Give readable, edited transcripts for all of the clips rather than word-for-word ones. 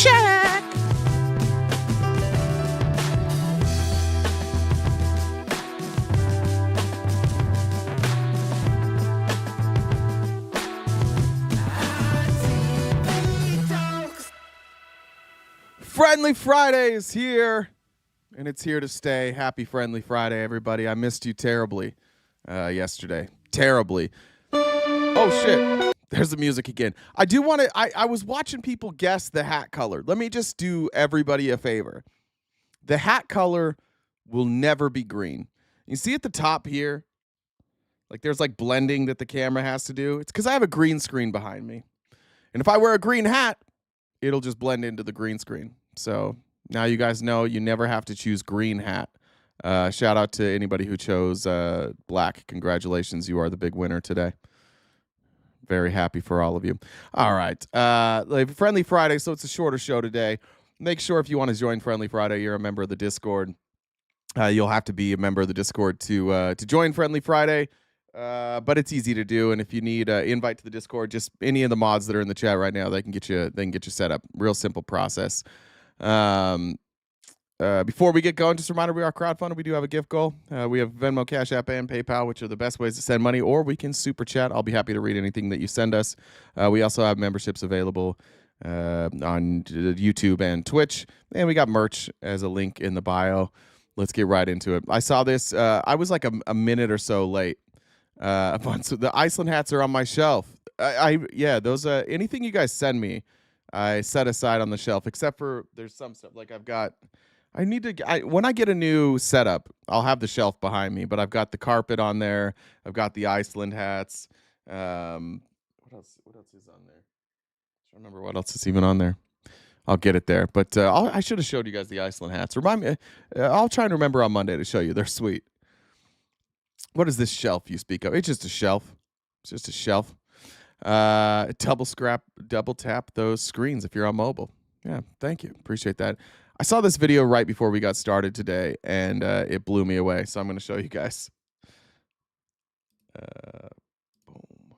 check. Friendly Friday is here, and it's here to stay. Happy Friendly Friday, everybody. I missed you terribly yesterday. Terribly. Oh, shit. There's the music again. I do want to... I was watching people guess the hat color. Let me just do everybody a favor. The hat color will never be green. You see at the top here? Like, there's, like, blending that the camera has to do. It's because I have a green screen behind me. And if I wear a green hat, it'll just blend into the green screen. So now you guys know you never have to choose green hat. Shout out to anybody who chose black. Congratulations. You are the big winner today. Very happy for all of you. All right. Friendly Friday, so it's a shorter show today. Make sure if you want to join Friendly Friday, you're a member of the Discord. You'll have to be a member of the Discord to join Friendly Friday. But it's easy to do, and if you need an invite to the Discord, just any of the mods that are in the chat right now, they can get you set up. Real simple process. Before we get going, just a reminder, we are crowdfunded. We do have a gift goal. We have Venmo, Cash App, and PayPal, which are the best ways to send money, or we can super chat. I'll be happy to read anything that you send us. We also have memberships available on YouTube and Twitch, and we got merch as a link in the bio. Let's get right into it. I saw this. I was like a minute or so late. So the Iceland hats are on my shelf. Those anything you guys send me, I set aside on the shelf, except for there's some stuff like when I get a new setup, I'll have the shelf behind me, but I've got the carpet on there. I've got the Iceland hats. What else is on there? I don't remember what else is even on there. I'll get it there, but I should have showed you guys the Iceland hats. Remind me. I'll try and remember on Monday to show you. They're sweet. What is this shelf you speak of? It's just a shelf. It's just a shelf. Double tap those screens if you're on mobile. Yeah, thank you. Appreciate that. I saw this video right before we got started today, and it blew me away. So I'm going to show you guys. Boom.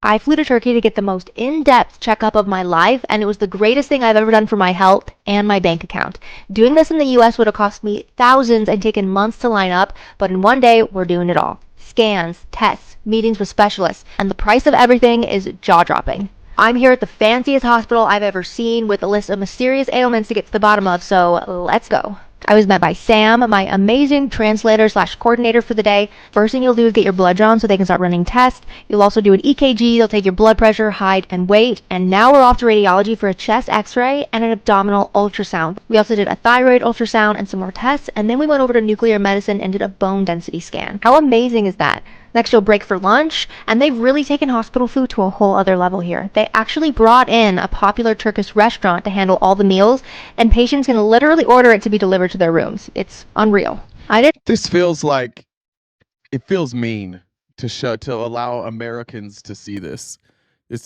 I flew to Turkey to get the most in-depth checkup of my life, and it was the greatest thing I've ever done for my health and my bank account. Doing this in the US would have cost me thousands and taken months to line up, but in one day, we're doing it all. Scans, tests, meetings with specialists, and the price of everything is jaw-dropping. I'm here at the fanciest hospital I've ever seen with a list of mysterious ailments to get to the bottom of, so let's go. I was met by Sam, my amazing translator/coordinator for the day. First thing you'll do is get your blood drawn so they can start running tests. You'll also do an EKG, they'll take your blood pressure, height, and weight. And now we're off to radiology for a chest x-ray and an abdominal ultrasound. We also did a thyroid ultrasound and some more tests, and then we went over to nuclear medicine and did a bone density scan. How amazing is that? Next, you'll break for lunch, and they've really taken hospital food to a whole other level here. They actually brought in a popular Turkish restaurant to handle all the meals, and patients can literally order it to be delivered to their rooms. It's unreal. This feels like it feels mean to allow Americans to see this.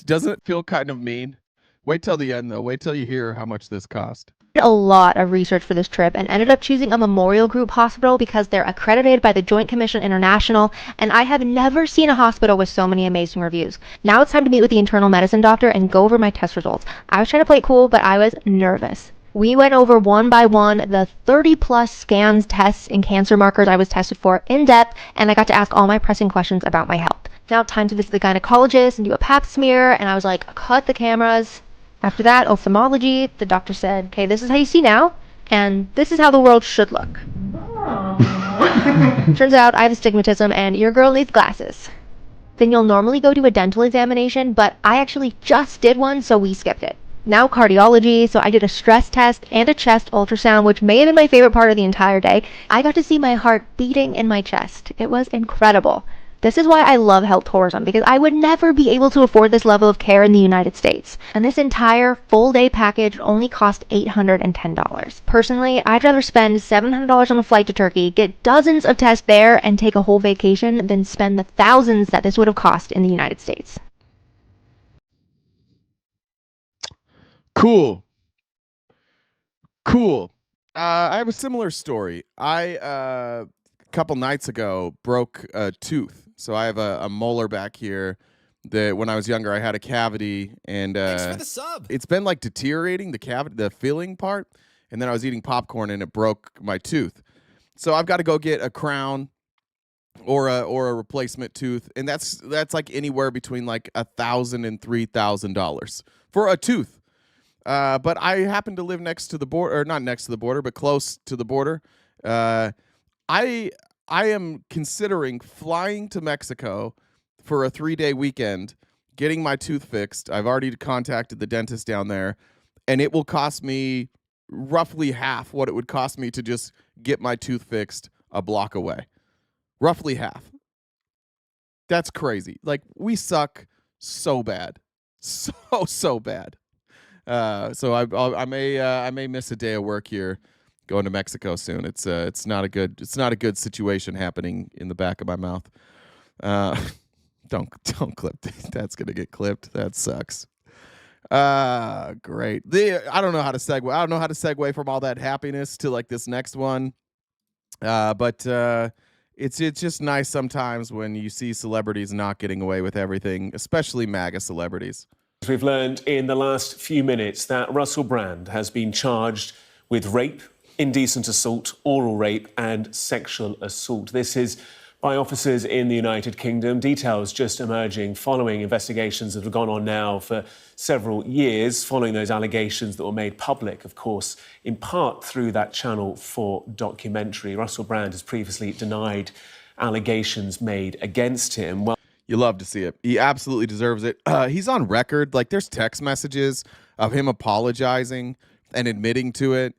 Doesn't it feel kind of mean? Wait till the end, though. Wait till you hear how much this cost. A lot of research for this trip and ended up choosing a Memorial Group hospital because they're accredited by the Joint Commission International, and I have never seen a hospital with so many amazing reviews. Now it's time to meet with the internal medicine doctor and go over my test results. I was trying to play it cool, but I was nervous. We went over one by one the 30 plus scans, tests, and cancer markers I was tested for in depth, and I got to ask all my pressing questions about my health. Now time to visit the gynecologist and do a pap smear, and I was like, cut the cameras. After that, ophthalmology, the doctor said, okay, this is how you see now, and this is how the world should look. Turns out I have astigmatism, and your girl needs glasses. Then you'll normally go to a dental examination, but I actually just did one, so we skipped it. Now cardiology, so I did a stress test and a chest ultrasound, which may have been my favorite part of the entire day. I got to see my heart beating in my chest. It was incredible. This is why I love health tourism, because I would never be able to afford this level of care in the United States. And this entire full day package only cost $810. Personally, I'd rather spend $700 on a flight to Turkey, get dozens of tests there, and take a whole vacation than spend the thousands that this would have cost in the United States. Cool. I have a similar story. A couple nights ago broke a tooth. So I have a molar back here When I was younger, I had a cavity, and Thanks for the sub. it's been like deteriorating, the cavity, the filling part. And then I was eating popcorn, and it broke my tooth. So I've got to go get a crown or a replacement tooth, and that's like anywhere between like $1,000 and $3,000 for a tooth. But I happen to live next to the border, or not next to the border, but close to the border. I am considering flying to Mexico for a 3-day weekend, getting my tooth fixed. I've already contacted the dentist down there, and it will cost me roughly half what it would cost me to just get my tooth fixed a block away. Roughly half. That's crazy. Like, we suck so bad. So bad. So I may miss a day of work here going to Mexico soon. It's not a good situation happening in the back of my mouth. Don't clip that. That's gonna get clipped. That sucks. Great. I don't know how to segue. I don't know how to segue from all that happiness to like this next one. But it's just nice sometimes when you see celebrities not getting away with everything, especially MAGA celebrities. We've learned in the last few minutes that Russell Brand has been charged with rape, indecent assault, oral rape, and sexual assault. This is by officers in the United Kingdom. Details just emerging following investigations that have gone on now for several years, following those allegations that were made public, of course, in part through that Channel 4 documentary. Russell Brand has previously denied allegations made against him. Well, you love to see it. He absolutely deserves it. He's on record. Like, there's text messages of him apologizing and admitting to it.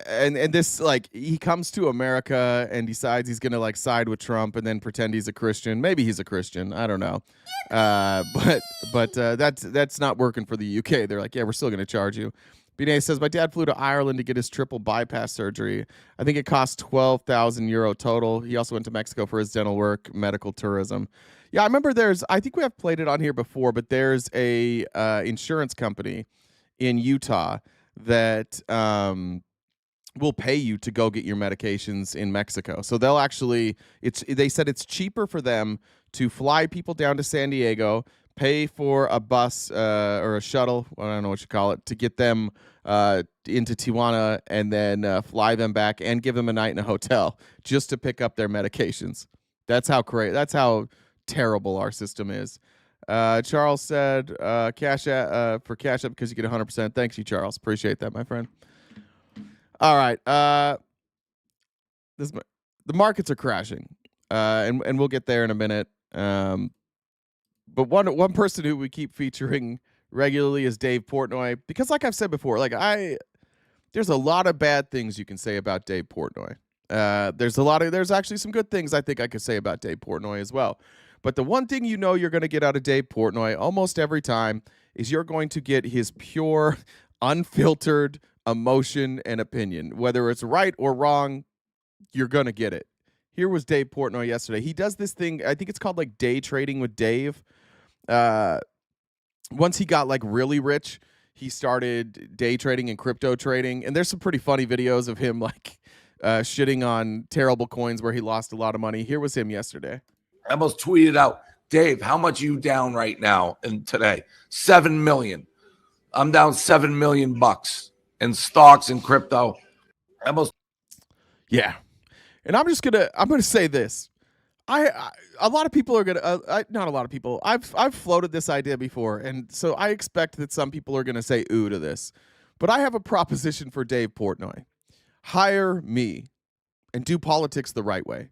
And this, like, he comes to America and decides he's gonna like side with Trump and then pretend he's a Christian. Maybe he's a Christian. I don't know. But that's not working for the UK. They're like, yeah, we're still gonna charge you. Binay says, my dad flew to Ireland to get his triple bypass surgery. I think it cost €12,000 total. He also went to Mexico for his dental work, medical tourism. Yeah, I remember I think we have played it on here before, but there's a insurance company in Utah that will pay you to go get your medications in Mexico. So they'll actually, they said it's cheaper for them to fly people down to San Diego, pay for a bus or a shuttle, I don't know what you call it, to get them into Tijuana, and then fly them back and give them a night in a hotel just to pick up their medications. That's how terrible our system is. Charles said, Cash App because you get 100%. Thanks you, Charles. Appreciate that, my friend. All right. The markets are crashing, and we'll get there in a minute. But one person who we keep featuring regularly is Dave Portnoy, because like I've said before, there's a lot of bad things you can say about Dave Portnoy. There's actually some good things I think I could say about Dave Portnoy as well. But the one thing you know you're going to get out of Dave Portnoy almost every time is you're going to get his pure, unfiltered emotion and opinion. Whether it's right or wrong, you're going to get it. Here was Dave Portnoy yesterday. He does this thing, I think it's called like day trading with Dave. Once he got like really rich, he started day trading and crypto trading. And there's some pretty funny videos of him like shitting on terrible coins where he lost a lot of money. Here was him yesterday. I almost tweeted out, Dave, how much are you down right now and today? 7 million. I'm down $7 million in stocks and crypto. Yeah. And I'm gonna say this. A lot of people are gonna not a lot of people. I've floated this idea before, and so I expect that some people are gonna say ooh to this. But I have a proposition for Dave Portnoy. Hire me and do politics the right way.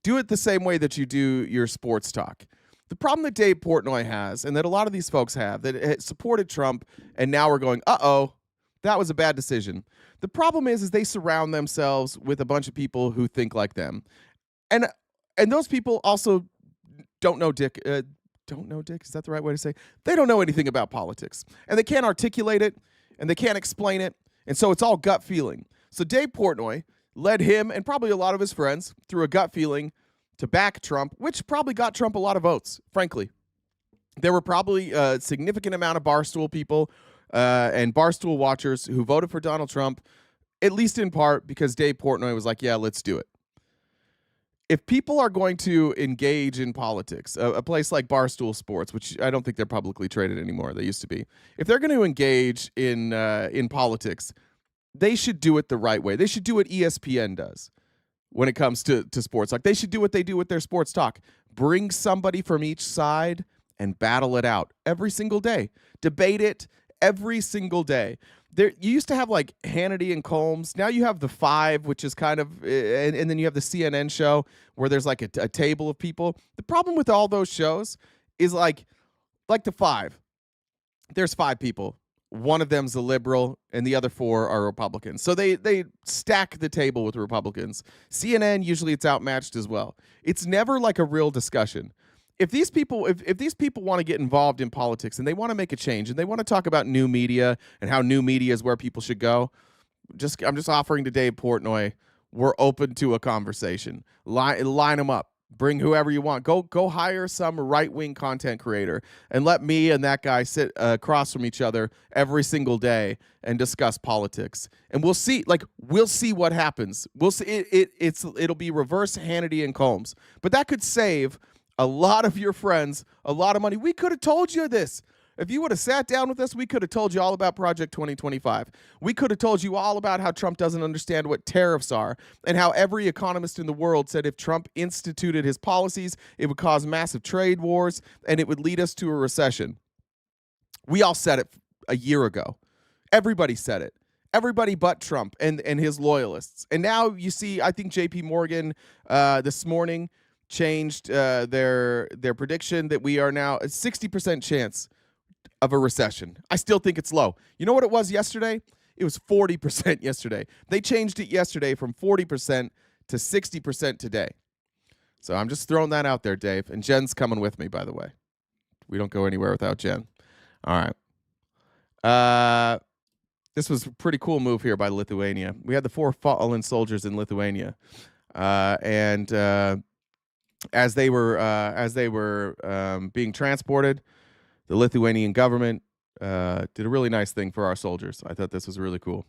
Do it the same way that you do your sports talk. The problem that Dave Portnoy has, and that a lot of these folks have, that supported Trump, and now we're going, uh-oh, that was a bad decision. The problem is they surround themselves with a bunch of people who think like them. And those people also don't know dick. Don't know dick? Is that the right way to say? They don't know anything about politics. And they can't articulate it, and they can't explain it. And so it's all gut feeling. So Dave Portnoy led him and probably a lot of his friends through a gut feeling to back Trump, which probably got Trump a lot of votes, frankly. There were probably a significant amount of Barstool people and Barstool watchers who voted for Donald Trump, at least in part because Dave Portnoy was like, yeah, let's do it. if people are going to engage in politics, a place like Barstool Sports, which I don't think they're publicly traded anymore, they used to be. If they're going to engage in politics, they should do it the right way. They should do what ESPN does when it comes to sports. Like, they should do what they do with their sports talk. Bring somebody from each side and battle it out every single day. Debate it every single day. There, you used to have like Hannity and Combs. Now you have the Five, which is kind of, and then you have the CNN show where there's like a table of people. The problem with all those shows is like the Five. There's 5 people. One of them's a liberal, and the other 4 are Republicans. So they stack the table with Republicans. CNN, usually it's outmatched as well. It's never like a real discussion. If these people want to get involved in politics and they want to make a change and they want to talk about new media and how new media is where people should go, I'm just offering to Dave Portnoy, we're open to a conversation. Line them up. Bring whoever you want. Go hire some right-wing content creator and let me and that guy sit across from each other every single day and discuss politics. And we'll see what happens. We'll see. It'll be reverse Hannity and Combs. But that could save a lot of your friends a lot of money. We could have told you this. If you would have sat down with us, we could have told you all about Project 2025. We could have told you all about how Trump doesn't understand what tariffs are and how every economist in the world said if Trump instituted his policies, it would cause massive trade wars and it would lead us to a recession. We all said it a year ago. Everybody said it. Everybody but Trump and his loyalists. And now you see, I think JP Morgan this morning changed their prediction that we are now a 60% chance of a recession. I still think it's low. You know what it was yesterday? It was 40% yesterday. They changed it yesterday from 40% to 60% today. So I'm just throwing that out there, Dave. And Jen's coming with me, by the way. We don't go anywhere without Jen. All right. This was a pretty cool move here by Lithuania. We had the 4 fallen soldiers in Lithuania. And as they were being transported, the Lithuanian government did a really nice thing for our soldiers. I thought this was really cool.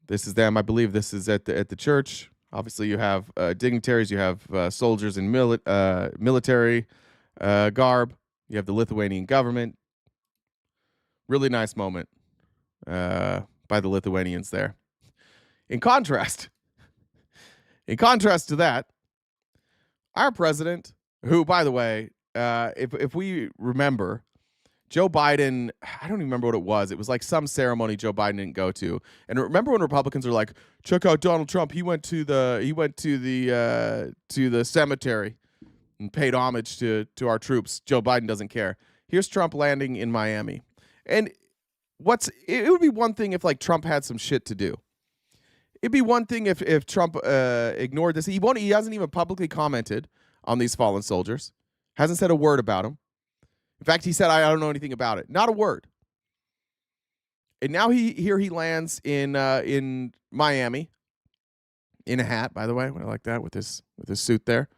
This is them. I believe this is at the church. Obviously, you have dignitaries. You have soldiers in military garb. You have the Lithuanian government. Really nice moment by the Lithuanians there. In contrast to that, our president, who, by the way, if we remember, Joe Biden, I don't even remember what it was. It was like some ceremony Joe Biden didn't go to. And remember when Republicans are like, check out Donald Trump. He went to the cemetery and paid homage to our troops. Joe Biden doesn't care. Here's Trump landing in Miami. And it would be one thing if like Trump had some shit to do. It'd be one thing if Trump ignored this. He hasn't even publicly commented on these fallen soldiers. Hasn't said a word about them. In fact, he said, I don't know anything about it. Not a word. And now he lands in Miami in a hat, by the way. I like that with his suit there.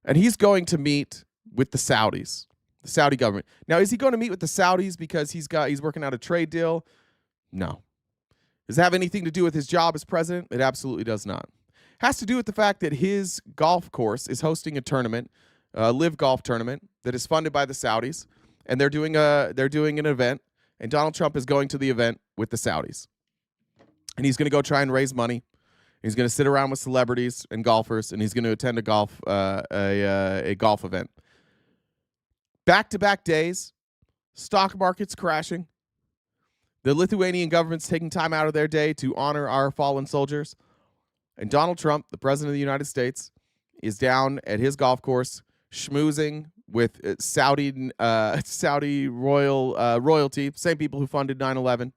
And he's going to meet with the Saudis, the Saudi government. Now, is he going to meet with the Saudis because he's working out a trade deal? No. Does it have anything to do with his job as president? It absolutely does not. Has to do with the fact that his golf course is hosting a tournament, live golf tournament that is funded by the Saudis, and they're doing an event, and Donald Trump is going to the event with the Saudis, and he's going to go try and raise money. He's going to sit around with celebrities and golfers, and he's going to attend a golf event. Back-to-back days, stock market's crashing. The Lithuanian government's taking time out of their day to honor our fallen soldiers, and Donald Trump, the president of the United States, is down at his golf course schmoozing with Saudi royalty, same people who funded 9/11,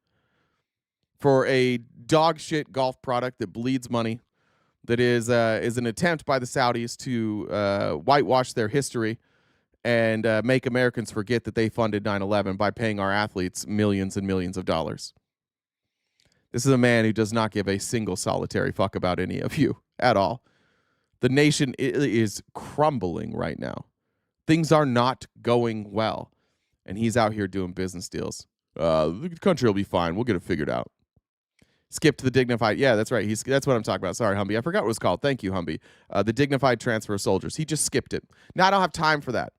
for a dog shit golf product that bleeds money, that is an attempt by the Saudis to whitewash their history and make Americans forget that they funded 9/11 by paying our athletes millions and millions of dollars. This is a man who does not give a single solitary fuck about any of you at all. The nation is crumbling right now. Things are not going well. And he's out here doing business deals. The country will be fine. We'll get it figured out. Skipped the dignified. Yeah, that's right. That's what I'm talking about. Sorry, Humby. I forgot what it was called. Thank you, Humby. The dignified transfer of soldiers. He just skipped it. Now I don't have time for that.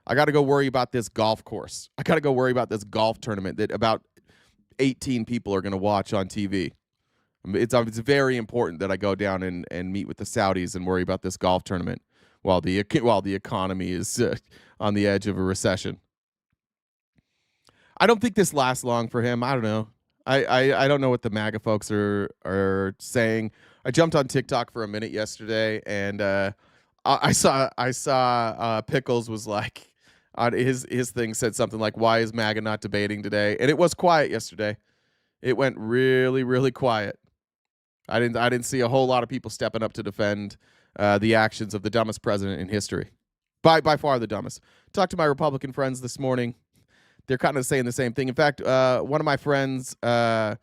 I got to go worry about this golf course. I got to go worry about this golf tournament that about 18 people are going to watch on TV. It's very important that I go down and meet with the Saudis and worry about this golf tournament while the economy is on the edge of a recession. I don't think this lasts long for him. I don't know. I don't know what the MAGA folks are saying. I jumped on TikTok for a minute yesterday, and I saw Pickles was like on his thing said something like, "Why is MAGA not debating today?" And it was quiet yesterday. It went really, really quiet. I didn't see a whole lot of people stepping up to defend the actions of the dumbest president in history, by far the dumbest. Talked to my Republican friends this morning. They're kind of saying the same thing. In fact, one of my friends, he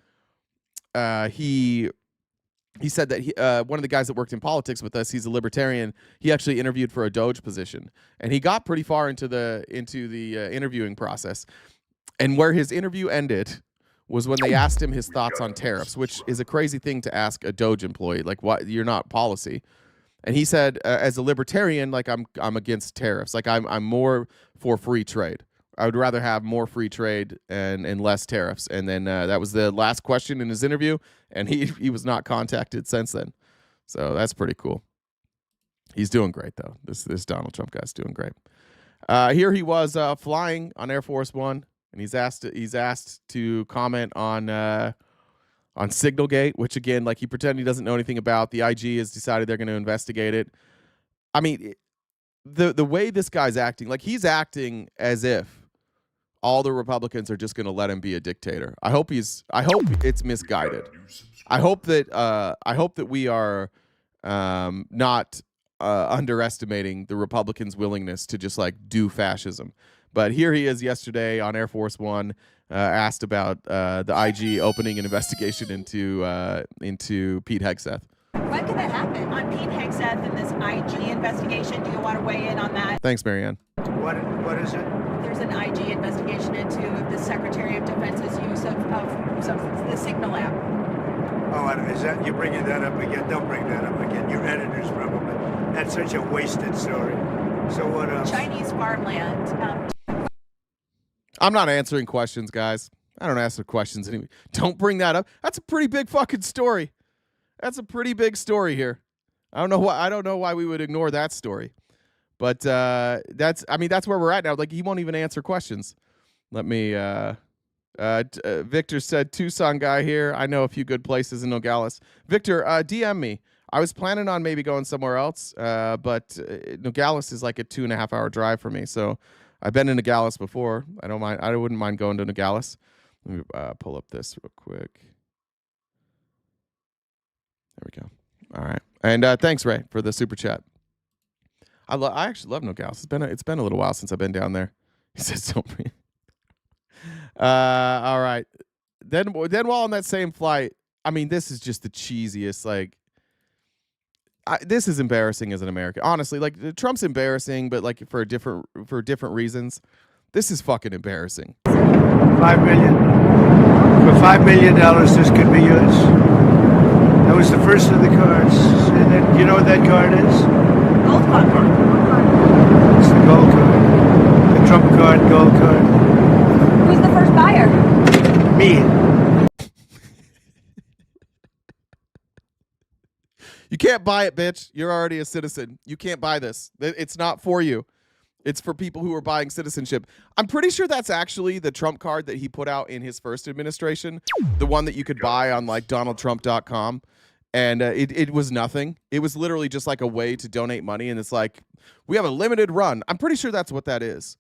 said that one of the guys that worked in politics with us, he's a libertarian. He actually interviewed for a Doge position, and he got pretty far into the interviewing process. And where his interview ended was when they asked him his thoughts on tariffs, which is a crazy thing to ask a Doge employee. Like, what? You're not policy. And he said, as a libertarian, like I'm against tariffs. Like I'm more for free trade. I would rather have more free trade and less tariffs. And then that was the last question in his interview, and he was not contacted since then. So that's pretty cool. He's doing great though. This Donald Trump guy's doing great. Here he was flying on Air Force One, and he's asked to comment on Signalgate, which again, like he pretended he doesn't know anything about. The IG has decided they're going to investigate it. I mean, the way this guy's acting, like he's acting as if all the Republicans are just going to let him be a dictator. I hope it's misguided. I hope that we are not underestimating the Republicans' willingness to just like do fascism. But here he is yesterday on Air Force One, asked about the IG opening an investigation into Pete Hegseth. When can that happen? On Pete Hegseth and this IG investigation, do you want to weigh in on that? Thanks, Marianne. What is it? There's an IG investigation into the Secretary of Defense's use of the Signal app. Oh, is that you bringing that up again? Don't bring that up again. Your editors probably. That's such a wasted story. So what else? Chinese farmland. I'm not answering questions, guys. I don't answer questions anyway. Don't bring that up. That's a pretty big fucking story. That's a pretty big story here. I don't know why we would ignore that story. But that's where we're at now. Like he won't even answer questions. Let me Victor said Tucson guy here. I know a few good places in Nogales. Victor, DM me. I was planning on maybe going somewhere else, but Nogales is like a 2.5 hour drive for me. So I've been in Nogales before. I wouldn't mind going to Nogales. Let me pull up this real quick. There we go. All right. And thanks, Ray, for the super chat. I actually love Nogales. It's been a little while since I've been down there. He says don't breathe. All right. Then while on that same flight, I mean, this is just the cheesiest. Like, this is embarrassing as an American. Honestly, like Trump's embarrassing, but like for different reasons. This is fucking embarrassing. $5 million. For $5 million, this could be yours. That was the first of the cards. And then, you know what that card is? Gold card. It's the gold card. The Trump card, gold card. Who's the first buyer? Me. You can't buy it, bitch. You're already a citizen. You can't buy this. It's not for you. It's for people who are buying citizenship. I'm pretty sure that's actually the Trump card that he put out in his first administration, the one that you could buy on like DonaldTrump.com. And it was nothing. It was literally just like a way to donate money. And it's like, we have a limited run. I'm pretty sure that's what that is.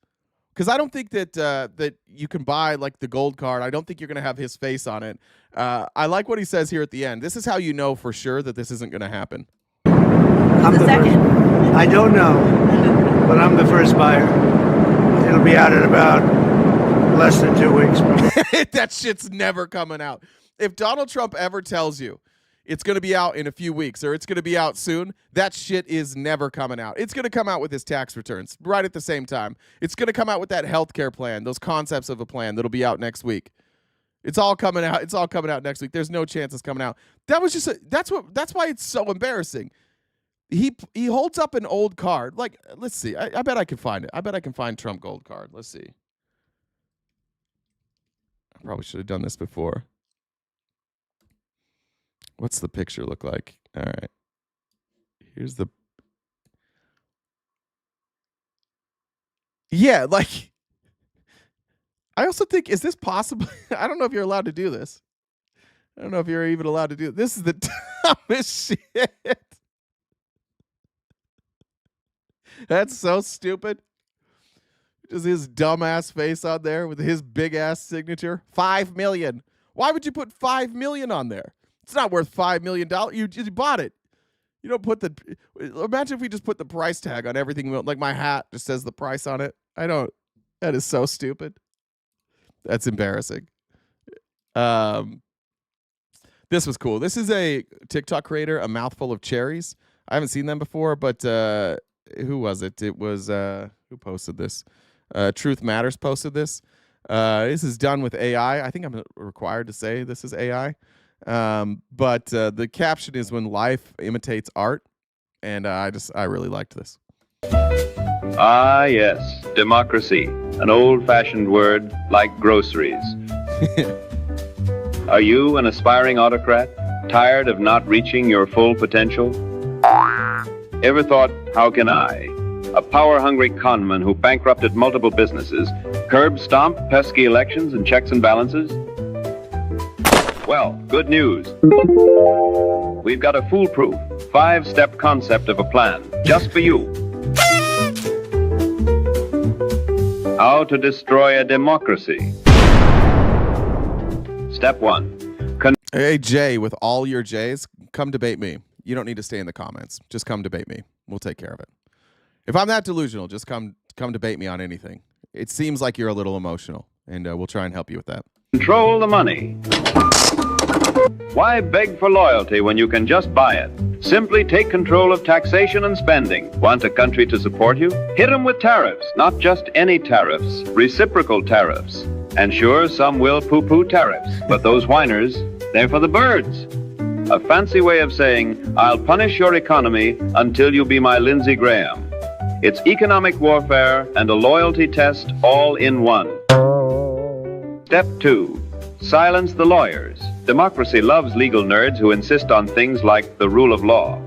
Because I don't think that that you can buy like the gold card. I don't think you're going to have his face on it. I like what he says here at the end. This is how you know for sure that this isn't going to happen. I'm the second? First. I don't know, but I'm the first buyer. It'll be out in about less than 2 weeks. That shit's never coming out. If Donald Trump ever tells you it's going to be out in a few weeks or it's going to be out soon, that shit is never coming out. It's going to come out with his tax returns right at the same time. It's going to come out with that healthcare plan, those concepts of a plan that'll be out next week. It's all coming out. It's all coming out next week. There's no chance it's coming out. That was just that's why it's so embarrassing. He holds up an old card. Like, let's see. I bet I can find it. I bet I can find Trump gold card. Let's see. I probably should have done this before. What's the picture look like? All right. Here's the. Yeah, like. I also think, is this possible? I don't know if you're allowed to do this. I don't know if you're even allowed to do it. This is the dumbest shit. That's so stupid. Just his dumbass face on there with his big ass signature. 5 million. Why would you put 5 million on there? It's not worth $5 million. You bought it. You don't put the. Imagine if we just put the price tag on everything. Like my hat just says the price on it. I don't. That is so stupid. That's embarrassing. This was cool. This is a TikTok creator, A Mouthful of Cherries. I haven't seen them before, but who was it? It was who posted this? Truth Matters posted this. This is done with AI. I think I'm required to say this is AI. But the caption is "When life imitates art," and I really liked this. Ah, yes, democracy, an old-fashioned word like groceries. Are you an aspiring autocrat, tired of not reaching your full potential? Ever thought, how can I, a power-hungry conman who bankrupted multiple businesses, curb-stomp pesky elections and checks and balances? Well, good news. We've got a foolproof, 5-step concept of a plan just for you. How to destroy a democracy. Step 1. Hey, Jay, with all your J's, come debate me. You don't need to stay in the comments. Just come debate me. We'll take care of it. If I'm that delusional, just come debate me on anything. It seems like you're a little emotional, and we'll try and help you with that. Control the money. Why beg for loyalty when you can just buy it? Simply take control of taxation and spending. Want a country to support you? Hit them with tariffs. Not just any tariffs, reciprocal tariffs. And sure, some will poo-poo tariffs, but those whiners, they're for the birds. A fancy way of saying, I'll punish your economy until you be my Lindsey Graham. It's economic warfare and a loyalty test all in one. Step 2. Silence the lawyers. Democracy loves legal nerds who insist on things like the rule of law.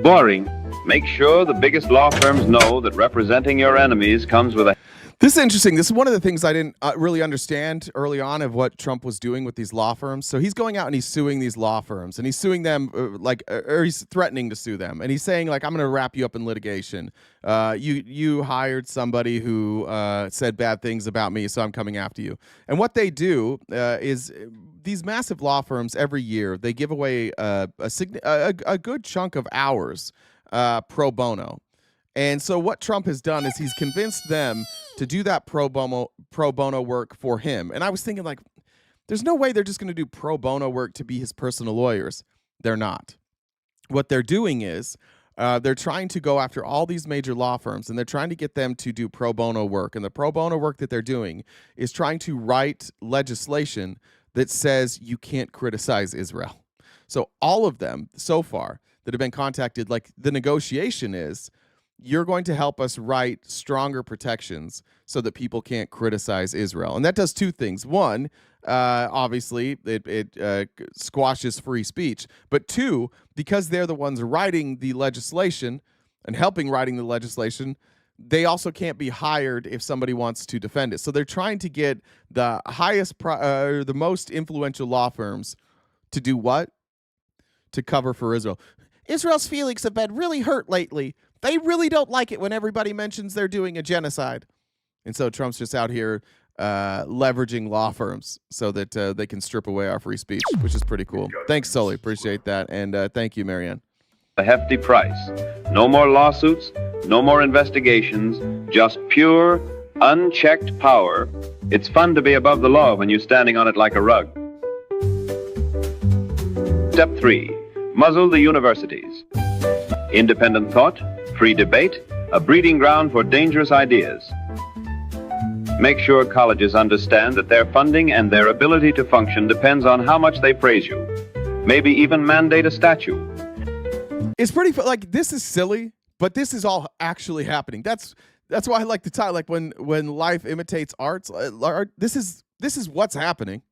Boring. Make sure the biggest law firms know that representing your enemies comes with a... This is interesting. This is one of the things I didn't really understand early on of what Trump was doing with these law firms. So he's going out and he's suing these law firms, and he's suing them or he's threatening to sue them. And he's saying, like, I'm going to wrap you up in litigation. You hired somebody who said bad things about me, so I'm coming after you. And what they do is these massive law firms every year, they give away a good chunk of hours pro bono. And so what Trump has done is he's convinced them to do that pro bono work for him. And I was thinking, like, there's no way they're just going to do pro bono work to be his personal lawyers. They're not. What they're doing is they're trying to go after all these major law firms, and they're trying to get them to do pro bono work. And the pro bono work that they're doing is trying to write legislation that says you can't criticize Israel. So all of them so far that have been contacted, like, the negotiation is, you're going to help us write stronger protections so that people can't criticize Israel. And that does two things. One, obviously, it squashes free speech. But two, because they're the ones writing the legislation and helping writing the legislation, they also can't be hired if somebody wants to defend it. So they're trying to get the the most influential law firms to do what? To cover for Israel. Israel's feelings have been really hurt lately. They really don't like it when everybody mentions they're doing a genocide. And so Trump's just out here leveraging law firms so that they can strip away our free speech, which is pretty cool. Thanks, Sully. Appreciate that. And thank you, Marianne. A hefty price. No more lawsuits, no more investigations, just pure, unchecked power. It's fun to be above the law when you're standing on it like a rug. Step 3. Muzzle the universities. Independent thought, free debate, a breeding ground for dangerous ideas. Make sure colleges understand that their funding and their ability to function depends on how much they praise you. Maybe even mandate a statue. It's pretty like this is silly, but this is all actually happening. That's why I like the title. Like when life imitates art. This is what's happening.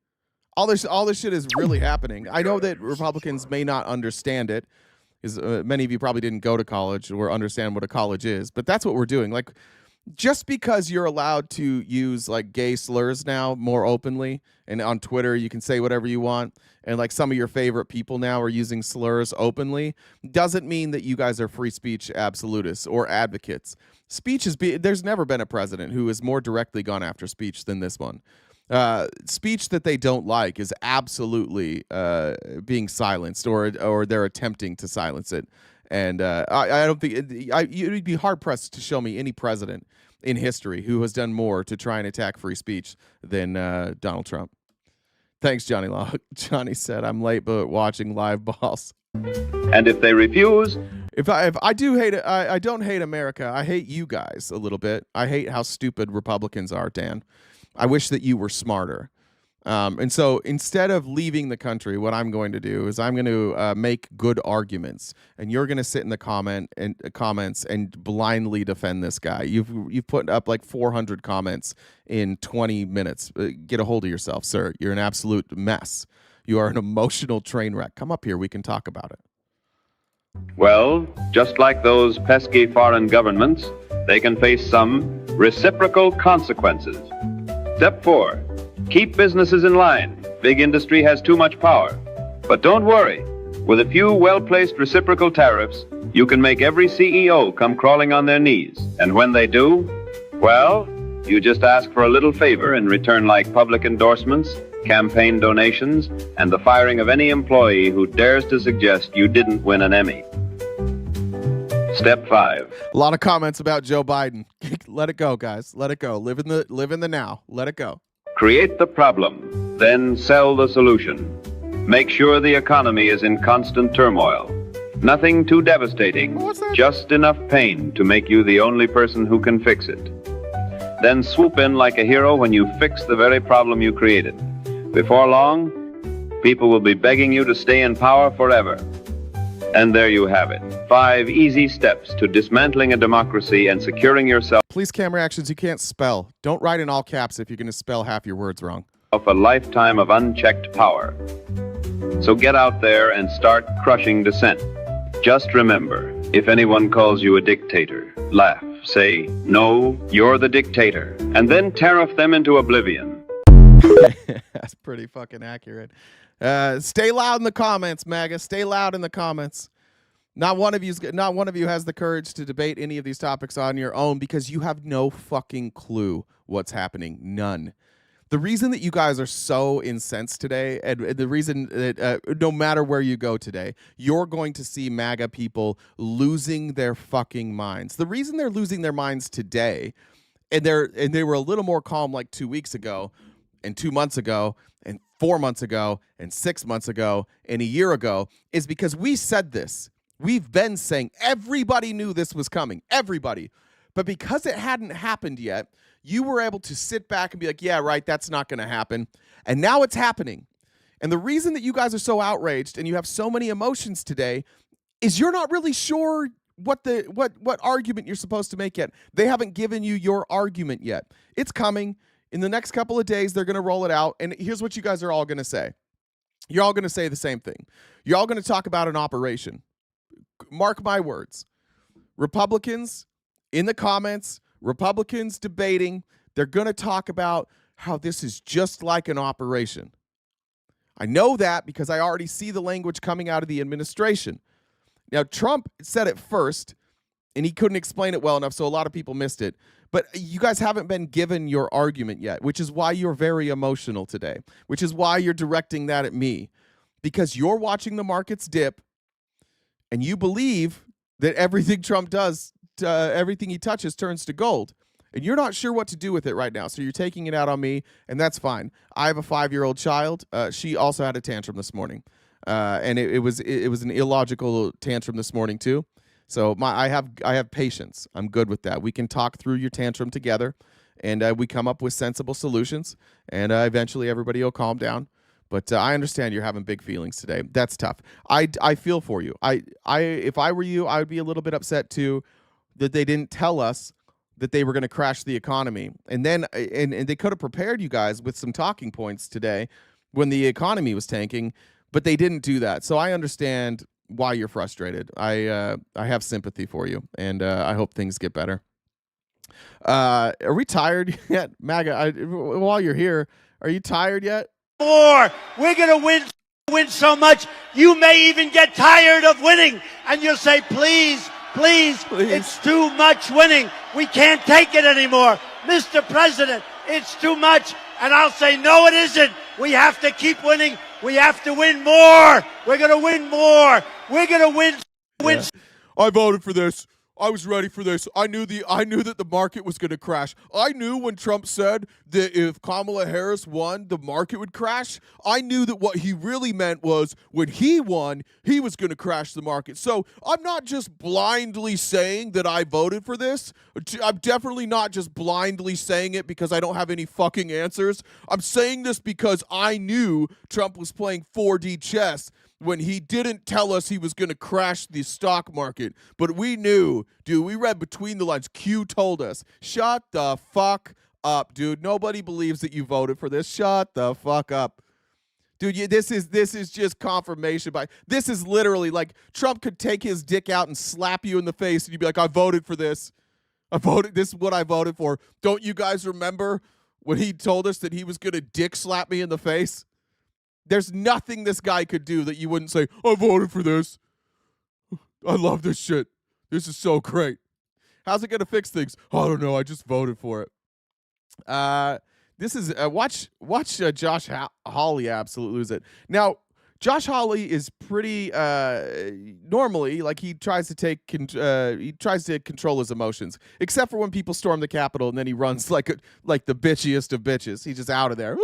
All this shit is really happening. I know that Republicans may not understand it, because many of you probably didn't go to college or understand what a college is. But that's what we're doing. Like, just because you're allowed to use like gay slurs now more openly, and on Twitter you can say whatever you want, and like some of your favorite people now are using slurs openly, doesn't mean that you guys are free speech absolutists or advocates. There's never been a president who has more directly gone after speech than this one. Speech that they don't like is absolutely being silenced, or they're attempting to silence it. And I don't think you'd be hard pressed to show me any president in history who has done more to try and attack free speech than Donald Trump. Thanks, Johnny Law. Johnny said, "I'm late, but watching live balls." And if they refuse, if I do hate it, I don't hate America. I hate you guys a little bit. I hate how stupid Republicans are, Dan. I wish that you were smarter. And so instead of leaving the country, what I'm going to do is I'm going to make good arguments, and you're going to sit in the comments and blindly defend this guy. You've put up like 400 comments in 20 minutes. Get a hold of yourself, sir. You're an absolute mess. You are an emotional train wreck. Come up here. We can talk about it. well, just like those pesky foreign governments, they can face some reciprocal consequences. Step 4. Keep businesses in line. Big industry has too much power. But don't worry. With a few well-placed reciprocal tariffs, you can make every CEO come crawling on their knees. And when they do, well, you just ask for a little favor in return, like public endorsements, campaign donations, and the firing of any employee who dares to suggest you didn't win an Emmy. Step 5. A lot of comments about Joe Biden. Let it go, guys. Let it go. Live in the now. Let it go. Create the problem, then sell the solution. Make sure the economy is in constant turmoil. Nothing too devastating, just enough pain to make you the only person who can fix it. Then swoop in like a hero when you fix the very problem you created. Before long, people will be begging you to stay in power forever. And there you have it. 5 easy steps to dismantling a democracy and securing yourself. Please, camera actions, you can't spell. Don't write in all caps if you're going to spell half your words wrong. A lifetime of unchecked power. So get out there and start crushing dissent. Just remember, if anyone calls you a dictator, laugh, say, "No, you're the dictator," and then tariff them into oblivion. That's pretty fucking accurate. Stay loud in the comments, MAGA. Stay loud in the comments. Not one of you has the courage to debate any of these topics on your own because you have no fucking clue what's happening. None. The reason that you guys are so incensed today, and the reason that no matter where you go today, you're going to see MAGA people losing their fucking minds. The reason they're losing their minds today, and they were a little more calm like 2 weeks ago, and 2 months ago, and 4 months ago, and 6 months ago, and a year ago, is because we said this. We've been saying everybody knew this was coming. Everybody. But because it hadn't happened yet, you were able to sit back and be like, yeah, right, that's not going to happen. And now it's happening. And the reason that you guys are so outraged and you have so many emotions today is you're not really sure what argument you're supposed to make yet. They haven't given you your argument yet. It's coming. In the next couple of days, they're going to roll it out. And here's what you guys are all going to say. You're all going to say the same thing. You're all going to talk about an operation. Mark my words. Republicans in the comments, Republicans debating, they're going to talk about how this is just like an operation. I know that because I already see the language coming out of the administration. Now, Trump said it first, and he couldn't explain it well enough, so a lot of people missed it. But you guys haven't been given your argument yet, which is why you're very emotional today, which is why you're directing that at me, because you're watching the markets dip, and you believe that everything Trump does, everything he touches turns to gold. And you're not sure what to do with it right now, so you're taking it out on me, and that's fine. I have a 5-year-old child. She also had a tantrum this morning, and it was an illogical tantrum this morning too. So I have patience. I'm good with that. We can talk through your tantrum together, and we come up with sensible solutions, and eventually everybody will calm down. But I understand you're having big feelings today. That's tough. I feel for you. If I were you, I would be a little bit upset too that they didn't tell us that they were going to crash the economy. And then and they could have prepared you guys with some talking points today when the economy was tanking, but they didn't do that. So I understand why you're frustrated. I have sympathy for you, and I hope things get better. Are we tired yet, MAGA? While you're here, are you tired yet? More. We're going to win so much. You may even get tired of winning, and you'll say, please, it's too much winning. We can't take it anymore. Mr. President, it's too much. And I'll say, no, it isn't. We have to keep winning. We have to win more. We're going to win more. We're going to win. Yeah. I voted for this. I was ready for this. I knew that the market was going to crash. I knew when Trump said that if Kamala Harris won, the market would crash. I knew that what he really meant was when he won, he was going to crash the market. So I'm not just blindly saying that I voted for this. I'm definitely not just blindly saying it because I don't have any fucking answers. I'm saying this because I knew Trump was playing 4D chess when he didn't tell us he was going to crash the stock market. But we knew, dude. We read between the lines. Q told us. Shut the fuck up, dude. Nobody believes that you voted for this. Shut the fuck up. Dude, this is just confirmation. This is literally like Trump could take his dick out and slap you in the face and you'd be like, I voted for this. This is what I voted for. Don't you guys remember when he told us that he was going to dick slap me in the face? There's nothing this guy could do that you wouldn't say, I voted for this. I love this shit. This is so great. How's it going to fix things? I don't know. I just voted for it. This is watch Josh Hawley absolutely lose it. Now, Josh Hawley is pretty normally like he tries to control his emotions, except for when people storm the Capitol and then he runs like the bitchiest of bitches. He's just out of there.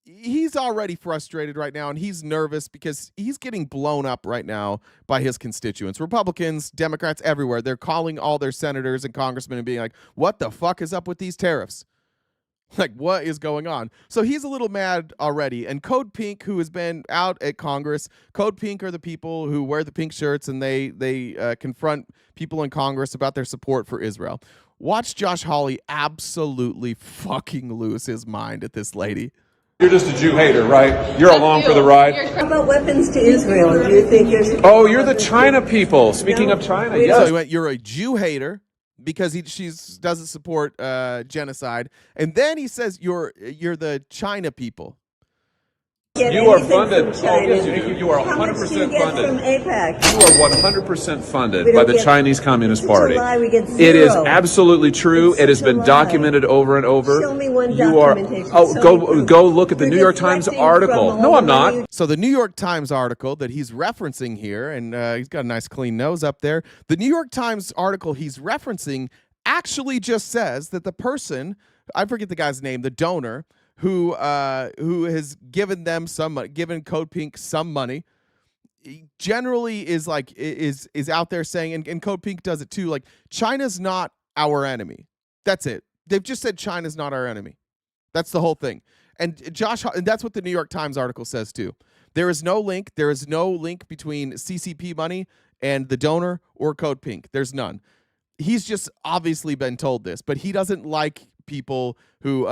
He's already frustrated right now, and he's nervous because he's getting blown up right now by his constituents. Republicans, Democrats, everywhere. They're calling all their senators and congressmen and being like, what the fuck is up with these tariffs? Like, what is going on? So he's a little mad already. And Code Pink, who has been out at Congress, Code Pink are the people who wear the pink shirts, and they confront people in Congress about their support for Israel. Watch Josh Hawley absolutely fucking lose his mind at this lady. You're just a Jew hater, right? You're along for the ride. How about weapons to Israel? Do you think there's... Oh, you're the China people. Speaking of China, yes. So he went, you're a Jew hater because she doesn't support genocide. And then he says you're the China people. You are funded. Oh, yes, you are 100% How much do you get funded. from AIPAC? You are 100% funded We by don't the get- Chinese Communist It's a Party. lie. We get It is zero. absolutely true. It's It has such a been lie. documented over and over. Show me one You are. documentation. Oh, Show go me proof. go look at the You're New York Times deflecting article. from No, all I'm the money not. So the New York Times article that he's referencing here, and he's got a nice clean nose up there. The New York Times article he's referencing actually just says that the person, I forget the guy's name, the donor, who has given them some money, given Code Pink some money, generally is like is out there saying, and Code Pink does it too, like China's not our enemy. That's it. They've just said China's not our enemy. That's the whole thing. And and that's what the New York Times article says too. There is no link. There is no link between CCP money and the donor or Code Pink. There's none. He's just obviously been told this, but he doesn't like people who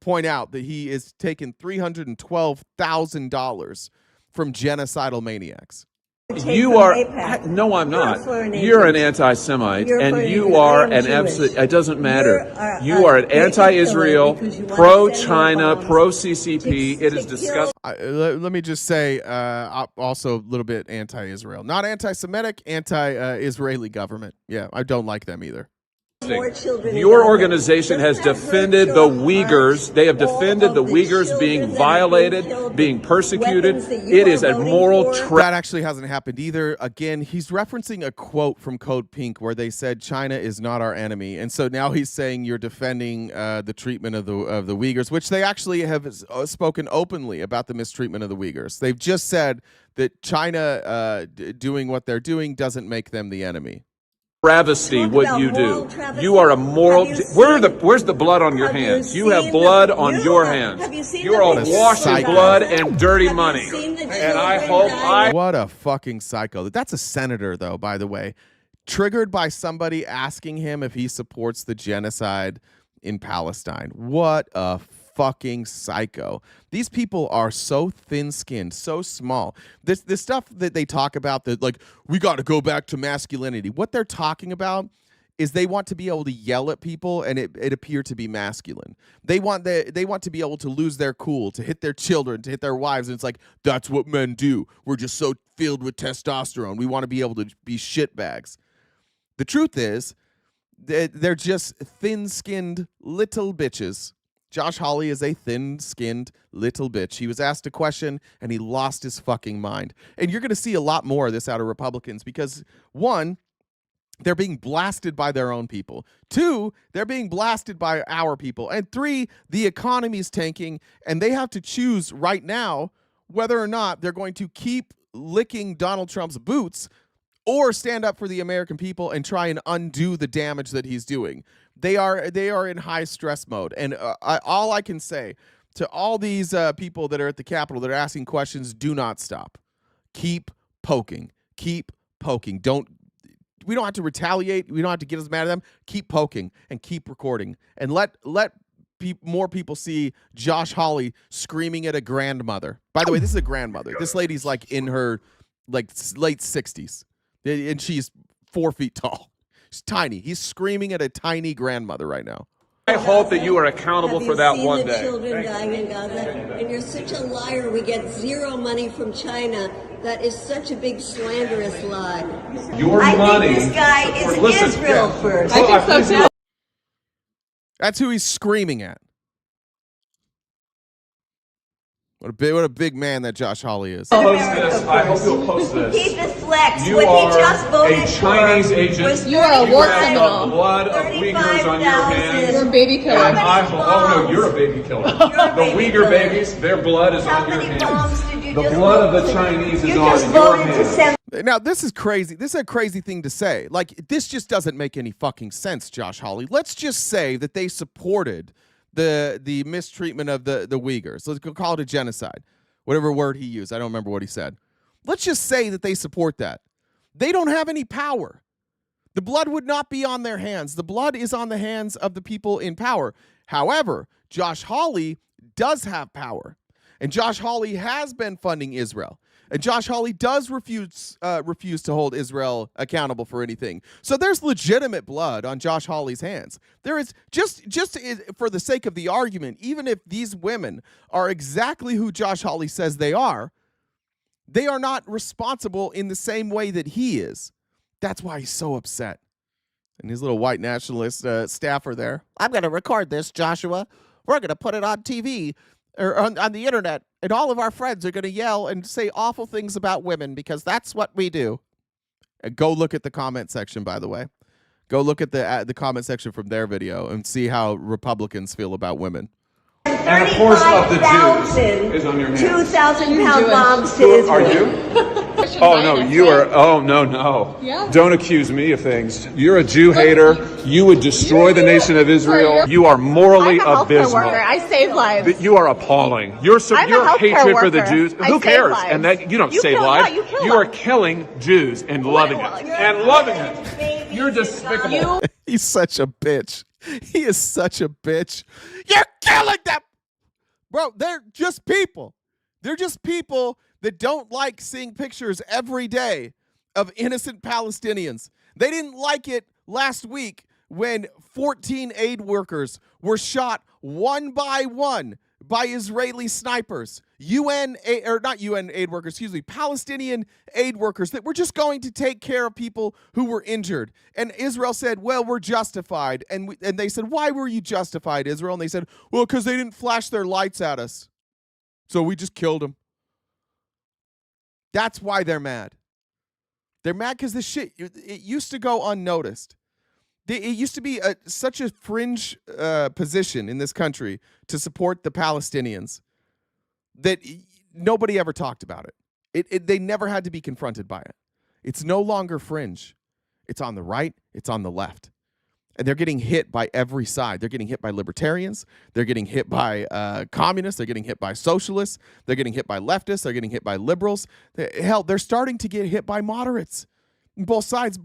point out that he is taking $312,000 from genocidal maniacs. You are. AIPAC. No, I'm You're a not. foreign You're an agent. anti-Semite, You're a and foreign you agent. are I am an Jewish. absolute. It doesn't matter. You're You are an great anti-Israel, because you want to pro-China, send bombs pro-CCP. to It is kill- disgusting. Let me just say, also a little bit anti-Israel, not anti-Semitic, anti-Israeli government. Yeah, I don't like them either. more children in Your Gaza. organization has Doesn't that defended hurt the your Uyghurs. heart? They have All defended of the Uyghurs children being that have violated, killed, being persecuted. weapons that you It are is a voting moral for. tragedy. That actually hasn't happened either. Again, he's referencing a quote from Code Pink where they said China is not our enemy, and so now he's saying you're defending the treatment of the Uyghurs, which they actually have spoken openly about the mistreatment of the Uyghurs. They've just said that China doing what they're doing doesn't make them the enemy. travesty Talk what about you moral do. travesty. You are a moral. Have you Where's the blood on your have you hands? You seen have the- blood on you your have- hands. have you seen You are the all pictures washed of in Gaza? blood and dirty Have you money. seen the And I children hope dying? What a fucking psycho. That's a senator, though, by the way. Triggered by somebody asking him if he supports the genocide in Palestine. What a fucking psycho. These people are so thin-skinned, so small. This stuff that they talk about, that like, we got to go back to masculinity. What they're talking about is they want to be able to yell at people and it appear to be masculine. They want to be able to lose their cool, to hit their children, to hit their wives, and it's like, that's what men do. We're just so filled with testosterone. We want to be able to be shitbags. The truth is, they're just thin-skinned little bitches. Josh Hawley is a thin-skinned little bitch. He was asked a question, and he lost his fucking mind. And you're going to see a lot more of this out of Republicans because, one, they're being blasted by their own people. Two, they're being blasted by our people. And three, the economy's tanking, and they have to choose right now whether or not they're going to keep licking Donald Trump's boots or stand up for the American people and try and undo the damage that he's doing. They are in high stress mode. And all I can say to all these people that are at the Capitol that are asking questions, do not stop. Keep poking. Keep poking. We don't have to retaliate. We don't have to get as mad at them. Keep poking and keep recording. And let more people see Josh Hawley screaming at a grandmother. By the way, this is a grandmother. This lady's like in her late 60s. And she's 4 feet tall. She's tiny. He's screaming at a tiny grandmother right now. I hope that you are accountable for that one Have you day. seen the children dying in Gaza? And you're such a liar. We get zero money from China. That is such a big slanderous lie. Your I money. think this guy is Listen, Israel yeah. first. I think so too. That's who he's screaming at. What a big man that Josh Hawley is. Post this. I hope you'll post this. He deflects. You what are he just voted a Chinese for agent. was You are a war 35 criminal. The blood of Uyghurs on your hands. You're a baby killer. And I How many oh no, bombs? you're a baby killer. You're a The baby Uyghur killer. babies, their blood is How on your many hands. bombs did you The just blood of vote the to- Chinese is You on just your voted to hands. send Now, this is crazy. This is a crazy thing to say. Like, this just doesn't make any fucking sense, Josh Hawley. Let's just say that they supported the mistreatment of the Uyghurs. Let's go call it a genocide. Whatever word he used. I don't remember what he said. Let's just say that they support that. They don't have any power. The blood would not be on their hands. The blood is on the hands of the people in power. However, Josh Hawley does have power. And Josh Hawley has been funding Israel. And Josh Hawley does refuse to hold Israel accountable for anything. So there's legitimate blood on Josh Hawley's hands. There is, just for the sake of the argument, even if these women are exactly who Josh Hawley says they are not responsible in the same way that he is. That's why he's so upset. And his little white nationalist staffer there. I'm going to record this, Joshua. We're going to put it on TV or on the internet, and all of our friends are going to yell and say awful things about women because that's what we do. And go look at the comment section, by the way. Go look at the comment section from their video and see how Republicans feel about women. And of course of the Jews 35,000 is on your hands. 2,000-pound bombs to Israel. Are you? Oh no, you are. Oh no. Yeah. Don't accuse me of things. You're a Jew hater. You would destroy the nation of Israel. You are morally I'm a healthcare abysmal. worker. I save lives. You are appalling. Your I'm a your healthcare hatred for the worker. Jews. I Who save cares? lives. And that you don't You save kill- lives. no, you kill you are them. killing Jews and loving it. And loving it. You're despicable. He's such a bitch. He is such a bitch. You're killing them. Bro, they're just people. They're just people that don't like seeing pictures every day of innocent Palestinians. They didn't like it last week when 14 aid workers were shot one by one by Israeli snipers. Palestinian aid workers that were just going to take care of people who were injured. And Israel said, well, we're justified. And they said, why were you justified, Israel? And they said, well, because they didn't flash their lights at us. So we just killed them. That's why they're mad. They're mad because this shit, it used to go unnoticed. It used to be such a fringe position in this country to support the Palestinians that nobody ever talked about it. They never had to be confronted by it. It's no longer fringe. It's on the right. it's on the left. And they're getting hit by every side. They're getting hit by libertarians. They're getting hit by communists. They're getting hit by socialists. They're getting hit by leftists. They're getting hit by liberals. Hell, they're starting to get hit by moderates. Both sides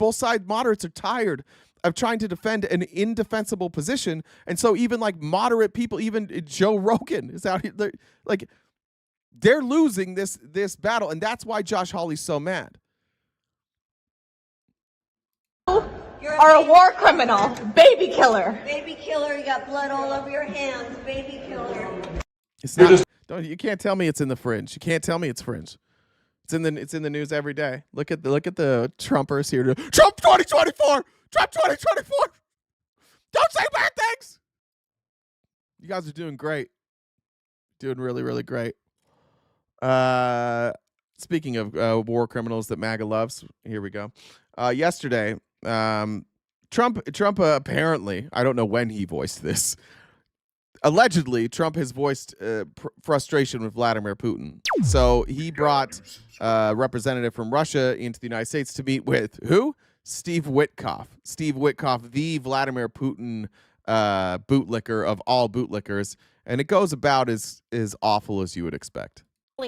moderates are tired of trying to defend an indefensible position. And so even like moderate people, even Joe Rogan is out here. They're losing this battle. And that's why Josh Hawley's so mad. Are a war criminal, baby killer. Baby killer, you got blood all over your hands. Baby killer. It's not. You can't tell me it's in the fringe. You can't tell me it's fringe. It's in the news every day. Look at the Trumpers here. Trump 2024. Trump 2024. Don't say bad things. You guys are doing great. Doing really, really great. Speaking of war criminals that MAGA loves, here we go. Yesterday, Trump apparently, I don't know when he voiced this. Allegedly, Trump has voiced frustration with Vladimir Putin. So he brought a representative from Russia into the United States to meet with who? Steve Witkoff. Steve Witkoff, the Vladimir Putin bootlicker of all bootlickers. And it goes about as awful as you would expect.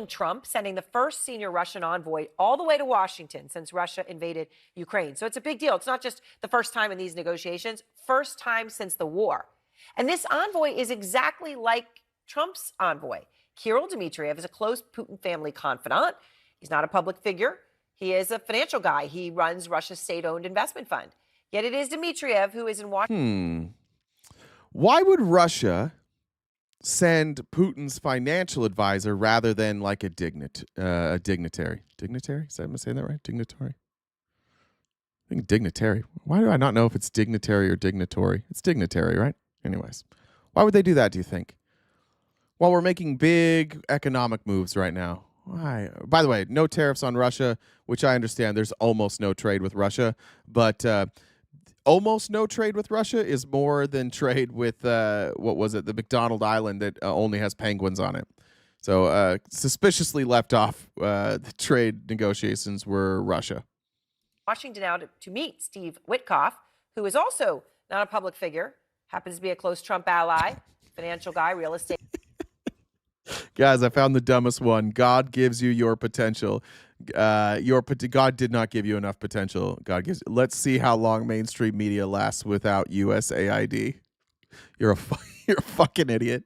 Trump sending the first senior Russian envoy all the way to Washington since Russia invaded Ukraine. So it's a big deal. It's not just the first time in these negotiations, first time since the war. And this envoy is exactly like Trump's envoy. Kirill Dmitriev is a close Putin family confidant. He's not a public figure. He is a financial guy. He runs Russia's state-owned investment fund. Yet it is Dmitriev who is in Washington. Why would Russia send Putin's financial advisor rather than like a dignitary? Dignitary? Am I saying that right? Dignitary? I think dignitary. Why do I not know if it's dignitary or dignitary? It's dignitary, right? Anyways, why would they do that, do you think? While we're making big economic moves right now. Why? By the way, no tariffs on Russia, which I understand there's almost no trade with Russia, but almost no trade with Russia is more than trade with, what was it, the McDonald Island that only has penguins on it. So suspiciously left off the trade negotiations were Russia. Washington now to meet Steve Witkoff, who is also not a public figure, happens to be a close Trump ally, financial guy, real estate. Guys, I found the dumbest one. God gives you your potential. God did not give you enough potential. God gives. Let's see how long mainstream media lasts without USAID. You're a fucking idiot.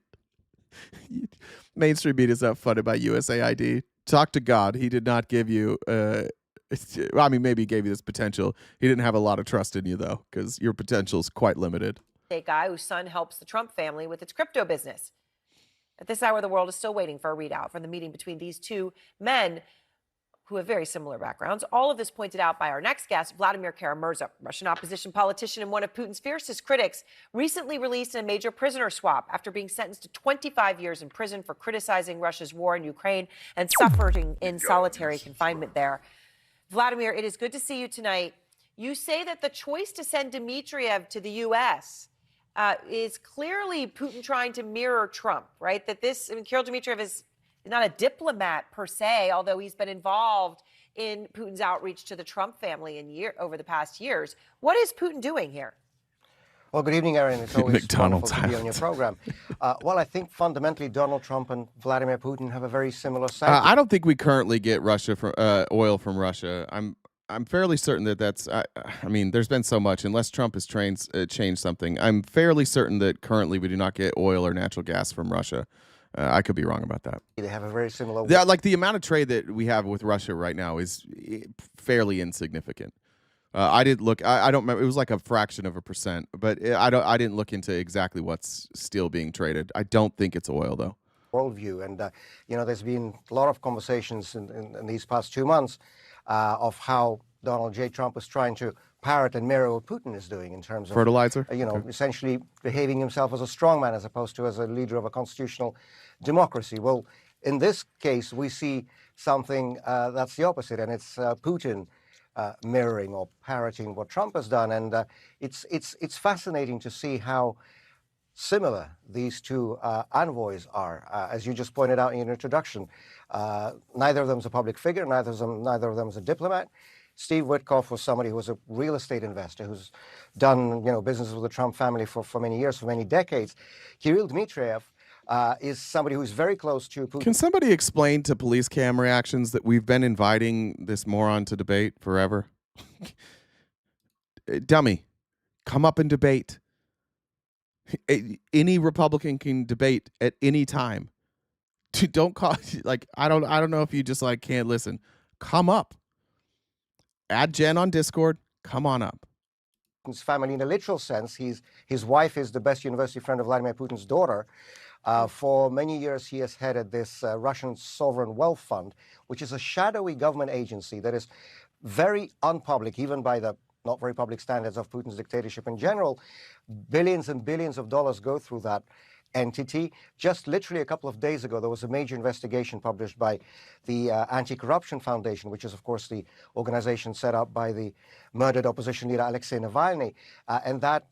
Mainstream media is not funded by USAID. Talk to God. He did not give you. I mean, maybe he gave you this potential. He didn't have a lot of trust in you though, because your potential is quite limited. A guy whose son helps the Trump family with its crypto business. At this hour, the world is still waiting for a readout from the meeting between these two men who have very similar backgrounds. All of this pointed out by our next guest, Vladimir Kara-Murza, Russian opposition politician and one of Putin's fiercest critics, recently released in a major prisoner swap after being sentenced to 25 years in prison for criticizing Russia's war in Ukraine and suffering in solitary confinement there. Vladimir, it is good to see you tonight. You say that the choice to send Dmitriev to the U.S. Is clearly Putin trying to mirror Trump, right? That Kirill Dmitriev is not a diplomat per se, although he's been involved in Putin's outreach to the Trump family over the past years. What is Putin doing here? Well, good evening, Erin. It's always McDonald's wonderful to be on your program. Well, I think fundamentally Donald Trump and Vladimir Putin have a very similar side. I don't think we currently get oil from Russia. I'm fairly certain that's. I mean, there's been so much. Unless Trump has changed something, I'm fairly certain that currently we do not get oil or natural gas from Russia. I could be wrong about that. They have a very similar. Like the amount of trade that we have with Russia right now is fairly insignificant. I didn't look. I don't remember. It was like a fraction of a percent, but I didn't look into exactly what's still being traded. I don't think it's oil though. Worldview, and there's been a lot of conversations in these past 2 months of how Donald J. Trump is trying to parrot and mirror what Putin is doing in terms of fertilizer. Essentially behaving himself as a strongman as opposed to as a leader of a constitutional democracy. Well, in this case, we see something that's the opposite, and it's Putin mirroring or parroting what Trump has done, and it's fascinating to see how similar these two envoys are. As you just pointed out in your introduction, neither of them is a public figure, neither of them is a diplomat. Steve Witkoff was somebody who was a real estate investor who's done business with the Trump family for many years, for many decades. Kirill Dmitriev is somebody who's very close to Putin. Can somebody explain to police cam reactions that we've been inviting this moron to debate forever? Dummy, come up and debate. Any Republican can debate at any time. Don't call I don't know if you just can't listen. Come up. Add Jen on Discord. Come on up. Putin's family in a literal sense. His wife is the best university friend of Vladimir Putin's daughter. For many years, he has headed this Russian Sovereign Wealth Fund, which is a shadowy government agency that is very unpublic, even by the not very public standards of Putin's dictatorship in general. Billions and billions of dollars go through that entity. Just literally a couple of days ago, there was a major investigation published by the Anti-Corruption Foundation, which is, of course, the organization set up by the murdered opposition leader Alexei Navalny. And that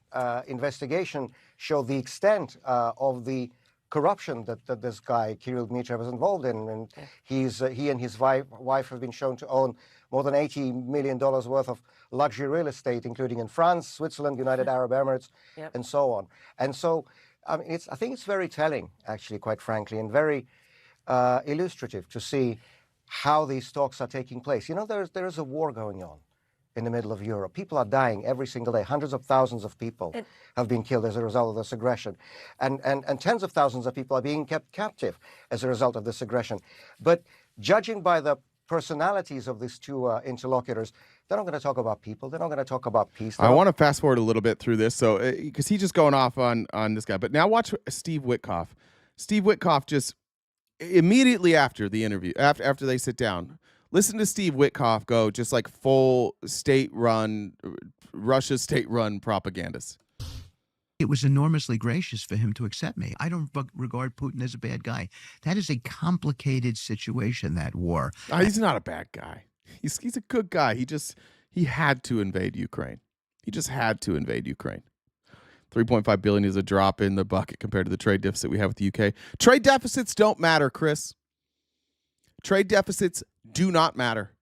investigation showed the extent of the corruption that this guy, Kirill Dmitriev, is involved in. And he and his wife have been shown to own more than $80 million worth of luxury real estate, including in France, Switzerland, United Arab Emirates, and so on. And so I think it's very telling, actually, quite frankly, and very illustrative to see how these talks are taking place. There is a war going on in the middle of Europe. People are dying every single day. Hundreds of thousands of people have been killed as a result of this aggression. And tens of thousands of people are being kept captive as a result of this aggression. But judging by the personalities of these two interlocutors, they're not going to talk about people. They're not going to talk about peace. I want to fast forward a little bit through this, so because he's just going off on this guy. But now watch Steve Witkoff. Steve Witkoff just immediately after the interview, after they sit down, listen to Steve Witkoff go just full state-run, Russia state-run propagandist. It was enormously gracious for him to accept me. I don't regard Putin as a bad guy. That is a complicated situation, that war. He's not a bad guy. He's a good guy. He had to invade Ukraine. He just had to invade Ukraine. 3.5 billion is a drop in the bucket compared to the trade deficit we have with the UK. Trade deficits don't matter, Chris. Trade deficits do not matter.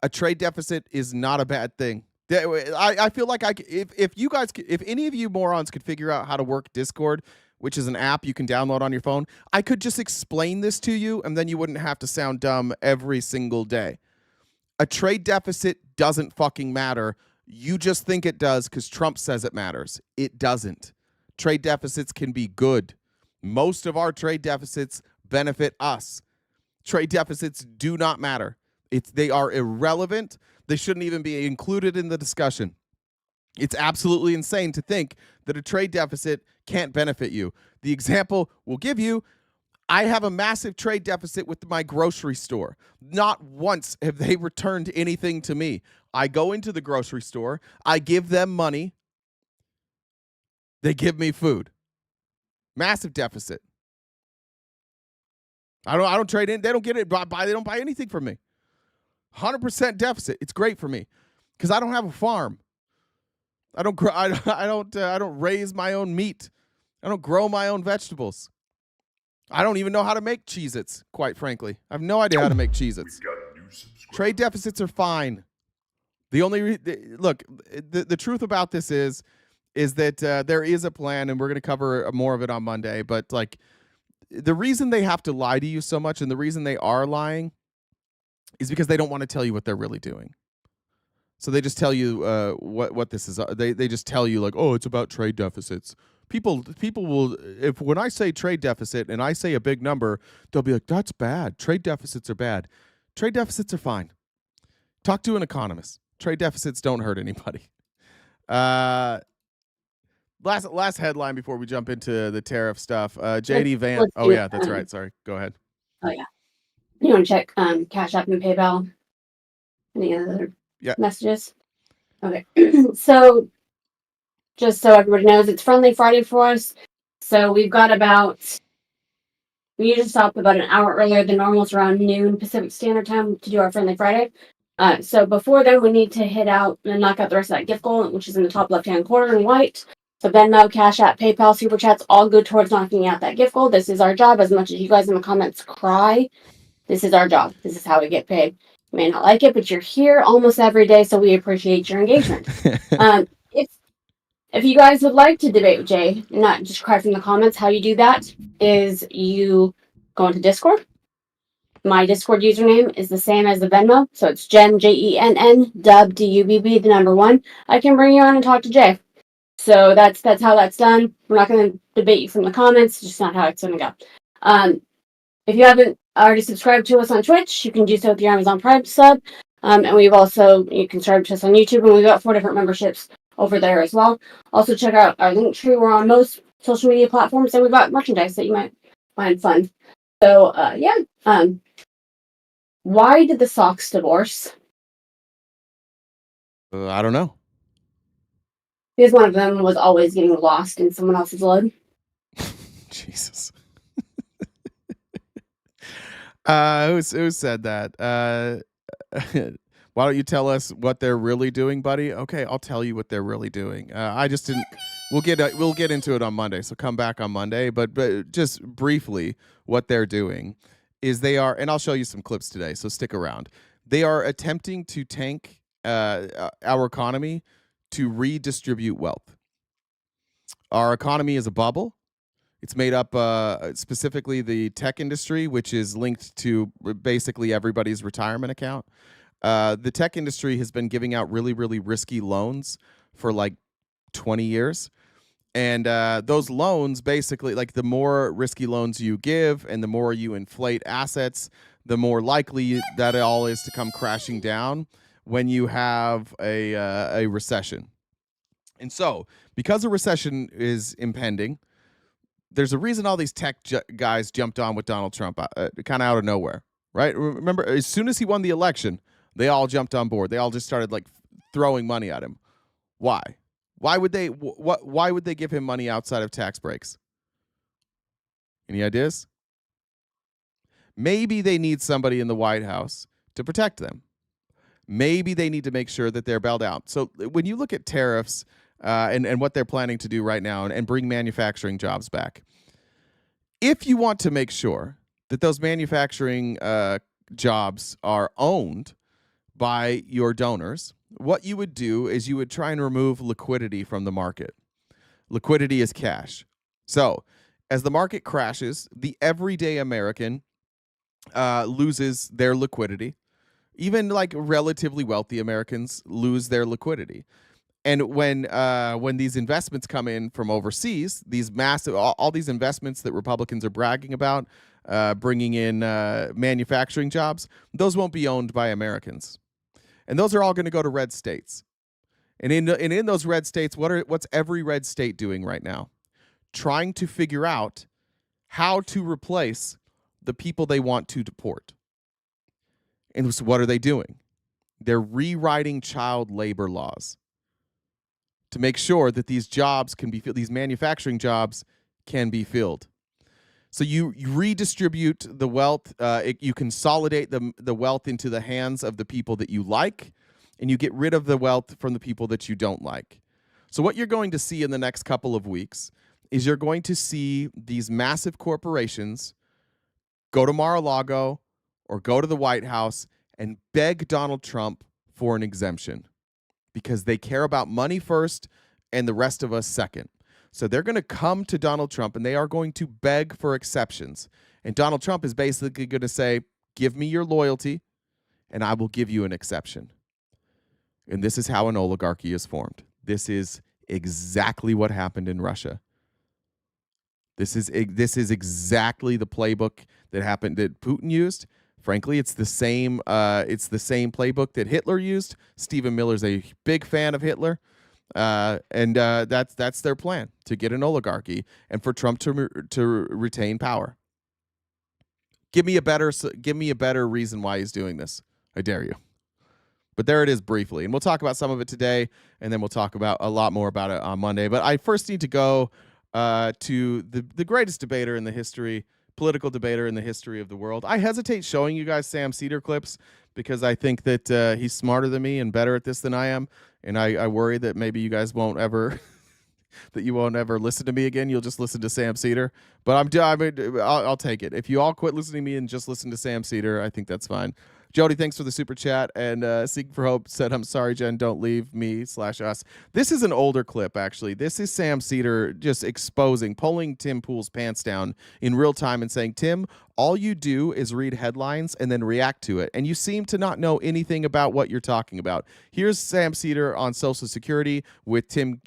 A trade deficit is not a bad thing. I feel like if any of you morons could figure out how to work Discord, which is an app you can download on your phone, I could just explain this to you, and then you wouldn't have to sound dumb every single day. A trade deficit doesn't fucking matter. You just think it does because Trump says it matters. It doesn't. Trade deficits can be good. Most of our trade deficits benefit us. Trade deficits do not matter. They are irrelevant. They shouldn't even be included in the discussion. It's absolutely insane to think that a trade deficit can't benefit you. The example we'll give you, I have a massive trade deficit with my grocery store. Not once have they returned anything to me. I go into the grocery store. I give them money. They give me food. Massive deficit. I don't trade in. They don't get it. They don't buy anything from me. 100% deficit. It's great for me because I don't have a farm. I don't raise my own meat. I don't grow my own vegetables. I don't even know how to make Cheez-Its, quite frankly. I have no idea how to make Cheez-Its. Trade deficits are fine. The only look, the truth about this is that there is a plan, and we're going to cover more of it on Monday. But the reason they have to lie to you so much, and the reason they are lying, is because they don't want to tell you what they're really doing. So they just tell you what this is. They just tell you oh, it's about trade deficits. People will, when I say trade deficit and I say a big number, they'll be like, that's bad. Trade deficits are bad. Trade deficits are fine. Talk to an economist. Trade deficits don't hurt anybody. Last headline before we jump into the tariff stuff. JD Vance. Oh yeah, that's right. Sorry. Go ahead. Oh yeah. You want to check Cash App and PayPal? Any other messages? Okay. So just so everybody knows, it's Friendly Friday for us. So we've got we usually stop about an hour earlier than normal. It's around noon Pacific Standard Time to do our Friendly Friday. So before then, we need to hit out and knock out the rest of that gift goal, which is in the top left-hand corner in white. So Venmo, Cash App, PayPal, Super Chats, all go towards knocking out that gift goal. This is our job. As much as you guys in the comments cry, this is our job. This is how we get paid. You may not like it, but you're here almost every day, so we appreciate your engagement. If you guys would like to debate with Jay, not just cry from the comments, how you do that is you go into Discord. My Discord username is the same as the Venmo, so it's Jen, Jenn, Dub, Dubb, the number 1. I can bring you on and talk to Jay. So that's how that's done. We're not going to debate you from the comments. It's just not how it's going to go. If you haven't already subscribed to us on Twitch, you can do so with your Amazon Prime sub. And you can subscribe to us on YouTube, and we've got 4 different memberships over there as well. Also, check out our link tree. We're on most social media platforms, and we've got merchandise that you might find fun. So, why did the Sox divorce? I don't know. Because one of them was always getting lost in someone else's load. Jesus. Who said that? Why don't you tell us what they're really doing, buddy? Okay, I'll tell you what they're really doing. I just didn't. We'll get into it on Monday, so come back on Monday. But just briefly, what they're doing is they are, and I'll show you some clips today, so stick around. They are attempting to tank our economy to redistribute wealth. Our economy is a bubble. It's made up specifically the tech industry, which is linked to basically everybody's retirement account. The tech industry has been giving out really, really risky loans for like 20 years. And those loans basically, like the more risky loans you give and the more you inflate assets, the more likely that it all is to come crashing down when you have a recession. And so because a recession is impending, there's a reason all these tech guys jumped on with Donald Trump kind of out of nowhere, right? Remember, as soon as he won the election, they all jumped on board. They all just started like throwing money at him. Why? Why would they give him money outside of tax breaks? Any ideas? Maybe they need somebody in the White House to protect them. Maybe they need to make sure that they're bailed out. So when you look at tariffs and what they're planning to do right now and bring manufacturing jobs back, if you want to make sure that those manufacturing jobs are owned by your donors, what you would do is you would try and remove liquidity from the market. Liquidity is cash. So as the market crashes, the everyday American loses their liquidity. Even like relatively wealthy Americans lose their liquidity. And when these investments come in from overseas, these massive, all these investments that Republicans are bragging about, bringing in manufacturing jobs, those won't be owned by Americans. And those are all going to go to red states. And in those red states, what's every red state doing right now? Trying to figure out how to replace the people they want to deport. And so what are they doing? They're rewriting child labor laws to make sure that these jobs can be filled, these manufacturing jobs can be filled. So you redistribute the wealth, you consolidate the wealth into the hands of the people that you like, and you get rid of the wealth from the people that you don't like. So what you're going to see in the next couple of weeks is you're going to see these massive corporations go to Mar-a-Lago or go to the White House and beg Donald Trump for an exemption because they care about money first and the rest of us second. So they're going to come to Donald Trump and they are going to beg for exceptions. And Donald Trump is basically going to say, give me your loyalty and I will give you an exception. And this is how an oligarchy is formed. This is exactly what happened in Russia. This is exactly the playbook that Putin used. Frankly, it's the same playbook that Hitler used. Stephen Miller's a big fan of Hitler. And that's their plan, to get an oligarchy and for Trump to retain power. Give me a better reason why he's doing this. I dare you. But there it is briefly. And we'll talk about some of it today, and then we'll talk about a lot more about it on Monday. But I first need to go to the greatest debater in the history, political debater in the history of the world. I hesitate showing you guys Sam Cedar clips because I think that he's smarter than me and better at this than I am. And I worry that maybe you guys won't ever listen to me again. You'll just listen to Sam Cedar. But I'll take it. If you all quit listening to me and just listen to Sam Cedar, I think that's fine. Jody, thanks for the super chat. And Seeking for Hope said, I'm sorry, Jen, don't leave me/us. This is an older clip, actually. This is Sam Seder just pulling Tim Pool's pants down in real time and saying, Tim, all you do is read headlines and then react to it. And you seem to not know anything about what you're talking about. Here's Sam Seder on Social Security with Tim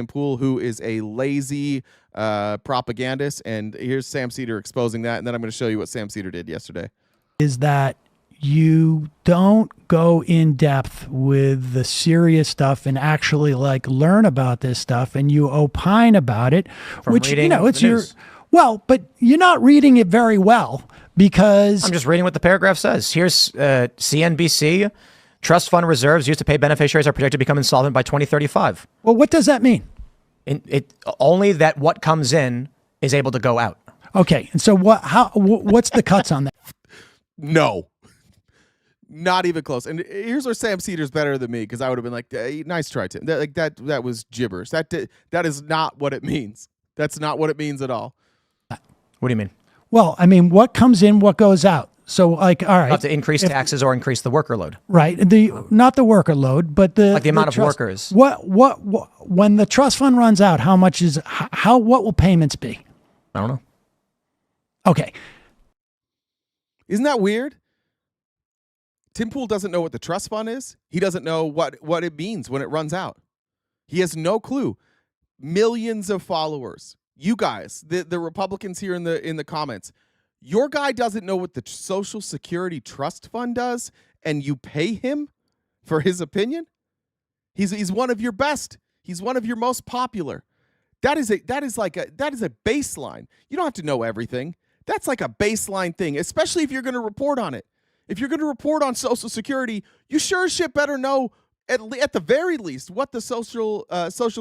Pool, who is a lazy propagandist. And here's Sam Seder exposing that. And then I'm going to show you what Sam Seder did yesterday. Is that you don't go in depth with the serious stuff and actually like learn about this stuff, and you opine about it, From which, reading it's the your, news. well, but you're not reading it very well because I'm just reading what the paragraph says. Here's CNBC. Trust fund reserves used to pay beneficiaries are projected to become insolvent by 2035. Well, what does that mean? Only that what comes in is able to go out. Okay. And so what's the cuts on that? No. Not even close. And here's where Sam Seder's better than me, because I would have been like, nice try, Tim. That was gibberish. That is not what it means. That's not what it means at all. What do you mean? Well, I mean, what comes in, what goes out. So like, all right. Have to increase taxes or increase the worker load. Right. Not the worker load, but the amount of trust, workers. What when the trust fund runs out, what will payments be? I don't know. Okay. Isn't that weird? Tim Pool doesn't know what the trust fund is. He doesn't know what it means when it runs out. He has no clue. Millions of followers. You guys, the Republicans here in the comments, your guy doesn't know what the Social Security Trust Fund does, and you pay him for his opinion? He's one of your best. He's one of your most popular. That is a baseline. You don't have to know everything. That's like a baseline thing, especially if you're going to report on it. If you're going to report on Social Security, you sure as shit better know at the very least what the Social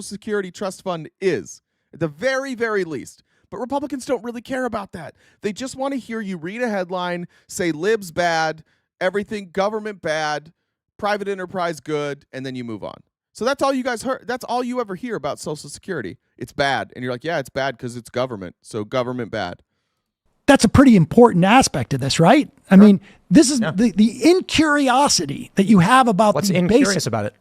Security Trust Fund is. At the very, very least. But Republicans don't really care about that. They just want to hear you read a headline, say libs bad, everything government bad, private enterprise good, and then you move on. So that's all you guys heard. That's all you ever hear about Social Security. It's bad. And you're like, yeah, it's bad because it's government. So government bad. That's a pretty important aspect of this, right? I mean, this is the incuriosity that you have about what's the incurious about it.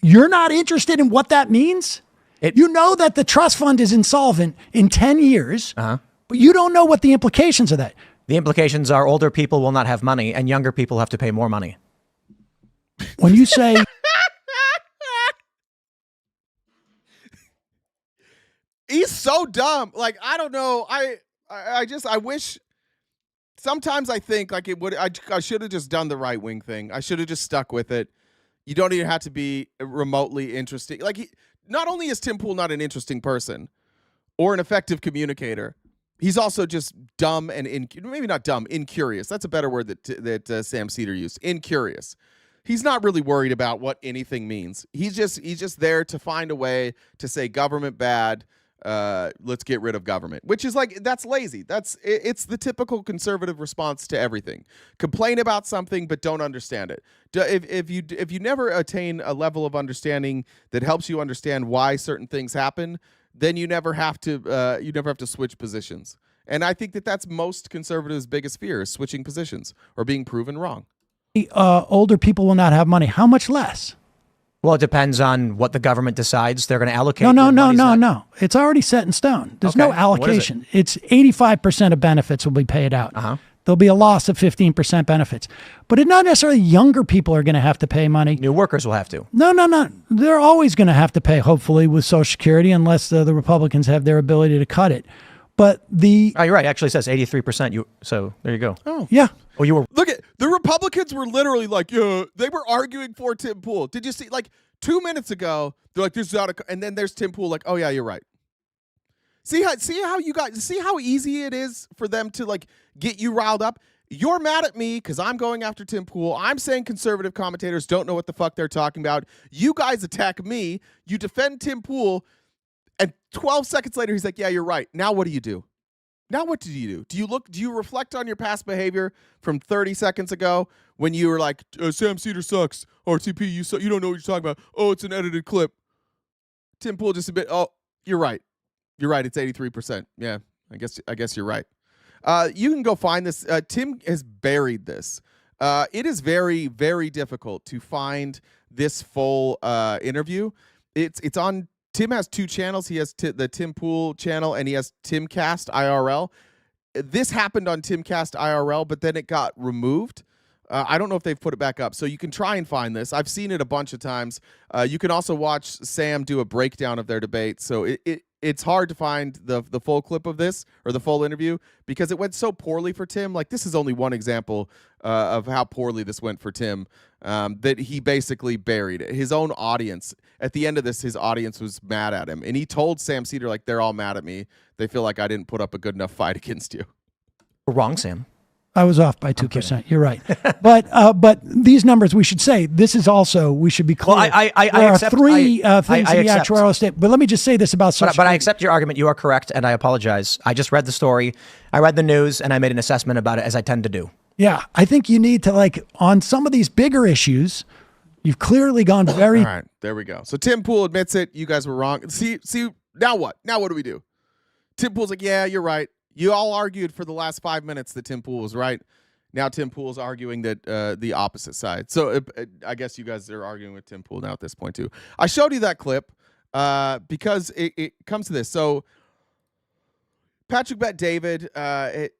You're not interested in what that means? You know that the trust fund is insolvent in 10 years, but you don't know what the implications of that. The implications are older people will not have money and younger people have to pay more money. When you say he's so dumb. Like, I don't know. I wish sometimes I think like I should have just done the right wing thing. I should have just stuck with it. You don't even have to be remotely interesting. Like, not only is Tim Pool not an interesting person or an effective communicator, he's also just dumb and maybe not dumb, incurious. That's a better word that Sam Seder used. Incurious. He's not really worried about what anything means. He's just there to find a way to say government bad. Let's get rid of government, which is like, that's lazy. It's the typical conservative response to everything. Complain about something, but don't understand it. If you never attain a level of understanding that helps you understand why certain things happen, then you never have to switch positions. And I think that's most conservatives' biggest fear, is switching positions or being proven wrong. Older people will not have money. How much less? Well, it depends on what the government decides they're going to allocate. No. It's already set in stone. There's no allocation. It's 85% of benefits will be paid out. There'll be a loss of 15% benefits. But it's not necessarily younger people are going to have to pay money. New workers will have to. No. They're always going to have to pay, hopefully, with Social Security, unless the Republicans have their ability to cut it. But you're right. It actually says 83%. So there you go. Oh, yeah. Oh, you were. Look at the Republicans were literally like, yeah, they were arguing for Tim Pool. Did you see? Like 2 minutes ago, they're like, "This is out of," and then there's Tim Pool, like, "Oh yeah, you're right." See how you guys see how easy it is for them to like get you riled up. You're mad at me because I'm going after Tim Pool. I'm saying conservative commentators don't know what the fuck they're talking about. You guys attack me. You defend Tim Pool. And 12 seconds later, he's like, yeah, you're right. Now what do you do? Now what do you do? Do you reflect on your past behavior from 30 seconds ago when you were like, Sam Seder sucks, RTP, you don't know what you're talking about. Oh, it's an edited clip. Tim Pool just a bit, oh, you're right. You're right, it's 83%. Yeah, I guess you're right. You can go find this. Tim has buried this. It is very, very difficult to find this full interview. It's on. Tim has two channels. He has the Tim Pool channel and he has Timcast IRL. This happened on Timcast IRL, but then it got removed. I don't know if they've put it back up, so you can try and find this. I've seen it a bunch of times. You can also watch Sam do a breakdown of their debate. So it's hard to find the full clip of this or the full interview because it went so poorly for Tim. Like, this is only one example of how poorly this went for Tim, that he basically buried it. His own audience, at the end of this, his audience was mad at him. And he told Sam Seder, like, they're all mad at me. They feel like I didn't put up a good enough fight against you. Wrong, Sam. I was off by 2%. You're right. But these numbers, we should say, this is also, we should be clear. Well, I there accept, are three things I in the accept. actuarial state. But let me just say this about Social But I accept your argument. You are correct, and I apologize. I just read the story. I read the news, and I made an assessment about it, as I tend to do. Yeah, I think you need to, like, on some of these bigger issues, you've clearly gone very... All right, there we go. So Tim Pool admits it. You guys were wrong. See, now what? Now what do we do? Tim Pool's like, yeah, you're right. You all argued for the last 5 minutes that Tim Pool was right. Now Tim Pool's arguing that the opposite side. So I guess you guys are arguing with Tim Pool now at this point too. I showed you that clip because it comes to this. So Patrick Bet David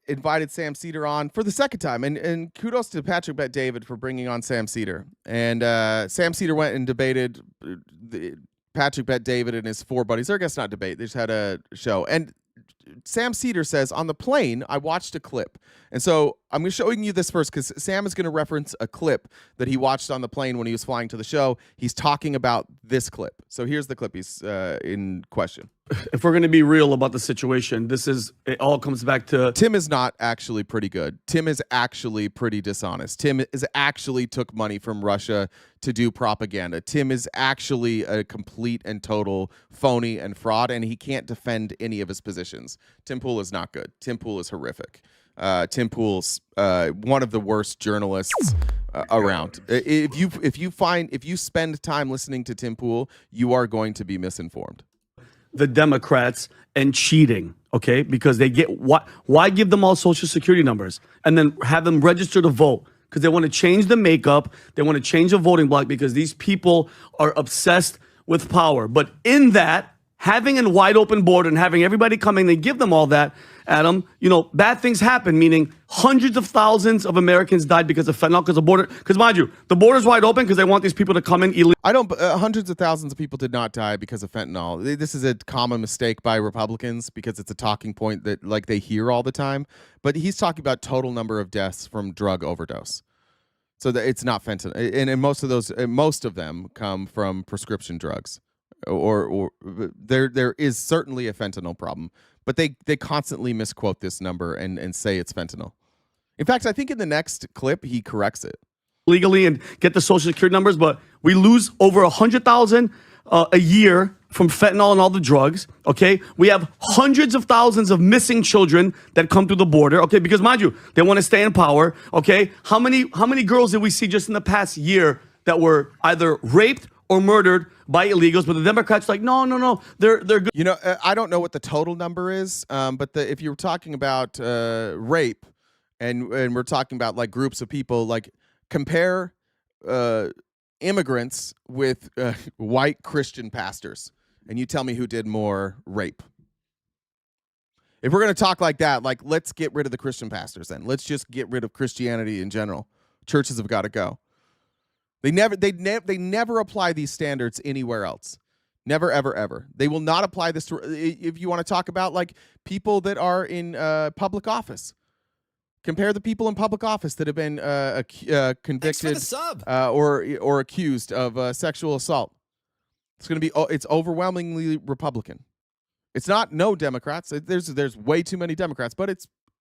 invited Sam Seder on for the second time. And kudos to Patrick Bet David for bringing on Sam Seder. And Sam Seder went and debated Patrick Bet David and his four buddies. Or I guess not debate. They just had a show. And Sam Seder says, on the plane, I watched a clip. And so I'm showing you this first because Sam is going to reference a clip that he watched on the plane when he was flying to the show. He's talking about this clip. So here's the clip he's in question. If we're going to be real about the situation, it all comes back to... Tim is not actually pretty good. Tim is actually pretty dishonest. Tim is actually took money from Russia to do propaganda. Tim is actually a complete and total phony and fraud, and he can't defend any of his positions. Tim Pool is not good. Tim Pool is horrific. Tim Pool's one of the worst journalists around. If you spend time listening to Tim Pool, you are going to be misinformed. The Democrats and cheating, okay? Because they get why give them all social security numbers and then have them register to vote? Because they want to change the makeup, they want to change the voting block because these people are obsessed with power. But in that, having a wide open border and having everybody come in and give them all that, Adam, bad things happen, meaning hundreds of thousands of Americans died because of fentanyl, because mind you, the border's wide open because they want these people to come in illegally. Hundreds of thousands of people did not die because of fentanyl. This is a common mistake by Republicans because it's a talking point that they hear all the time. But he's talking about total number of deaths from drug overdose. So that it's not fentanyl. And most of them come from prescription drugs. Or there is certainly a fentanyl problem, but they constantly misquote this number and say it's fentanyl. In fact, I think in the next clip he corrects it. Legally and get the social security numbers, but we lose over 100,000 a year from fentanyl and all the drugs. Okay, we have hundreds of thousands of missing children that come through the border. Okay, because mind you, they want to stay in power. Okay, how many girls did we see just in the past year that were either raped or murdered by illegals? But the Democrats are like, no, they're good. I don't know what the total number is, but if you're talking about rape, and we're talking about like groups of people, like compare immigrants with white Christian pastors, and you tell me who did more rape. If we're going to talk like that, like let's get rid of the Christian pastors then. Let's just get rid of Christianity in general. Churches have got to go. They never apply these standards anywhere else. Never, ever, ever. They will not apply this to, if you want to talk about like people that are in public office. Compare the people in public office that have been convicted or accused of sexual assault. It's overwhelmingly Republican. It's not no Democrats. There's way too many Democrats, but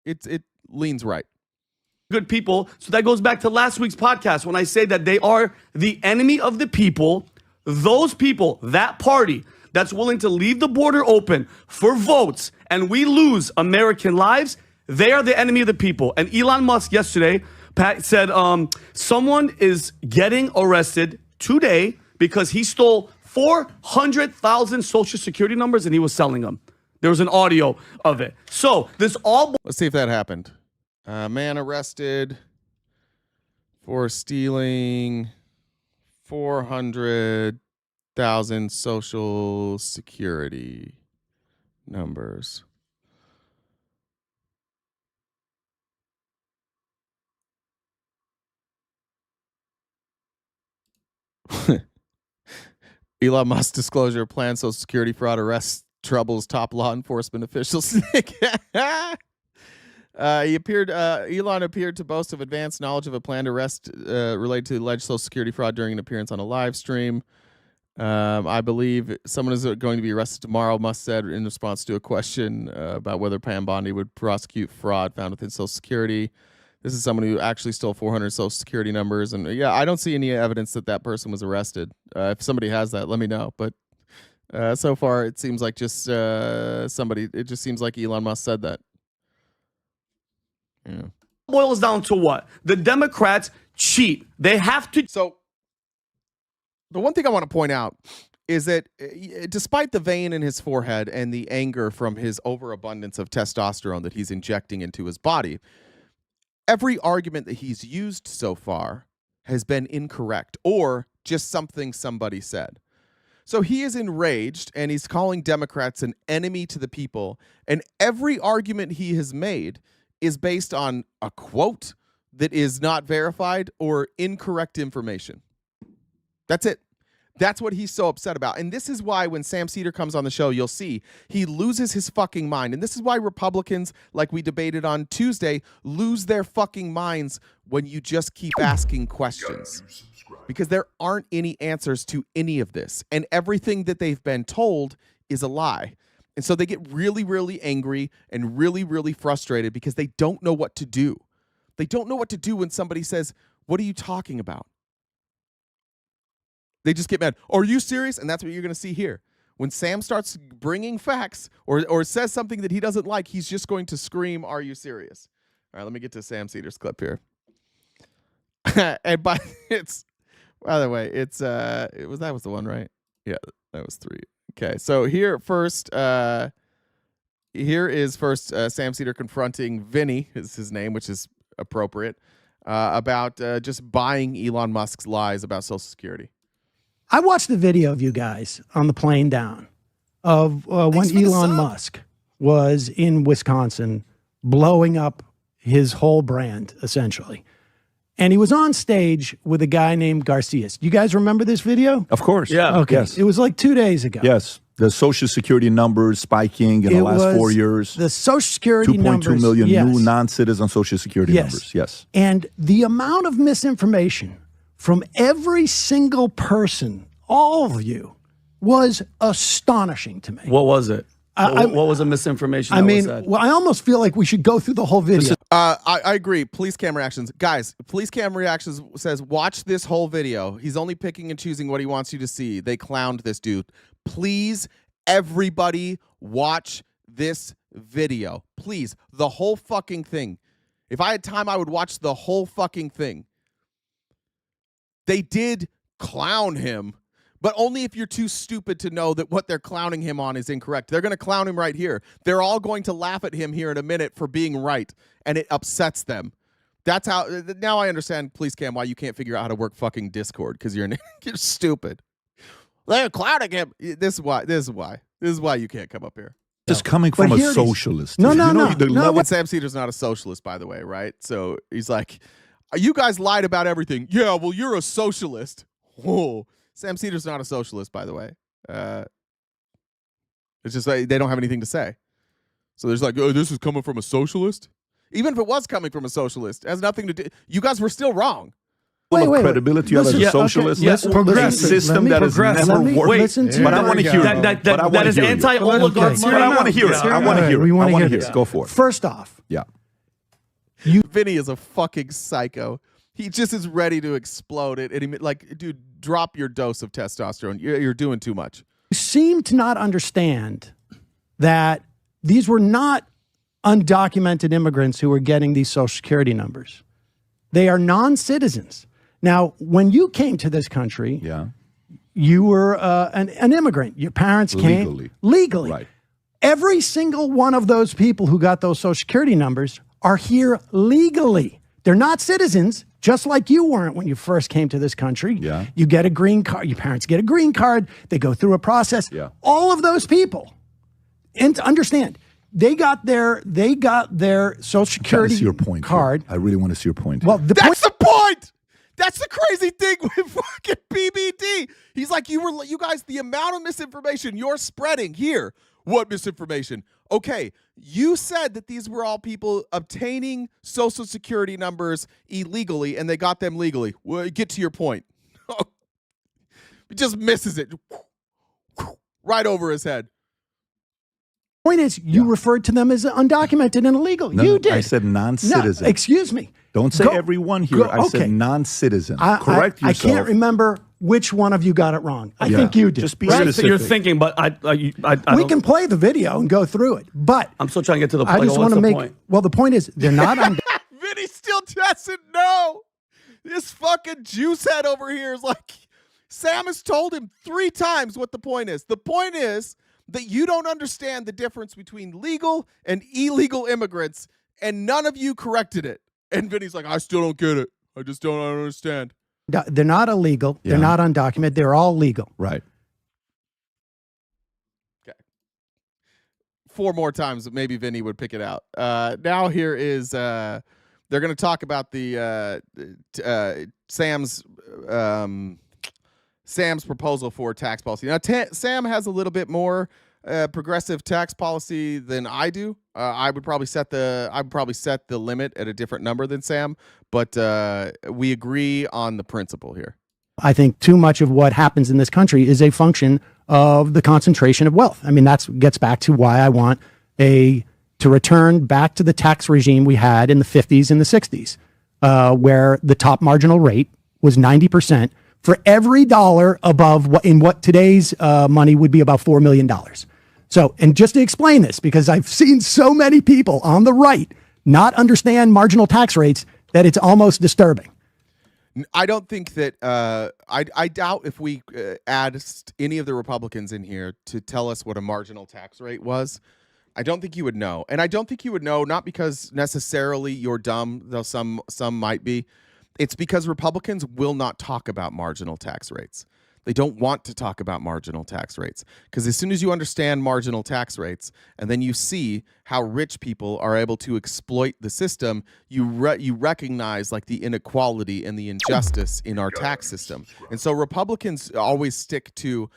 it leans right. Good people. So that goes back to last week's podcast when I say that they are the enemy of the people. Those people, that party that's willing to leave the border open for votes and we lose American lives, they are the enemy of the people. And Elon Musk yesterday, Pat said someone is getting arrested today because he stole 400,000 social security numbers and he was selling them. There was an audio of it. So this all... Let's see if that happened. Man arrested for stealing 400,000 Social Security numbers. Elon Musk disclosure of planned Social Security fraud arrest troubles top law enforcement officials. Elon appeared to boast of advanced knowledge of a planned arrest related to alleged Social Security fraud during an appearance on a live stream. I believe someone is going to be arrested tomorrow, Musk said in response to a question about whether Pam Bondi would prosecute fraud found within Social Security. This is someone who actually stole 400 Social Security numbers. And yeah, I don't see any evidence that that person was arrested. If somebody has that, let me know. But so far, it seems like just it just seems like Elon Musk said that. Yeah. Boils down to what? The Democrats cheat. They have to. So the one thing I want to point out is that despite the vein in his forehead and the anger from his overabundance of testosterone that he's injecting into his body, every argument that he's used so far has been incorrect or just something somebody said. So he is enraged and he's calling Democrats an enemy to the people. And every argument he has made is based on a quote that is not verified or incorrect information. That's it. That's what he's so upset about. And this is why when Sam Seder comes on the show, you'll see he loses his fucking mind. And this is why Republicans, like we debated on Tuesday, lose their fucking minds when you just keep asking questions. Because there aren't any answers to any of this. And everything that they've been told is a lie. And so they get really, really angry and really, really frustrated because they don't know what to do. They don't know what to do when somebody says, "What are you talking about?" They just get mad. Are you serious? And that's what you're going to see here. When Sam starts bringing facts or says something that he doesn't like, he's just going to scream, "Are you serious?" All right, let me get to Sam Seder's clip here. And by the way, that was the one, right? Yeah, that was 3. Okay, so here is first Sam Seder confronting Vinny, is his name, which is appropriate, about just buying Elon Musk's lies about Social Security. I watched the video of you guys on the plane down of when Elon Musk was in Wisconsin blowing up his whole brand, essentially. And he was on stage with a guy named Garcias. You guys remember this video? Of course. Yeah. Okay. Yes. It was like 2 days ago. Yes. The Social Security numbers spiking in the last 4 years. The Social Security numbers. 2.2 million yes. new non-citizen Social Security numbers. Yes. And the amount of misinformation from every single person, all of you, was astonishing to me. What was it? What was the misinformation? I mean, was said? well, I almost feel like we should go through the whole video. I agree. Police cam reactions. Guys, police cam reactions says, watch this whole video. He's only picking and choosing what he wants you to see. They clowned this dude. Please, everybody, watch this video. Please, the whole fucking thing. If I had time, I would watch the whole fucking thing. They did clown him, but only if you're too stupid to know that what they're clowning him on is incorrect. They're going to clown him right here. They're all going to laugh at him here in a minute for being right, and it upsets them. That's how. Now I understand, police cam, why you can't figure out how to work fucking Discord, because you're stupid. They're clowning him. This is why you can't come up here. Just coming from a socialist. No. Sam Seder's not a socialist, by the way, right? So he's like, you guys lied about everything. Yeah, well, you're a socialist. Whoa. Sam Seder's not a socialist, by the way. It's just like they don't have anything to say. So there's like, oh, this is coming from a socialist? Even if it was coming from a socialist, it has nothing to do. You guys were still wrong. Credibility as a socialist. Yes, a system that has never worked. But I want to hear it. That is anti-oligarchy. But I want to hear it. I want to hear it. We want to hear it. it. Go for it. First off. Yeah. Vinny is a fucking psycho. He just is ready to explode it. And he, like, dude, drop your dose of testosterone. You're doing too much. You seem to not understand that these were not undocumented immigrants who were getting these Social Security numbers. They are non-citizens. Now, when you came to this country, you were an immigrant. Your parents came legally. Right. Every single one of those people who got those Social Security numbers are here legally. They're not citizens, just like you weren't when you first came to this country. Yeah. You get a green card. Your parents get a green card. They go through a process. Yeah. All of those people, and to understand, they got their Social Security see your point card. I really want to see your point. Well, That's the point. That's the crazy thing with fucking PBD. He's like, you guys, the amount of misinformation you're spreading here. What misinformation? Okay, you said that these were all people obtaining Social Security numbers illegally, and they got them legally. Well, get to your point. He just misses it right over his head. Point is, you referred to them as undocumented and illegal. No, you no, did. I said non-citizen. No, excuse me. Don't say everyone here. I okay. said non-citizen. Correct I yourself. can't remember which one of you got it wrong. I think you did. Just be Right? specific. You're thinking, but I We don't- can play the video and go through it, but I'm still trying to get to the I point. just What's want to the make. point? Well, the point is, they're not on. Vinny still doesn't know. This fucking juice head over here is like, Sam has told him 3 times what the point is. The point is that you don't understand the difference between legal and illegal immigrants, and none of you corrected it. And Vinny's like, I still don't get it. I just don't understand. They're not illegal. They're not undocumented. They're all legal. Right. Okay. 4 more times, maybe Vinny would pick it out. Now here is, they're going to talk about the Sam's proposal for tax policy. Now, Sam has a little bit more progressive tax policy than I do. I would probably set the limit at a different number than Sam, but we agree on the principle here. I think too much of what happens in this country is a function of the concentration of wealth. I mean, that gets back to why I want to return back to the tax regime we had in the 50s and the 60s, where the top marginal rate was 90% for every dollar above what today's money would be about $4 million. So, and just to explain this, because I've seen so many people on the right not understand marginal tax rates that it's almost disturbing. I don't think that I doubt if we asked any of the Republicans in here to tell us what a marginal tax rate was, I don't think you would know. And I don't think you would know, not because necessarily you're dumb, though some might be. It's because Republicans will not talk about marginal tax rates. They don't want to talk about marginal tax rates, because as soon as you understand marginal tax rates and then you see how rich people are able to exploit the system, you recognize like the inequality and the injustice in our tax system. And so Republicans always stick to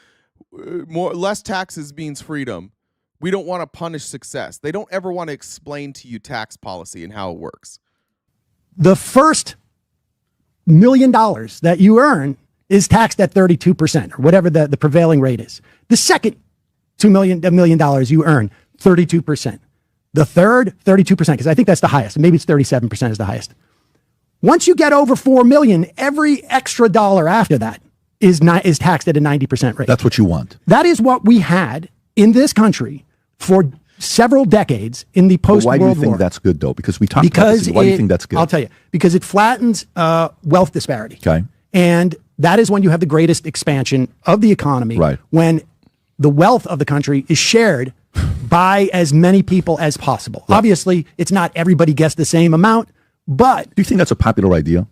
less taxes means freedom. We don't want to punish success. They don't ever want to explain to you tax policy and how it works. The first $1 million that you earn is taxed at 32%, or whatever the prevailing rate is. The second $1 million you earn, 32%. The third, 32%, because I think that's the highest. Maybe it's 37% is the highest. Once you get over $4 million, every extra dollar after that is taxed at a 90% rate. That's what you want. That is what we had in this country for several decades in the post-World War. Why do you think that's good, though? Because we talked about this. Why do you think that's good? I'll tell you. Because it flattens wealth disparity. Okay. And that is when you have the greatest expansion of the economy. Right. When the wealth of the country is shared by as many people as possible. Right. Obviously, it's not everybody gets the same amount, but... Do you think that's a popular idea?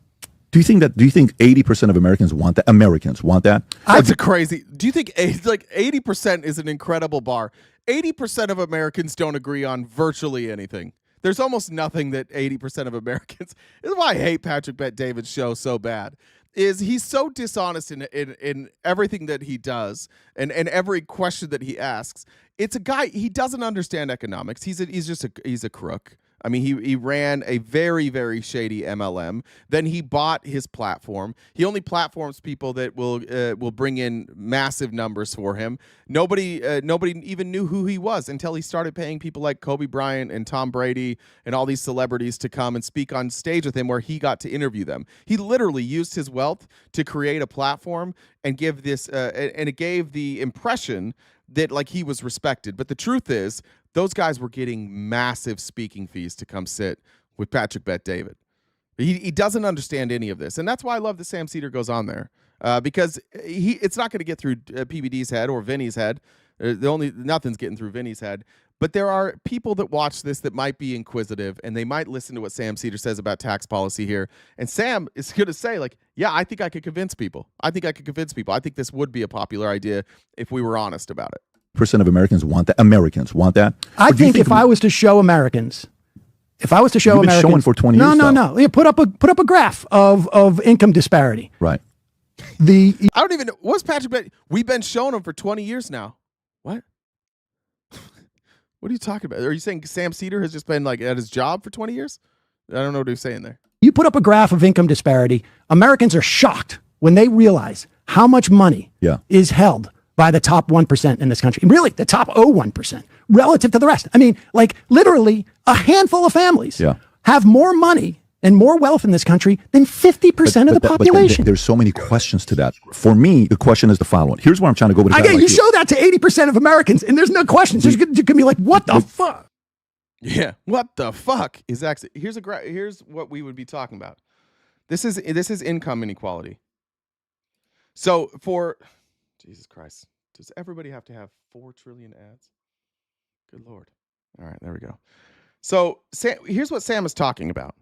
Do you think 80% of Americans want that? Americans want that? That's a crazy... Do you think 80% is an incredible bar? 80% of Americans don't agree on virtually anything. There's almost nothing that 80% of Americans... This is why I hate Patrick Bet-David's show so bad. Is he's so dishonest in everything that he does and every question that he asks. It's a guy, he doesn't understand economics. He's a crook. I mean, he ran a very, very shady MLM. Then he bought his platform. He only platforms people that will bring in massive numbers for him. Nobody even knew who he was until he started paying people like Kobe Bryant and Tom Brady and all these celebrities to come and speak on stage with him, where he got to interview them. He literally used his wealth to create a platform and give this, and it gave the impression that like he was respected. But the truth is, those guys were getting massive speaking fees to come sit with Patrick Bet-David. He doesn't understand any of this. And that's why I love that Sam Seder goes on there, because it's not going to get through PBD's head or Vinny's head. Nothing's getting through Vinny's head. But there are people that watch this that might be inquisitive, and they might listen to what Sam Seder says about tax policy here. And Sam is going to say, like, yeah, I think I could convince people. I think this would be a popular idea if we were honest about it. Percent of Americans want that. Americans want that. I think if I was to show Americans, You've been showing for 20 years. No. Yeah, put up a graph of income disparity. Right. I don't even know. What's Patrick? We've been showing them for 20 years now. What? What are you talking about? Are you saying Sam Seder has just been like at his job for 20 years? I don't know what he's saying there. You put up a graph of income disparity. Americans are shocked when they realize how much money is held by the top 1% in this country. Really, the top 0.1% relative to the rest. I mean, like literally a handful of families have more money and more wealth in this country than 50% of the population. There's so many questions to that. For me, the question is the following. Here's where I'm trying to go with it. You show that to 80% of Americans, and there's no questions. There's going to be like, what the fuck? Yeah, what the fuck is actually? Here's what we would be talking about. This is income inequality. So for Jesus Christ, does everybody have to have 4 trillion ads? Good Lord. All right, there we go. So here's what Sam is talking about.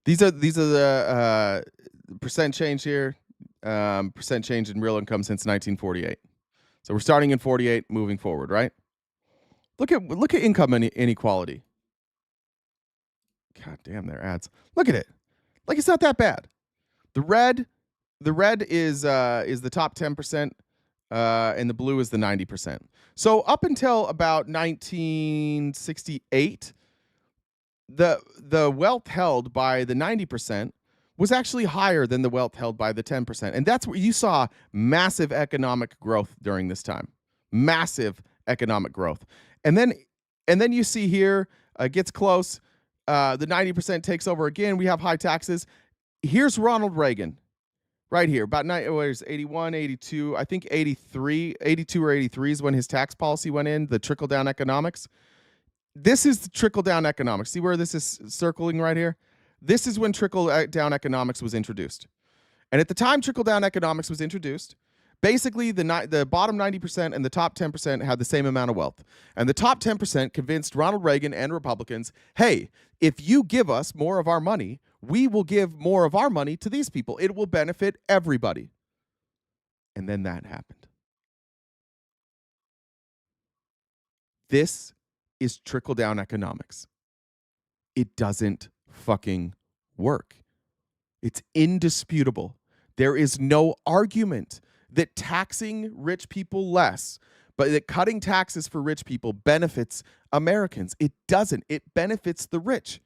These are the percent change here, percent change in real income since 1948. So we're starting in 48, moving forward, right? Look at income inequality. God damn, their ads. Look at it. Like it's not that bad. The red is the top 10%, and the blue is the 90%. So up until about 1968. The wealth held by the 90% was actually higher than the wealth held by the 10%. And that's where you saw massive economic growth during this time. Massive economic growth. And then you see here, gets close. The 90% takes over again. We have high taxes. Here's Ronald Reagan right here. About 81, 82, I think 82 or 83 is when his tax policy went in, the trickle-down economics. This is the trickle-down economics. See where this is circling right here? This is when trickle-down economics was introduced. And at the time trickle-down economics was introduced, basically the bottom 90% and the top 10% had the same amount of wealth. And the top 10% convinced Ronald Reagan and Republicans, hey, if you give us more of our money, we will give more of our money to these people. It will benefit everybody. And then that happened. This is trickle-down economics. It doesn't fucking work. It's indisputable. There is no argument that taxing rich people less, but that cutting taxes for rich people benefits Americans. It doesn't. It benefits the rich.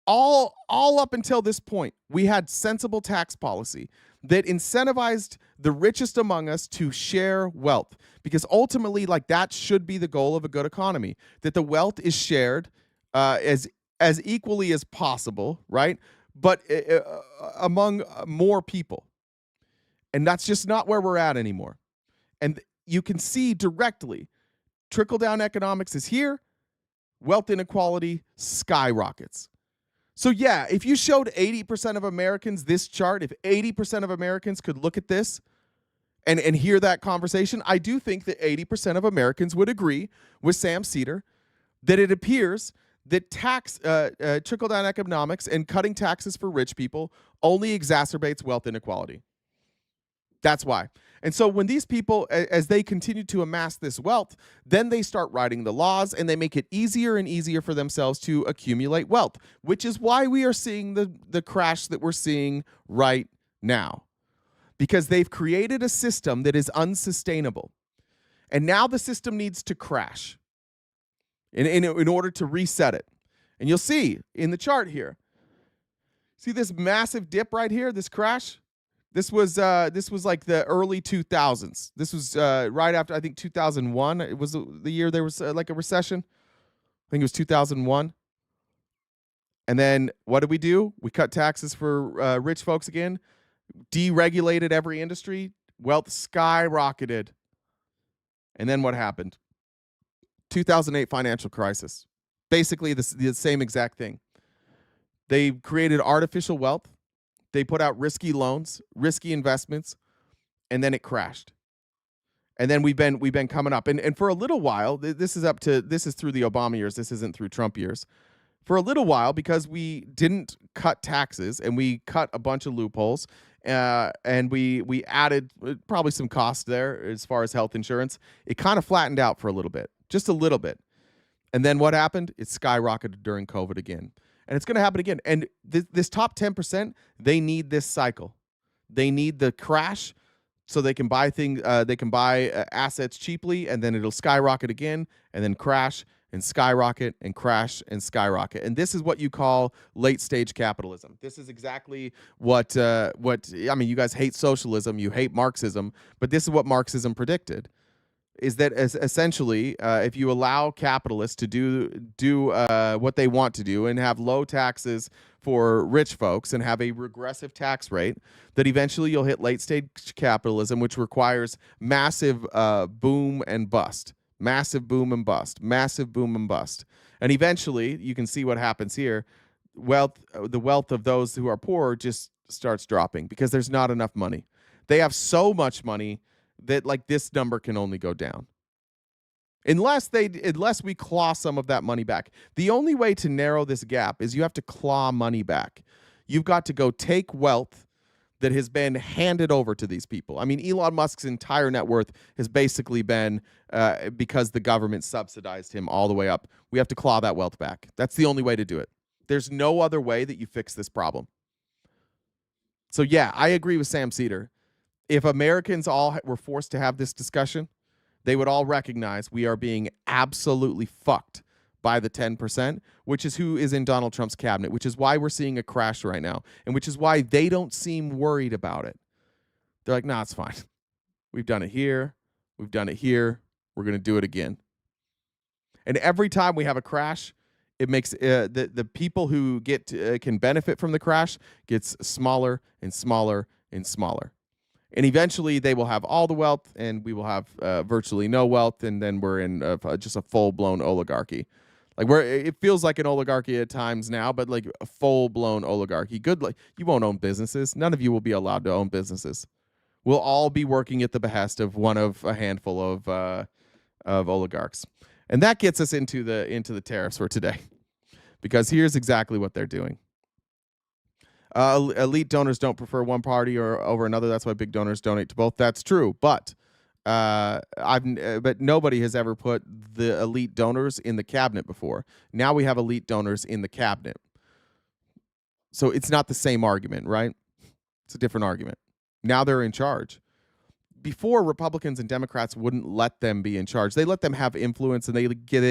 All up until this point, we had sensible tax policy that incentivized the richest among us to share wealth, because ultimately, like, that should be the goal of a good economy, that the wealth is shared as equally as possible, right? But among more people. And that's just not where we're at anymore. And you can see directly, trickle-down economics is here, wealth inequality skyrockets. So yeah, if you showed 80% of Americans this chart, if 80% of Americans could look at this and hear that conversation, I do think that 80% of Americans would agree with Sam Seder that it appears that trickle-down economics and cutting taxes for rich people only exacerbates wealth inequality. That's why. And so when these people, as they continue to amass this wealth, then they start writing the laws and they make it easier and easier for themselves to accumulate wealth, which is why we are seeing the crash that we're seeing right now. Because they've created a system that is unsustainable. And now the system needs to crash in order to reset it. And you'll see in the chart here, see this massive dip right here, this crash? This was like the early 2000s. This was right after, I think, 2001. It was the year there was like a recession. I think it was 2001. And then what did we do? We cut taxes for rich folks again, deregulated every industry, wealth skyrocketed. And then what happened? 2008 financial crisis. Basically the same exact thing. They created artificial wealth. They put out risky loans, risky investments, and then it crashed. And then we've been coming up. And for a little while, this is through the Obama years. This isn't through Trump years. For a little while, because we didn't cut taxes and we cut a bunch of loopholes, and we added probably some cost there as far as health insurance, it kind of flattened out for a little bit, just a little bit. And then what happened? It skyrocketed during COVID again. And it's going to happen again. And this top 10%, they need this cycle. They need the crash so they can buy things. They can buy assets cheaply, and then it'll skyrocket again, and then crash and skyrocket and crash and skyrocket. And this is what you call late stage capitalism. This is exactly what I mean, you guys hate socialism, you hate Marxism, but this is what Marxism predicted. Is that essentially, if you allow capitalists to do what they want to do and have low taxes for rich folks and have a regressive tax rate, that eventually you'll hit late stage capitalism, which requires massive boom and bust, massive boom and bust, massive boom and bust. And eventually, you can see what happens here. The wealth of those who are poor just starts dropping because there's not enough money. They have so much money that like this number can only go down unless we claw some of that money back. The only way to narrow this gap is you have to claw money back. You've got to go take wealth that has been handed over to these people. I mean, Elon Musk's entire net worth has basically been because the government subsidized him all the way up. We have to claw that wealth back. That's the only way to do it. There's no other way that you fix this problem. So yeah, I agree with Sam Cedar. If Americans all were forced to have this discussion, they would all recognize we are being absolutely fucked by the 10%, which is who is in Donald Trump's cabinet, which is why we're seeing a crash right now, and which is why they don't seem worried about it. They're like, nah, it's fine. We've done it here. We've done it here. We're going to do it again. And every time we have a crash, it makes the people who can benefit from the crash gets smaller and smaller and smaller. And eventually they will have all the wealth and we will have virtually no wealth. And then we're in just a full-blown oligarchy. Like it feels like an oligarchy at times now, but like a full-blown oligarchy. Good, like you won't own businesses. None of you will be allowed to own businesses. We'll all be working at the behest of one of a handful of oligarchs. And that gets us into the tariffs for today. Because here's exactly what they're doing. Elite donors don't prefer one party or over another. That's why big donors donate to both. That's true, but nobody has ever put the elite donors in the cabinet before. Now we have elite donors in the cabinet, so it's not the same argument, right? It's a different argument. Now they're in charge. Before, Republicans and Democrats wouldn't let them be in charge. They let them have influence, and they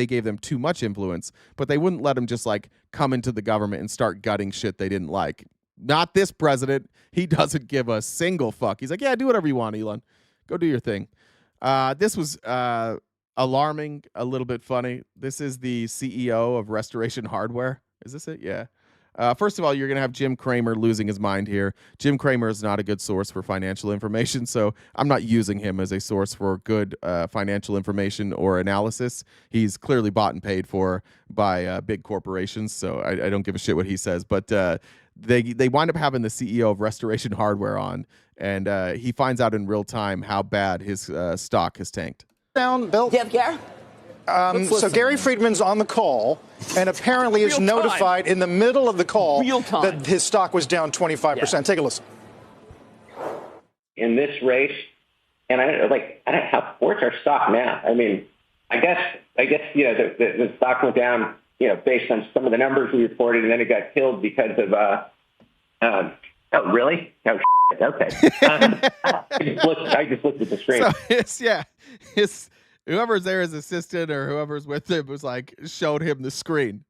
gave them too much influence, but they wouldn't let them just like come into the government and start gutting shit they didn't like. Not this president. He doesn't give a single fuck. He's like, yeah, do whatever you want, Elon. Go do your thing. This was alarming, a little bit funny. This is the CEO of Restoration Hardware. Is this it? Yeah. First of all, you're going to have Jim Cramer losing his mind here. Jim Cramer is not a good source for financial information, so I'm not using him as a source for good financial information or analysis. He's clearly bought and paid for by big corporations, so I don't give a shit what he says. But they wind up having the CEO of Restoration Hardware on, and he finds out in real time how bad his stock has tanked. Down, Bill. Do you have care? So Gary Friedman's on the call and apparently is notified in the middle of the call that his stock was down 25%. Yeah. Take a listen. In this race, and where's our stock now? I mean, I guess the stock went down, based on some of the numbers we reported, and then it got killed because of oh, really? Oh, okay. I just looked at the screen. So whoever's there as assistant or whoever's with him was like, showed him the screen.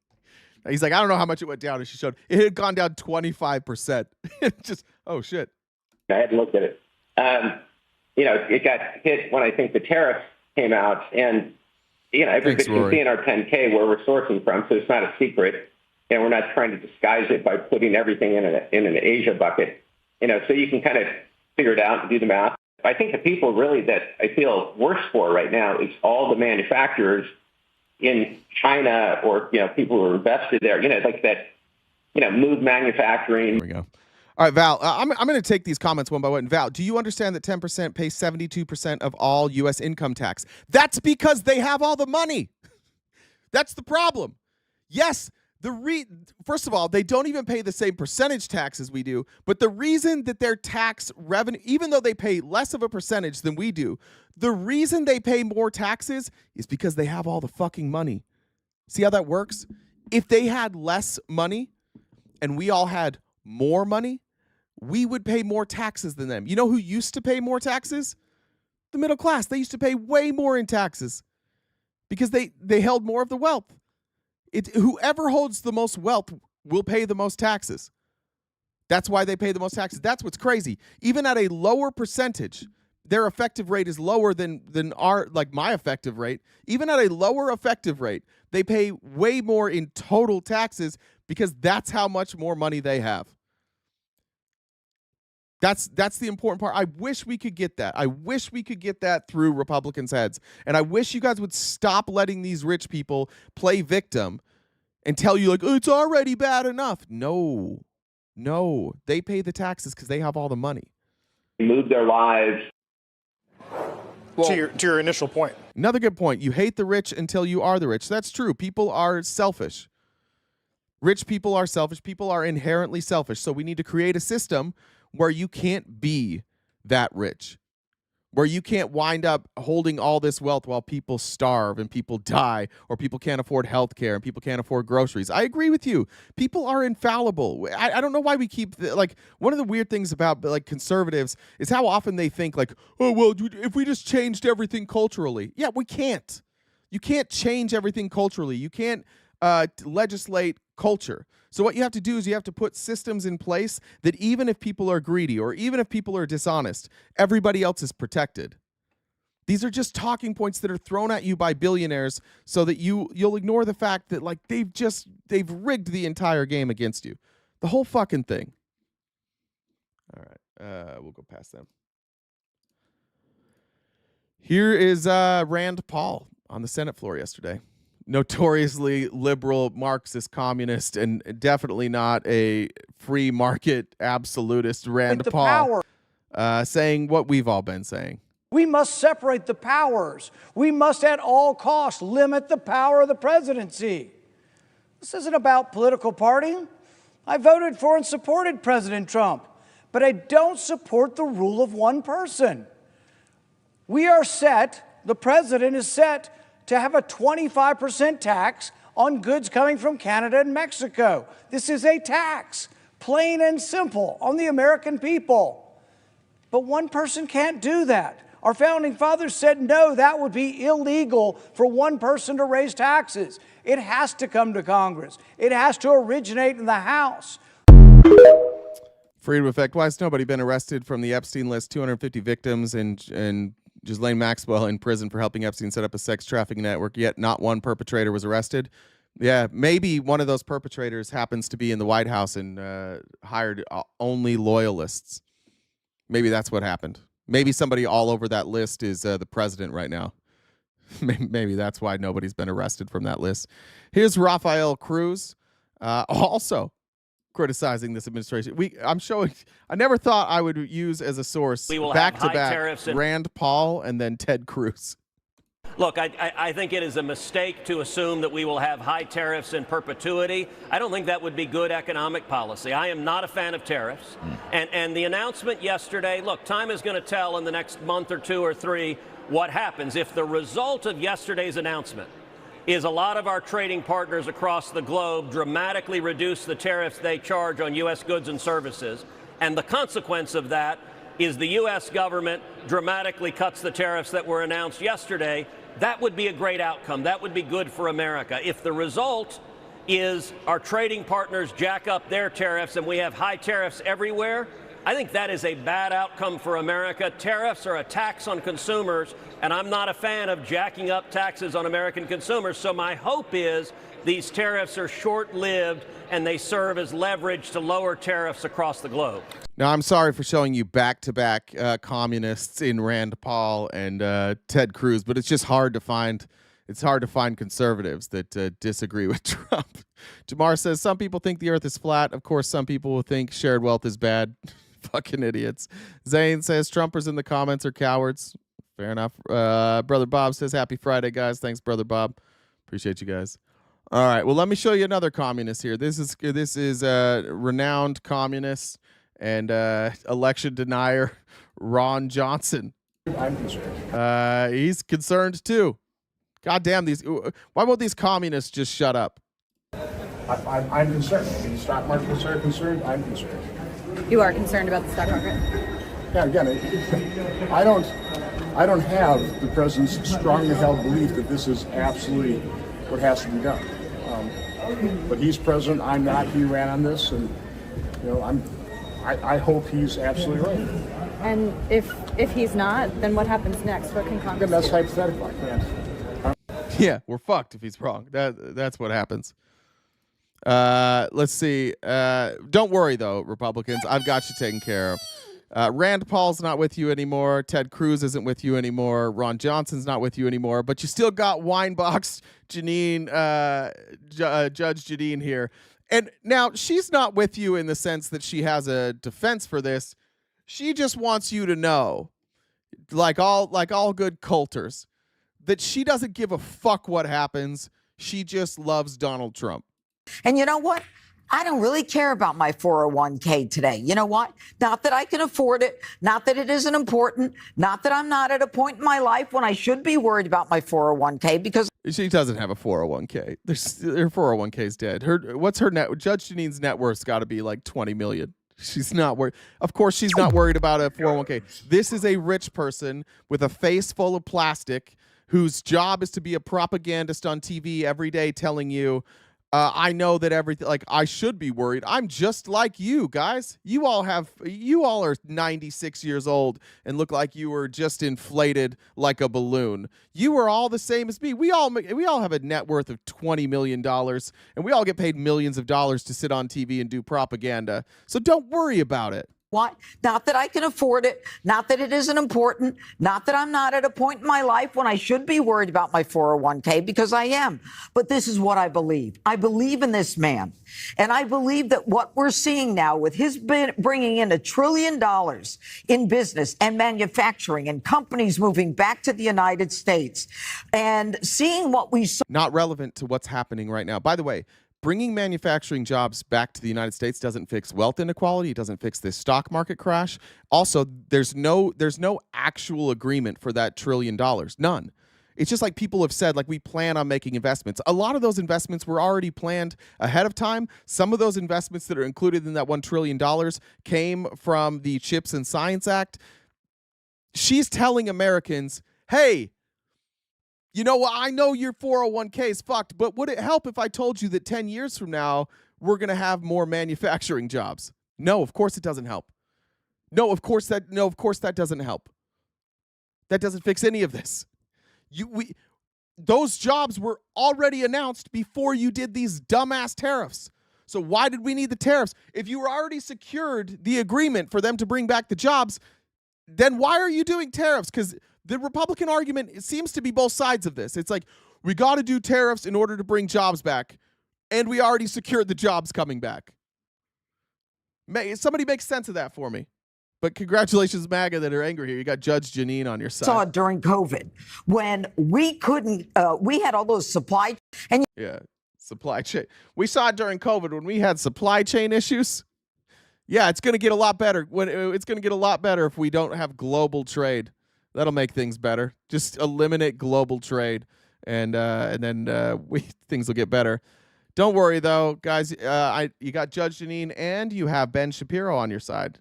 He's like, I don't know how much it went down. And she showed it had gone down 25%. Just, oh shit. I hadn't looked at it. It got hit when I think the tariffs came out, and everybody can see in our 10K where we're sourcing from, so it's not a secret, and we're not trying to disguise it by putting everything in an Asia bucket. So you can kind of figure it out and do the math. I think the people really that I feel worse for right now is all the manufacturers in China or, people who are invested there, like that, move manufacturing. There we go. All right, Val, I'm going to take these comments one by one. Val, do you understand that 10% pay 72% of all U.S. income tax? That's because they have all the money. That's the problem. Yes, first of all, they don't even pay the same percentage tax as we do, but the reason that their tax revenue, even though they pay less of a percentage than we do, the reason they pay more taxes is because they have all the fucking money. See how that works? If they had less money and we all had more money, we would pay more taxes than them. You know who used to pay more taxes? The middle class. They used to pay way more in taxes because they held more of the wealth. Whoever holds the most wealth will pay the most taxes. That's why they pay the most taxes. That's what's crazy. Even at a lower percentage, their effective rate is lower than my effective rate. Even at a lower effective rate, they pay way more in total taxes because that's how much more money they have. That's the important part. I wish we could get that. I wish we could get that through Republicans' heads. And I wish you guys would stop letting these rich people play victim and tell you, like, oh, it's already bad enough. No. They pay the taxes because they have all the money. Move their lives. Well, to your initial point. Another good point. You hate the rich until you are the rich. That's true. People are selfish. Rich people are selfish. People are inherently selfish. So we need to create a system where you can't be that rich, where you can't wind up holding all this wealth while people starve and people die, or people can't afford health care and people can't afford groceries. I agree with you. People are infallible. I don't know why we keep, one of the weird things about conservatives is how often they think oh, well, if we just changed everything culturally. Yeah, we can't. You can't change everything culturally. You can't legislate culture. So what you have to do is you have to put systems in place that even if people are greedy or even if people are dishonest, everybody else is protected. These are just talking points that are thrown at you by billionaires so that you'll ignore the fact that they've rigged the entire game against you. The whole fucking thing. All right. We'll go past them. Here is Rand Paul on the Senate floor yesterday. Notoriously liberal, Marxist, communist, and definitely not a free market absolutist Rand Paul, saying what we've all been saying. We must separate the powers. We must at all costs limit the power of the presidency. This isn't about political party. I voted for and supported President Trump, but I don't support the rule of one person. The president is set to have a 25% tax on goods coming from Canada and Mexico. This is a tax, plain and simple, on the American people. But one person can't do that. Our founding fathers said, no, that would be illegal for one person to raise taxes. It has to come to Congress. It has to originate in the House. Freedom effect. Why has nobody been arrested from the Epstein list? 250 victims and Ghislaine Maxwell in prison for helping Epstein set up a sex trafficking network, yet not one perpetrator was arrested. Yeah, maybe one of those perpetrators happens to be in the White House and hired only loyalists. Maybe that's what happened. Maybe somebody all over that list is the president right now. Maybe that's why nobody's been arrested from that list. Here's Rafael Cruz, also criticizing this administration. I never thought I would use as a source back-to-back Rand Paul and then Ted Cruz. Look, I think it is a mistake to assume that we will have high tariffs in perpetuity. I don't think that would be good economic policy. I am not a fan of tariffs. And the announcement yesterday, look, time is going to tell in the next month or two or three what happens. If the result of yesterday's announcement is a lot of our trading partners across the globe dramatically reduce the tariffs they charge on U.S. goods and services, and the consequence of that is the U.S. government dramatically cuts the tariffs that were announced yesterday, that would be a great outcome. That would be good for America. If the result is our trading partners jack up their tariffs and we have high tariffs everywhere, I think that is a bad outcome for America. Tariffs are a tax on consumers, and I'm not a fan of jacking up taxes on American consumers. So my hope is these tariffs are short-lived and they serve as leverage to lower tariffs across the globe. Now, I'm sorry for showing you back-to-back communists in Rand Paul and Ted Cruz, but it's just hard to find it's hard to find conservatives that disagree with Trump. Jamar says, some people think the earth is flat. Of course, some people will think shared wealth is bad. Fucking idiots. Zane says, Trumpers in the comments are cowards. Fair enough. Brother Bob says, happy Friday, guys. Thanks, Brother Bob. Appreciate you guys. All right. Well, let me show you another communist here. This is renowned communist and election denier Ron Johnson. I'm concerned. He's concerned too. God damn these! Why won't these communists just shut up? I'm concerned. The stock markets are concerned. I'm concerned. You are concerned about the stock market? Yeah. Again, I don't have the president's strongly held belief that this is absolutely what has to be done. But he's president. I'm not. He ran on this, and I hope he's absolutely right. And if he's not, then what happens next? What can Congress that's do? hypothetical. I can't. Yeah, we're fucked if he's wrong. That's what happens. Let's see. Don't worry though, Republicans. I've got you taken care of. Rand Paul's not with you anymore. Ted Cruz isn't with you anymore. Ron Johnson's not with you anymore. But you still got Weinbox, Janine, Judge Janine here. And now she's not with you in the sense that she has a defense for this. She just wants you to know, like all good culters, that she doesn't give a fuck what happens. She just loves Donald Trump. And you know what? I don't really care about my 401k today. You know what? Not that I can afford it. Not that it isn't important. Not that I'm not at a point in my life when I should be worried about my 401k because she doesn't have a 401k. Her 401k is dead. What's her net? Judge Janine's net worth's got to be like 20 million. She's not worried. Of course, she's not worried about a 401k. This is a rich person with a face full of plastic whose job is to be a propagandist on TV every day telling you, I know that everything, like, I should be worried. I'm just like you guys. You all are 96 years old and look like you were just inflated like a balloon. You are all the same as me. We all have a net worth of $20 million and we all get paid millions of dollars to sit on TV and do propaganda. So don't worry about it. what? Not that I can afford it. Not that it isn't important. Not that I'm not at a point in my life when I should be worried about my 401k, because I am. But this is what I believe. I believe in this man. And I believe that what we're seeing now with his bringing in $1 trillion in business and manufacturing and companies moving back to the United States and seeing what we saw. Not relevant to what's happening right now. By the way, bringing manufacturing jobs back to the United States doesn't fix wealth inequality. It doesn't fix this stock market crash. Also, there's no actual agreement for that $1 trillion. None. It's just like people have said, like, we plan on making investments. A lot of those investments were already planned ahead of time. Some of those investments that are included in that $1 trillion came from the CHIPS and Science Act. She's telling Americans, hey, you know what? I know your 401k is fucked, but would it help if I told you that 10 years from now, we're going to have more manufacturing jobs? No, of course it doesn't help. No, of course that doesn't help. That doesn't fix any of this. Those jobs were already announced before you did these dumbass tariffs. So why did we need the tariffs? If you were already secured the agreement for them to bring back the jobs, then why are you doing tariffs? Because the Republican argument, it seems to be both sides of this. It's like, we got to do tariffs in order to bring jobs back, and we already secured the jobs coming back. Somebody make sense of that for me. But congratulations, MAGA, that are angry here. You got Judge Janine on your side. Saw during COVID when we couldn't, we had all those supply and supply chain. We saw it during COVID when we had supply chain issues. Yeah, it's going to get a lot better. It's going to get a lot better if we don't have global trade. That'll make things better. Just eliminate global trade, and then things will get better. Don't worry though, guys. You got Judge Janine and you have Ben Shapiro on your side.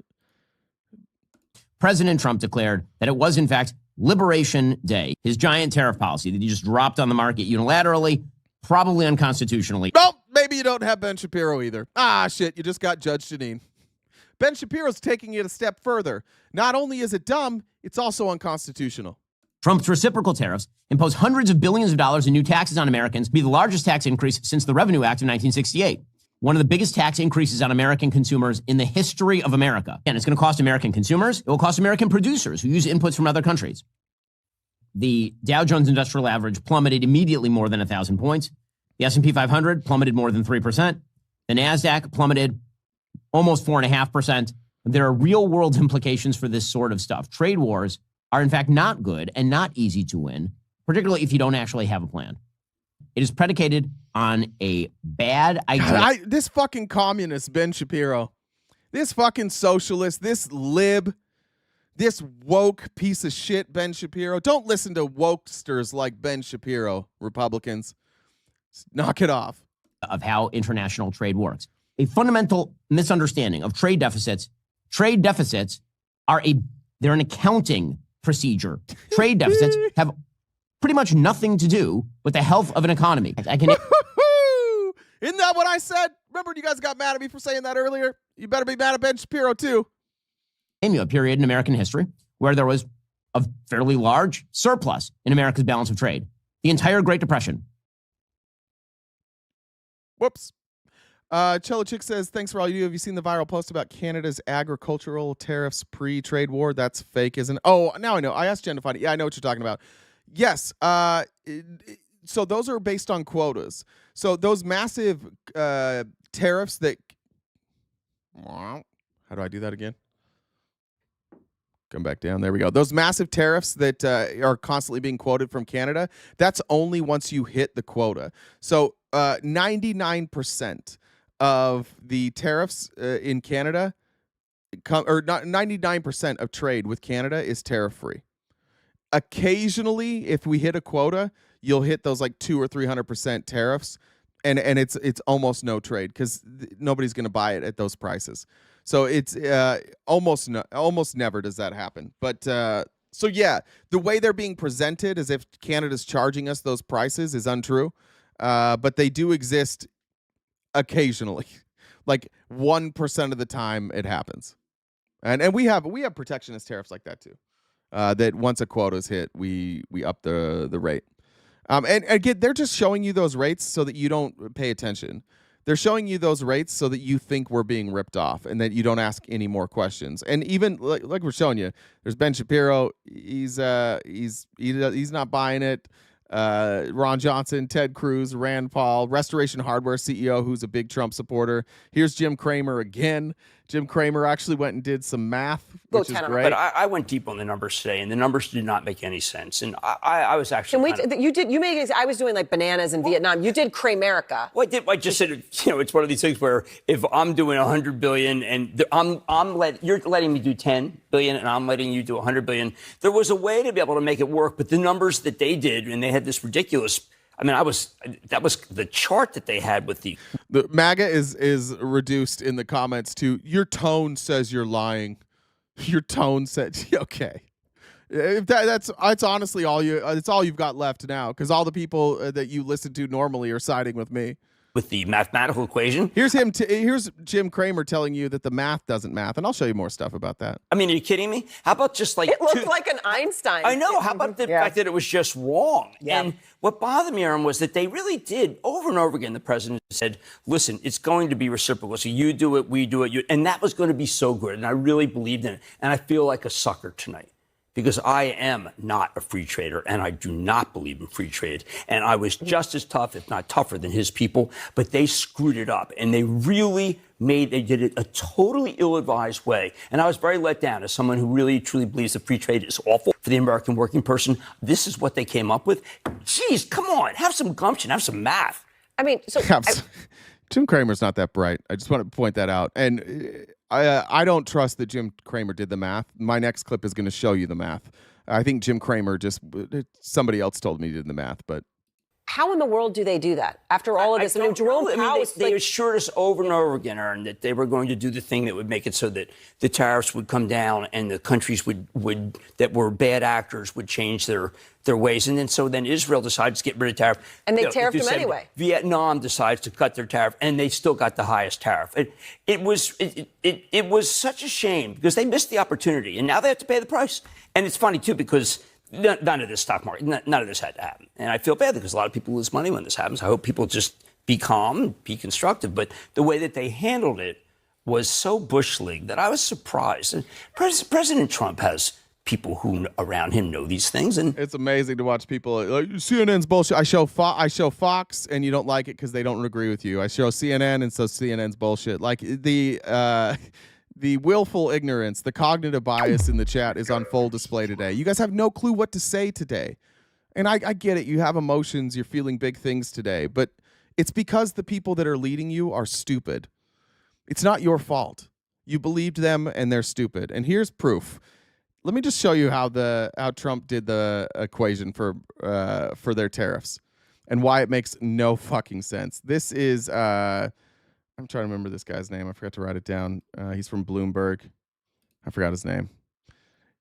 President Trump declared that it was, in fact, Liberation Day. His giant tariff policy that he just dropped on the market unilaterally, probably unconstitutionally. Nope, maybe you don't have Ben Shapiro either. Ah, shit, you just got Judge Janine. Ben Shapiro's taking it a step further. Not only is it dumb, it's also unconstitutional. Trump's reciprocal tariffs impose hundreds of billions of dollars in new taxes on Americans, be the largest tax increase since the Revenue Act of 1968. One of the biggest tax increases on American consumers in the history of America. And it's going to cost American consumers. It will cost American producers who use inputs from other countries. the Dow Jones Industrial Average plummeted immediately more than 1,000 points. The S&P 500 plummeted more than 3%. The NASDAQ plummeted almost 4.5%. There are real-world implications for this sort of stuff. Trade wars are, in fact, not good and not easy to win, particularly if you don't actually have a plan. It is predicated on a bad idea. This fucking communist, Ben Shapiro, this fucking socialist, this lib, this woke piece of shit, Ben Shapiro. Don't listen to wokesters like Ben Shapiro, Republicans. Knock it off. Of how international trade works. A fundamental misunderstanding of trade deficits. Trade deficits they're an accounting procedure. Trade deficits have pretty much nothing to do with the health of an economy. Isn't that what I said? Remember you guys got mad at me for saying that earlier? You better be mad at Ben Shapiro too. Name you a period in American history where there was a fairly large surplus in America's balance of trade. The entire Great Depression. Whoops. Cello Chick says, thanks for all you do. Have you seen the viral post about Canada's agricultural tariffs pre-trade war? That's fake, isn't it? Oh, now I know. I asked Jen to find it. Yeah, I know what you're talking about. Yes. So those are based on quotas. So those massive tariffs that... How do I do that again? Come back down. There we go. Those massive tariffs that are constantly being quoted from Canada, that's only once you hit the quota. So 99% of the tariffs in Canada, or not 99% of trade with Canada is tariff-free. Occasionally, if we hit a quota, you'll hit those like 200 or 300% tariffs, and it's almost no trade because nobody's going to buy it at those prices. So it's almost never does that happen. But so yeah, the way they're being presented as if Canada's charging us those prices is untrue. But they do exist occasionally, like 1% of the time it happens, and we have protectionist tariffs like that too. That once a quota is hit, we up the rate. And again, they're just showing you those rates so that you don't pay attention. They're showing you those rates so that you think we're being ripped off and that you don't ask any more questions. And even like we're showing you, there's Ben Shapiro. He's not buying it. Ron Johnson, Ted Cruz, Rand Paul, Restoration Hardware CEO, who's a big Trump supporter. Here's Jim Cramer again. Jim Cramer actually went and did some math, which is great. But I went deep on the numbers today, and the numbers did not make any sense. And I was actually. I was doing like bananas in Vietnam. You did Cramerica. Well, I just said, it's one of these things where if I'm doing 100 billion and you're letting me do 10 billion and I'm letting you do 100 billion, there was a way to be able to make it work. But the numbers that they did, and they had this ridiculous. I mean, that was the chart that they had with the MAGA is reduced in the comments to your tone says you're lying. Your tone said okay. If that's honestly it's all you've got left now because all the people that you listen to normally are siding with me. With the mathematical equation. Here's here's Jim Cramer telling you that the math doesn't math, and I'll show you more stuff about that. I mean, are you kidding me? How about just like it looked like an Einstein. I know. How about the fact that it was just wrong? Yeah. And what bothered me, Aaron, was that they really did over and over again. The president said, "Listen, it's going to be reciprocal. So you do it, we do it, and that was going to be so good." And I really believed in it. And I feel like a sucker tonight. Because I am not a free trader, and I do not believe in free trade. And I was just as tough, if not tougher, than his people. But they screwed it up, and they did it a totally ill-advised way. And I was very let down as someone who really, truly believes that free trade is awful for the American working person. This is what they came up with. Jeez, come on, have some gumption, have some math. I mean, Jim Cramer's not that bright. I just want to point that out. And I don't trust that Jim Cramer did the math. My next clip is going to show you the math. I think Jim Cramer somebody else told me he did the math, but. How in the world do they do that after all of this? Jerome Powell. They assured us over and over again, Aaron, that they were going to do the thing that would make it so that the tariffs would come down and the countries would that were bad actors would change their ways. And then Israel decides to get rid of tariff. And they tariffed them anyway. Vietnam decides to cut their tariff, and they still got the highest tariff. It was such a shame because they missed the opportunity, and now they have to pay the price. And it's funny, too, because none of this stock market, none of this had to happen. And I feel bad because a lot of people lose money when this happens. I hope people just be calm, be constructive. But the way that they handled it was so Bush League that I was surprised. And President Trump has people who around him know these things. And it's amazing to watch people like CNN's bullshit. I show Fox and you don't like it because they don't agree with you. I show CNN and so CNN's bullshit. Like the willful ignorance, the cognitive bias in the chat is on full display today. You guys have no clue what to say today. And I get it. You have emotions. You're feeling big things today. But it's because the people that are leading you are stupid. It's not your fault. You believed them and they're stupid. And here's proof. Let me just show you how Trump did the equation for their tariffs and why it makes no fucking sense. This is I'm trying to remember this guy's name. I forgot to write it down. He's from Bloomberg. I forgot his name.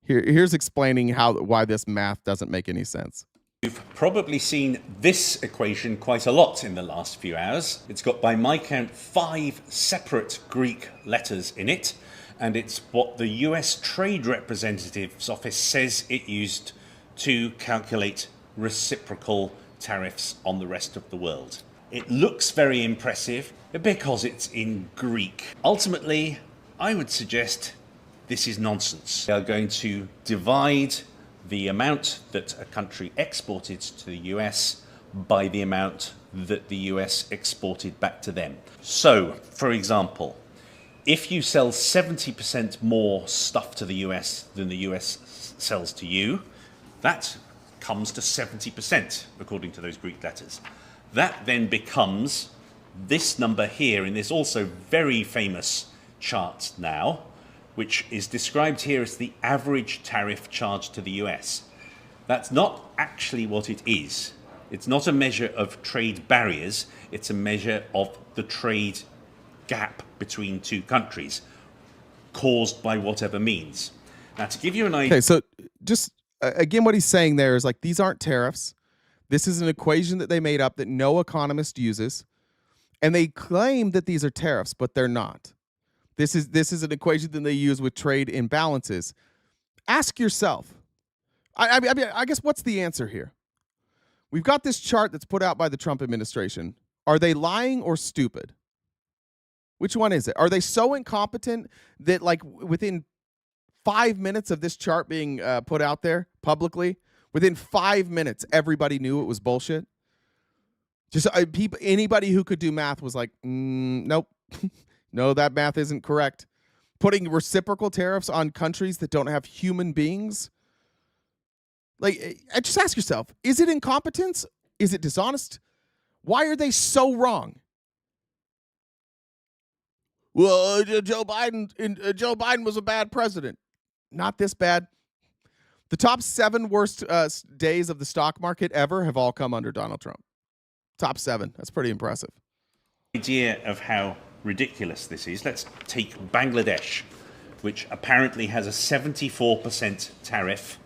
Here's explaining why this math doesn't make any sense. You've probably seen this equation quite a lot in the last few hours. It's got, by my count, 5 separate Greek letters in it. And it's what the US Trade Representative's office says it used to calculate reciprocal tariffs on the rest of the world. It looks very impressive because it's in Greek. Ultimately, I would suggest this is nonsense. They are going to divide the amount that a country exported to the US by the amount that the US exported back to them. So, for example, if you sell 70% more stuff to the US than the US sells to you, that comes to 70%, according to those Greek letters. That then becomes this number here in this also very famous chart now, which is described here as the average tariff charged to the US. That's not actually what it is. It's not a measure of trade barriers, it's a measure of the trade gap between two countries caused by whatever means. Now, to give you an idea. Okay, so just again, what he's saying there is like, these aren't tariffs. This is an equation that they made up that no economist uses. And they claim that these are tariffs, but they're not. This is an equation that they use with trade imbalances. Ask yourself, I guess, what's the answer here? We've got this chart that's put out by the Trump administration. Are they lying or stupid? Which one is it? Are they so incompetent that, like, within 5 minutes of this chart being put out there publicly, within 5 minutes, everybody knew it was bullshit? Just anybody who could do math was like, nope, no, that math isn't correct. Putting reciprocal tariffs on countries that don't have human beings? Like, just ask yourself, is it incompetence? Is it dishonest? Why are they so wrong? Well, Joe Biden was a bad president. Not this bad. The top 7 worst days of the stock market ever have all come under Donald Trump. Top 7. That's pretty impressive. Idea of how ridiculous this is. Let's take Bangladesh, which apparently has a 74% tariff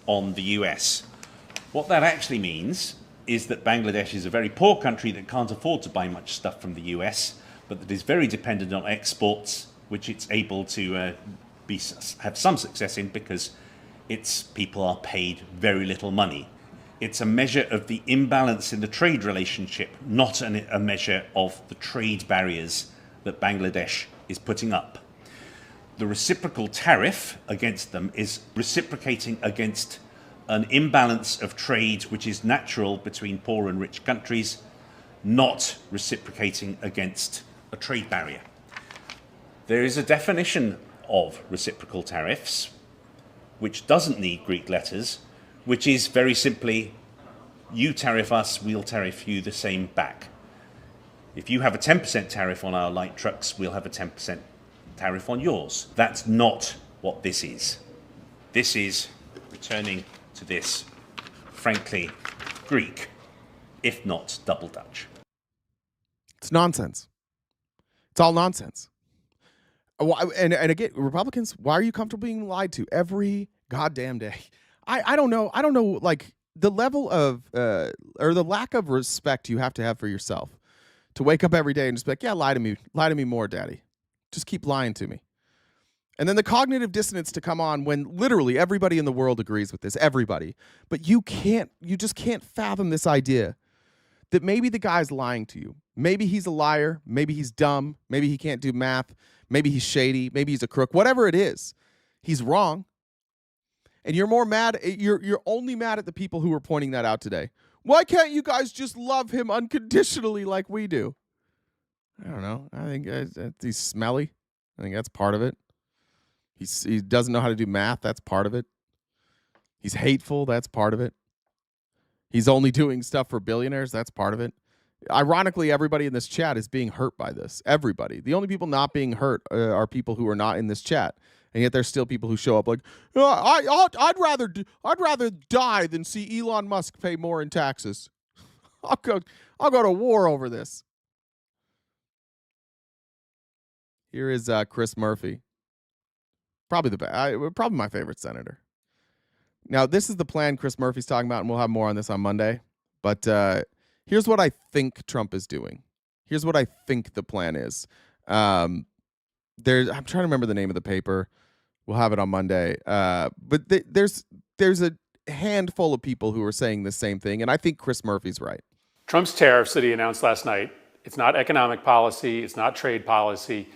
on the US. What that actually means is that Bangladesh is a very poor country that can't afford to buy much stuff from the US, but that is very dependent on exports, which it's able to have some success in because its people are paid very little money. It's a measure of the imbalance in the trade relationship, not a measure of the trade barriers that Bangladesh is putting up. The reciprocal tariff against them is reciprocating against an imbalance of trade which is natural between poor and rich countries, not reciprocating against a trade barrier. There is a definition of reciprocal tariffs which doesn't need Greek letters, which is very simply, you tariff us, we'll tariff you the same back. If you have a 10% tariff on our light trucks, we'll have a 10% tariff on yours. That's not what this is. This is, returning to this, frankly, Greek, if not double Dutch. It's nonsense. It's all nonsense. And again, Republicans, why are you comfortable being lied to every goddamn day? I don't know. I don't know, like, the level of or the lack of respect you have to have for yourself to wake up every day and just be like, yeah, lie to me more, daddy. Just keep lying to me. And then the cognitive dissonance to come on when literally everybody in the world agrees with this, everybody. But you just can't fathom this idea that maybe the guy's lying to you. Maybe he's a liar. Maybe he's dumb. Maybe he can't do math. Maybe he's shady. Maybe he's a crook. Whatever it is, he's wrong. And you're more mad. You're only mad at the people who were pointing that out today. Why can't you guys just love him unconditionally like we do? I don't know. I think he's smelly. I think that's part of it. He doesn't know how to do math. That's part of it. He's hateful. That's part of it. He's only doing stuff for billionaires. That's part of it. Ironically, everybody in this chat is being hurt by this. Everybody. The only people not being hurt are people who are not in this chat, and yet there's still people who show up like, I'd rather die than see Elon Musk pay more in taxes. I'll go to war over this. Here is Chris Murphy. Probably probably my favorite senator. Now, this is the plan Chris Murphy's talking about, and we'll have more on this on Monday. But here's what I think Trump is doing. Here's what I think the plan is. I'm trying to remember the name of the paper. We'll have it on Monday. But there's a handful of people who are saying the same thing, and I think Chris Murphy's right. Trump's tariffs that he announced last night, it's not economic policy, it's not trade policy,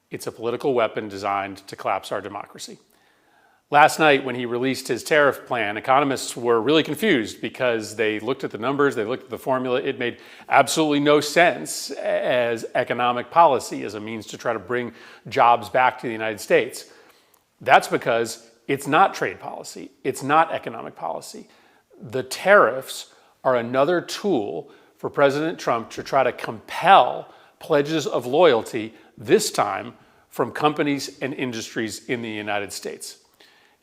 it's a political weapon designed to collapse our democracy. Last night, when he released his tariff plan, economists were really confused because they looked at the numbers, they looked at the formula. It made absolutely no sense as economic policy, as a means to try to bring jobs back to the United States. That's because it's not trade policy. It's not economic policy. The tariffs are another tool for President Trump to try to compel pledges of loyalty, this time from companies and industries in the United States.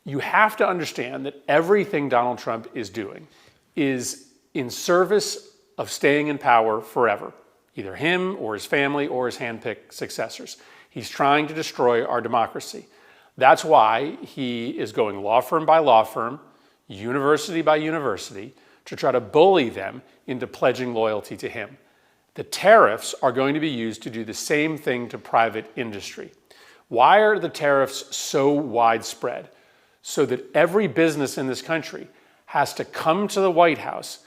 You have to understand that everything Donald Trump is doing is in service of staying in power forever, either him or his family or his handpicked successors. He's trying to destroy our democracy. That's why he is going law firm by law firm, university by university, to try to bully them into pledging loyalty to him. The tariffs are going to be used to do the same thing to private industry. Why are the tariffs so widespread? So that every business in this country has to come to the White House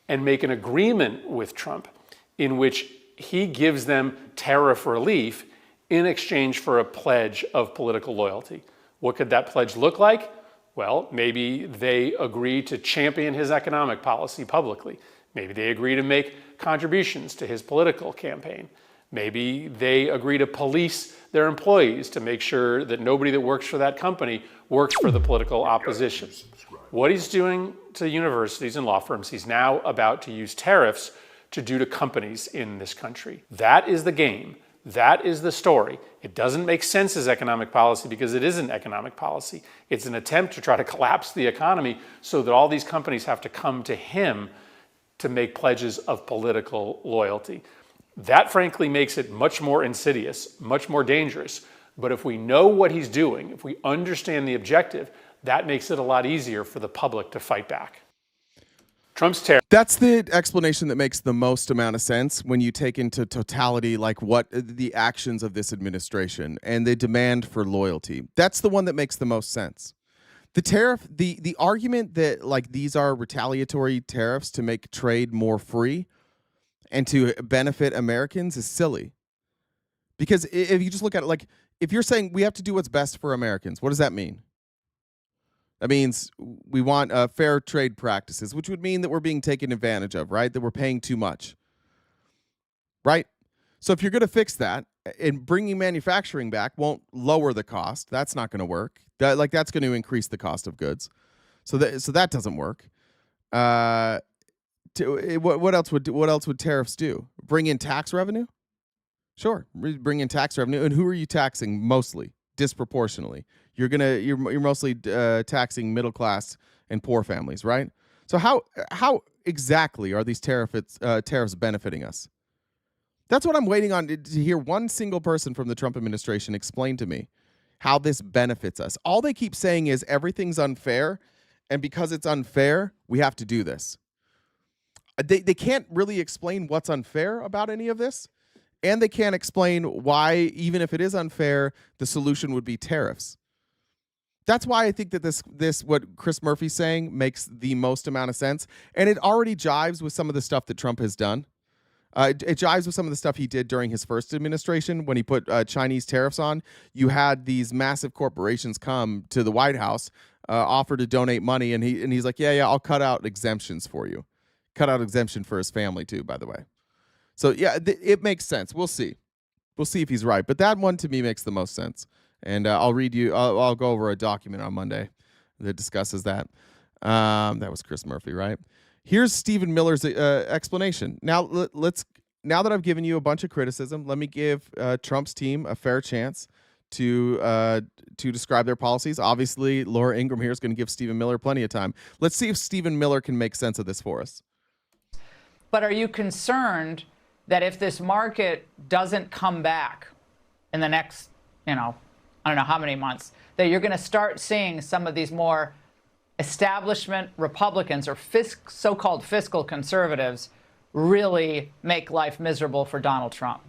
and make an agreement with Trump in which he gives them tariff relief in exchange for a pledge of political loyalty. What could that pledge look like? Well, maybe they agree to champion his economic policy publicly. Maybe they agree to make contributions to his political campaign. Maybe they agree to police their employees to make sure that nobody that works for that company works for the political opposition. What he's doing to universities and law firms, he's now about to use tariffs to do to companies in this country. That is the game. That is the story. It doesn't make sense as economic policy because it isn't economic policy. It's an attempt to try to collapse the economy so that all these companies have to come to him to make pledges of political loyalty. That, frankly, makes it much more insidious, much more dangerous. But if we know what he's doing, if we understand the objective, that makes it a lot easier for the public to fight back. Trump's tariff. That's the explanation that makes the most amount of sense when you take into totality like what the actions of this administration and the demand for loyalty. That's the one that makes the most sense. The tariff, the argument that like these are retaliatory tariffs to make trade more free and to benefit Americans is silly. Because if you just look at it, like, if you're saying we have to do what's best for Americans, what does that mean? That means we want fair trade practices, which would mean that we're being taken advantage of, right? That we're paying too much, right? So if you're going to fix that, and bringing manufacturing back won't lower the cost, that's not going to work. That's going to increase the cost of goods. So that doesn't work. What else would tariffs do? Bring in tax revenue? Sure, bring in tax revenue. And who are you taxing mostly, disproportionately? You're mostly taxing middle class and poor families, right? So how exactly are these tariffs benefiting us? That's what I'm waiting on to hear one single person from the Trump administration explain to me how this benefits us. All they keep saying is everything's unfair, and because it's unfair, we have to do this. They can't really explain what's unfair about any of this, and they can't explain why, even if it is unfair, the solution would be tariffs. That's why I think that this what Chris Murphy's saying makes the most amount of sense, and it already jives with some of the stuff that Trump has done. It jives with some of the stuff he did during his first administration when he put Chinese tariffs on. You had these massive corporations come to the White House offer to donate money, and he's like, yeah, I'll cut out exemptions for you. Cut out exemption for his family too, by the way. So yeah, it makes sense. We'll see if he's right. But that one to me makes the most sense. And I'll read you. I'll go over a document on Monday that discusses that. That was Chris Murphy, right? Here's Stephen Miller's explanation. Now now that I've given you a bunch of criticism, let me give Trump's team a fair chance to describe their policies. Obviously, Laura Ingraham here is going to give Stephen Miller plenty of time. Let's see if Stephen Miller can make sense of this for us. But are you concerned that if this market doesn't come back in the next, I don't know how many months, that you're going to start seeing some of these more establishment Republicans or so-called fiscal conservatives really make life miserable for Donald Trump?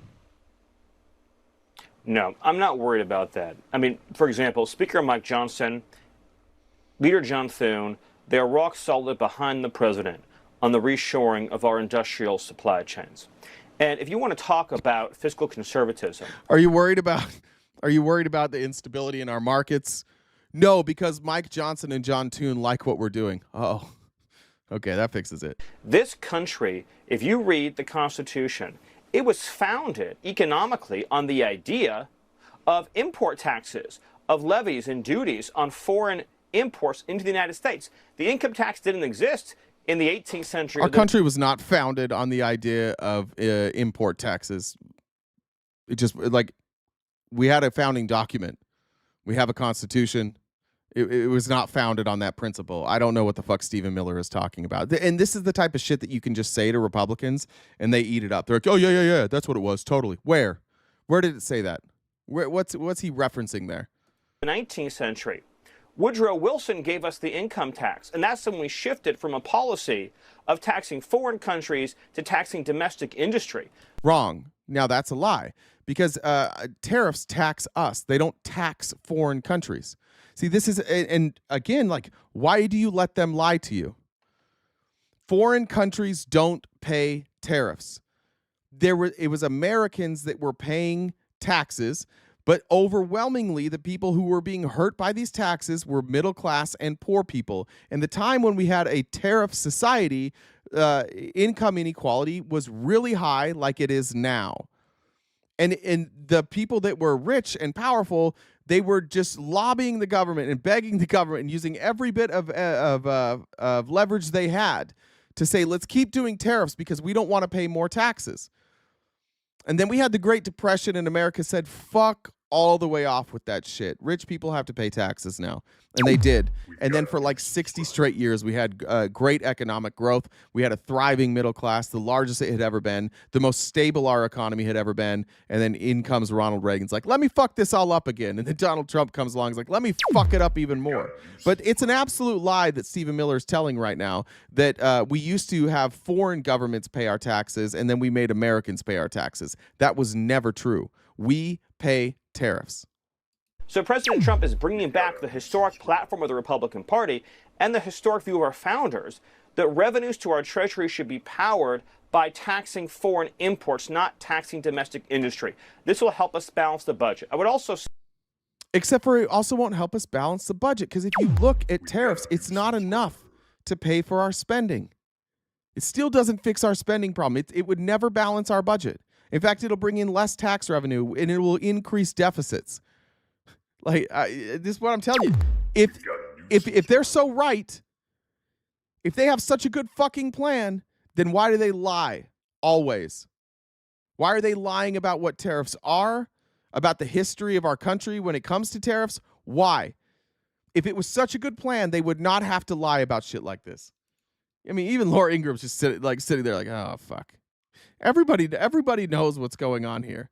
No, I'm not worried about that. I mean, for example, Speaker Mike Johnson, Leader John Thune, they are rock solid behind the president on the reshoring of our industrial supply chains. And if you want to talk about fiscal conservatism, are you worried about the instability in our markets? No, because Mike Johnson and John Thune like what we're doing. Oh, okay, that fixes it. This country, if you read the Constitution, it was founded economically on the idea of import taxes, of levies and duties on foreign imports into the United States. The income tax didn't exist in the 18th century. Our country was not founded on the idea of import taxes. It just, like, we had a founding document. We have a constitution. It was not founded on that principle. I don't know what the fuck Stephen Miller is talking about. And this is the type of shit that you can just say to Republicans and they eat it up. They're like, oh, yeah, that's what it was. Totally. Where did it say that? What's he referencing there? The 19th century. Woodrow Wilson gave us the income tax, and that's when we shifted from a policy of taxing foreign countries to taxing domestic industry. Wrong. Now that's a lie, because tariffs tax us. They don't tax foreign countries. See, this is, and again, like, why do you let them lie to you? Foreign countries don't pay tariffs. It was Americans that were paying taxes. But overwhelmingly, the people who were being hurt by these taxes were middle class and poor people. And the time when we had a tariff society, income inequality was really high, like it is now. And the people that were rich and powerful, they were just lobbying the government and begging the government and using every bit of leverage they had to say, let's keep doing tariffs because we don't want to pay more taxes. And then we had the Great Depression, and America said, fuck all the way off with that shit. Rich people have to pay taxes now. And they did. And then for like 60 straight years, we had great economic growth. We had a thriving middle class, the largest it had ever been, the most stable our economy had ever been. And then in comes Ronald Reagan's like, let me fuck this all up again. And then Donald Trump comes along and is like, let me fuck it up even more. But it's an absolute lie that Stephen Miller is telling right now, that we used to have foreign governments pay our taxes and then we made Americans pay our taxes. That was never true. We pay tariffs. So President Trump is bringing back the historic platform of the Republican Party and the historic view of our founders that revenues to our treasury should be powered by taxing foreign imports, not taxing domestic industry. This will help us balance the budget. I would also... Except for it also won't help us balance the budget, because if you look at tariffs, it's not enough to pay for our spending. It still doesn't fix our spending problem. It would never balance our budget. In fact, it'll bring in less tax revenue and it will increase deficits. Like, this is what I'm telling you. If they're so right, if they have such a good fucking plan, then why do they lie always? Why are they lying about what tariffs are, about the history of our country when it comes to tariffs? Why? If it was such a good plan, they would not have to lie about shit like this. I mean, even Laura Ingram's just sitting there like, oh, fuck. Everybody knows what's going on here.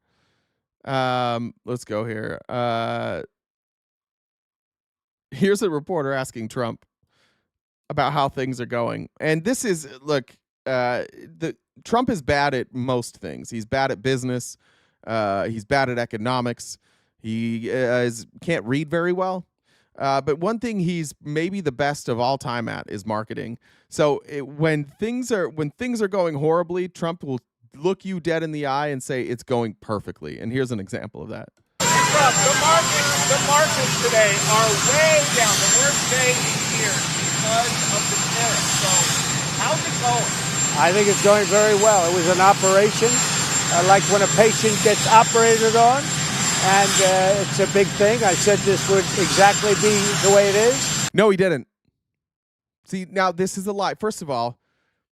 Let's go here. Here's a reporter asking Trump about how things are going. And this is, look, Trump is bad at most things. He's bad at business. He's bad at economics. He can't read very well. But one thing he's maybe the best of all time at is marketing. So when things are going horribly, Trump will look you dead in the eye and say it's going perfectly. And here's an example of that. Trump, the markets today are way down, the worst day in years because of the tariffs. So how's it going? I think it's going very well. It was an operation, like when a patient gets operated on, and it's a big thing. I said this would exactly be the way it is. No, he didn't. See, now this is a lie. First of all,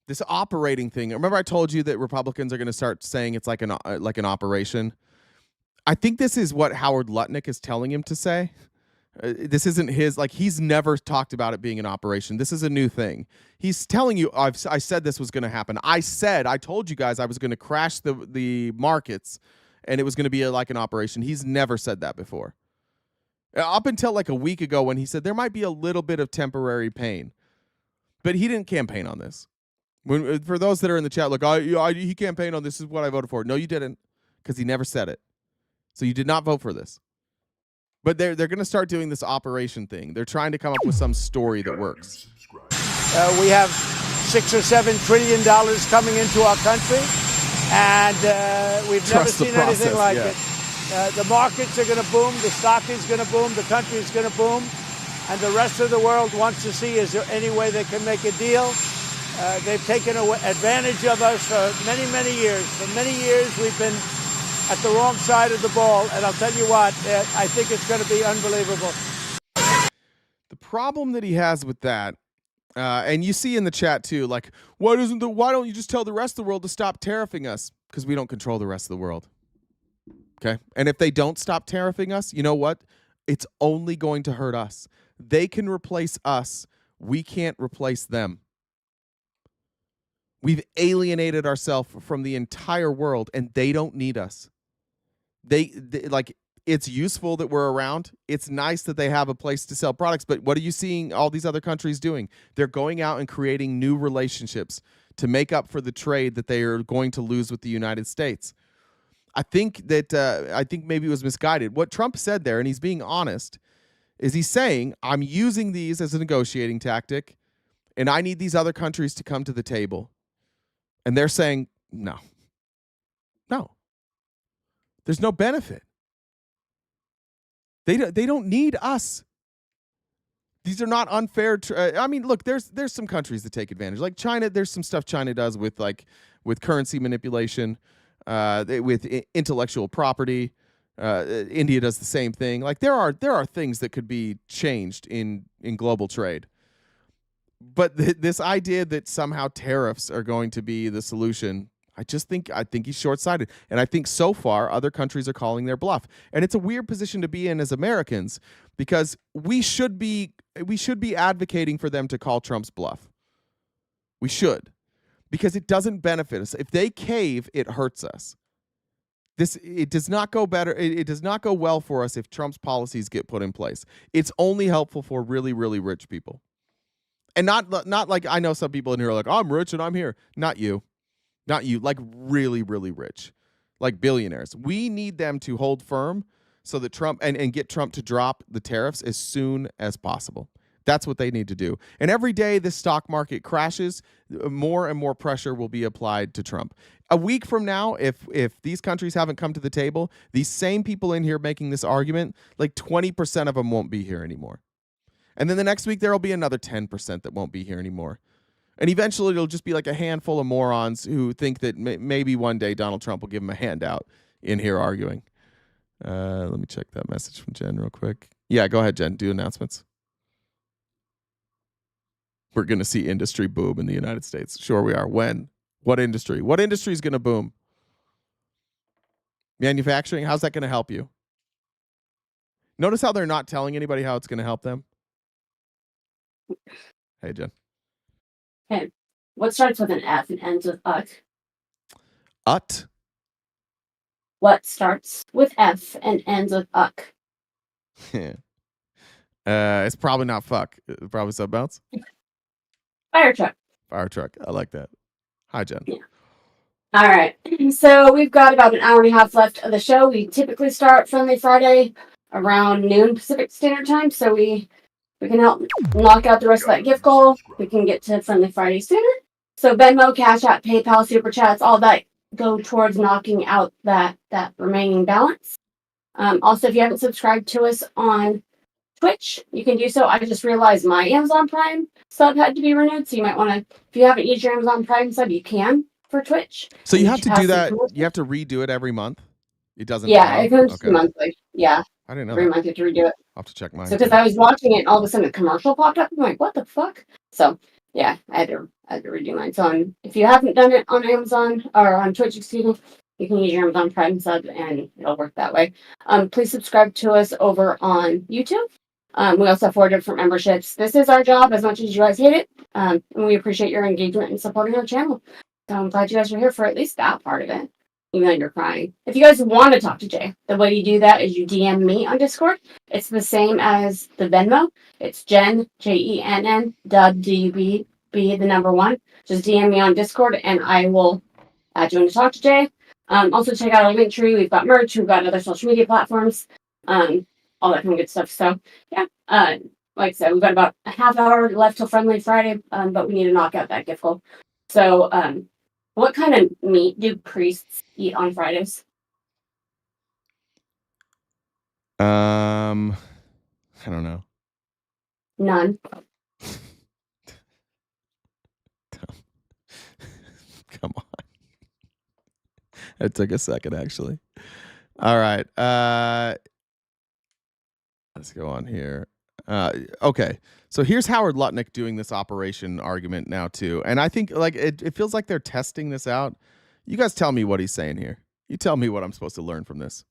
this operating thing. Remember, I told you that Republicans are going to start saying it's like an operation. I think this is what Howard Lutnick is telling him to say. This isn't his. Like, he's never talked about it being an operation. This is a new thing. He's telling you. I said this was going to happen. I told you guys I was going to crash the markets, and it was going to be like an operation. He's never said that before. Up until like a week ago when he said there might be a little bit of temporary pain. But he didn't campaign on this. For those that are in the chat, like, he campaigned on this is what I voted for. No, you didn't, because he never said it. So you did not vote for this. But they're going to start doing this operation thing. They're trying to come up with some story that works. We have $6 or $7 trillion coming into our country, and we've never seen anything like it. The markets are going to boom. The stock is going to boom. The country is going to boom. And the rest of the world wants to see, is there any way they can make a deal? They've taken advantage of us for many, many years. For many years, we've been at the wrong side of the ball. And I'll tell you what, I think it's going to be unbelievable. The problem that he has with that, and you see in the chat too, like, why don't you just tell the rest of the world to stop tariffing us? Because we don't control the rest of the world. Okay? And if they don't stop tariffing us, you know what? It's only going to hurt us. They can replace us. We can't replace them. We've alienated ourselves from the entire world, and they don't need us. They like, it's useful that we're around. It's nice that they have a place to sell products, but what are you seeing all these other countries doing? They're going out and creating new relationships to make up for the trade that they are going to lose with the United States. I think maybe it was misguided. What Trump said there, and he's being honest, is he's saying, I'm using these as a negotiating tactic, and I need these other countries to come to the table. And they're saying, no. There's no benefit. They don't need us. These are not unfair. I mean, look, there's some countries that take advantage. Like China, there's some stuff China does with currency manipulation, with intellectual property. India does the same thing. Like there are things that could be changed in global trade. But this idea that somehow tariffs are going to be the solution, I think he's short-sighted. And I think so far other countries are calling their bluff. And it's a weird position to be in as Americans, because we should be advocating for them to call Trump's bluff. We should. Because it doesn't benefit us. If they cave, it hurts us. It does not go better. It does not go well for us if Trump's policies get put in place. It's only helpful for really, really rich people. And not like, I know some people in here are like, I'm rich and I'm here. Not you. Like really, really rich. Like billionaires. We need them to hold firm so that Trump and get Trump to drop the tariffs as soon as possible. That's what they need to do. And every day the stock market crashes, more and more pressure will be applied to Trump. A week from now, if these countries haven't come to the table, these same people in here making this argument, like 20% of them won't be here anymore. And then the next week, there will be another 10% that won't be here anymore. And eventually, it'll just be like a handful of morons who think that maybe one day Donald Trump will give them a handout in here arguing. Let me check that message from Jen real quick. Yeah, go ahead, Jen. Do announcements. We're going to see industry boom in the United States. Sure we are. When? What industry? What industry is going to boom? Manufacturing? How's that going to help you? Notice how they're not telling anybody how it's going to help them. Hey, Jen. Okay. What starts with an F and ends with ut? Ut? What starts with F and ends with uck? It's probably not fuck. It's probably something else. Fire truck. Fire truck. I like that. Hi, Jen. Yeah. All right. So we've got about an hour and a half left of the show. We typically start Friendly Friday around noon Pacific Standard Time, so we can help knock out the rest of that gift goal. We can get to Friendly Friday sooner. So Venmo, Cash App, PayPal, Super Chats, all that go towards knocking out that remaining balance. Also, if you haven't subscribed to us on Twitch, you can do so. I just realized my Amazon Prime sub had to be renewed, so you might want to, if you haven't used your Amazon Prime sub, you can for Twitch. So you have to do that. You have to redo it every month. It doesn't. Yeah, it comes monthly. Yeah, I didn't know every that. month you have to redo it. I'll have to check mine. So because I was watching it, and all of a sudden a commercial popped up. I'm like, what the fuck? So yeah, I had to redo mine. So if you haven't done it on Amazon or on Twitch, excuse me, you can use your Amazon Prime sub, and it'll work that way. Please subscribe to us over on YouTube. We also have 4 different memberships. This is our job as much as you guys hate it. And we appreciate your engagement and supporting our channel. So I'm glad you guys are here for at least that part of it, even though you're crying. If you guys want to talk to Jay, the way you do that is you DM me on Discord. It's the same as the Venmo. It's Jen, JENN, DUB, the number 1. Just DM me on Discord and I will add you in to talk to Jay. Also check out our link tree. We've got merch. We've got other social media platforms. All that kind of good stuff. So yeah, like I said, we've got about a half hour left till Friendly Friday, but we need to knock out that gift goal. So what kind of meat do priests eat on Fridays? I don't know. None. Come on. It took a second, actually. All right. Let's go on here. Okay. So here's Howard Lutnick doing this operation argument now, too. And I think like it feels like they're testing this out. You guys tell me what he's saying here. You tell me what I'm supposed to learn from this.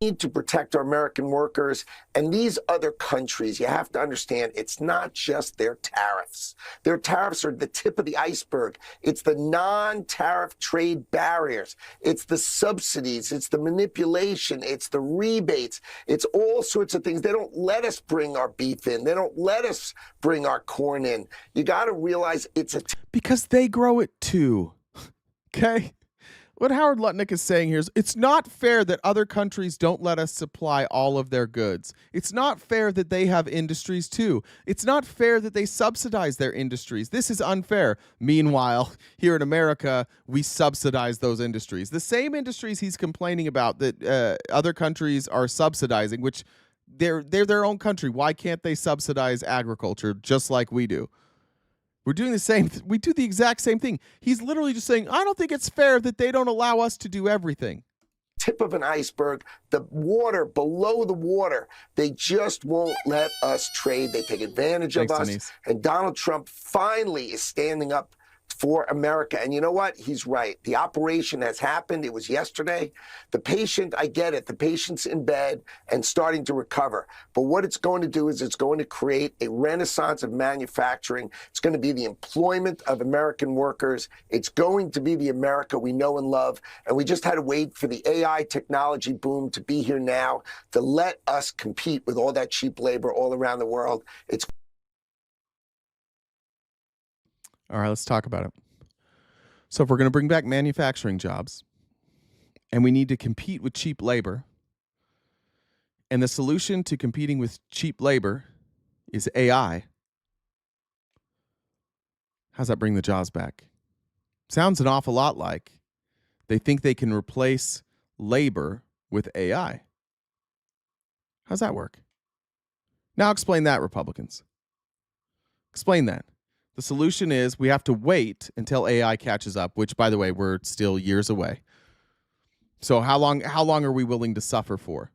Need to protect our American workers and these other countries. You have to understand it's not just their tariffs. Their tariffs are the tip of the iceberg. It's the non-tariff trade barriers. It's the subsidies. It's the manipulation. It's the rebates. It's all sorts of things. They don't let us bring our beef in. They don't let us bring our corn in. You got to realize it's a because they grow it too. Okay? What Howard Lutnick is saying here is it's not fair that other countries don't let us supply all of their goods. It's not fair that they have industries too. It's not fair that they subsidize their industries. This is unfair. Meanwhile, here in America, we subsidize those industries. The same industries he's complaining about that other countries are subsidizing, which they're their own country. Why can't they subsidize agriculture just like we do? We're doing the same. We do the exact same thing. He's literally just saying, I don't think it's fair that they don't allow us to do everything. Tip of an iceberg, the water, below the water, they just won't let us trade. They take advantage of us. Denise. And Donald Trump finally is standing up for America. And you know what? He's right. The operation has happened. It was yesterday. The patient, I get it. The patient's in bed and starting to recover. But what it's going to do is it's going to create a renaissance of manufacturing. It's going to be the employment of American workers. It's going to be the America we know and love. And we just had to wait for the AI technology boom to be here now to let us compete with all that cheap labor all around the world. It's All right, let's talk about it. So if we're going to bring back manufacturing jobs and we need to compete with cheap labor, and the solution to competing with cheap labor is AI, how's that bring the jobs back? Sounds an awful lot like they think they can replace labor with AI. How's that work? Now explain that, Republicans. Explain that. The solution is we have to wait until AI catches up, which, by the way, we're still years away. So how long are we willing to suffer for?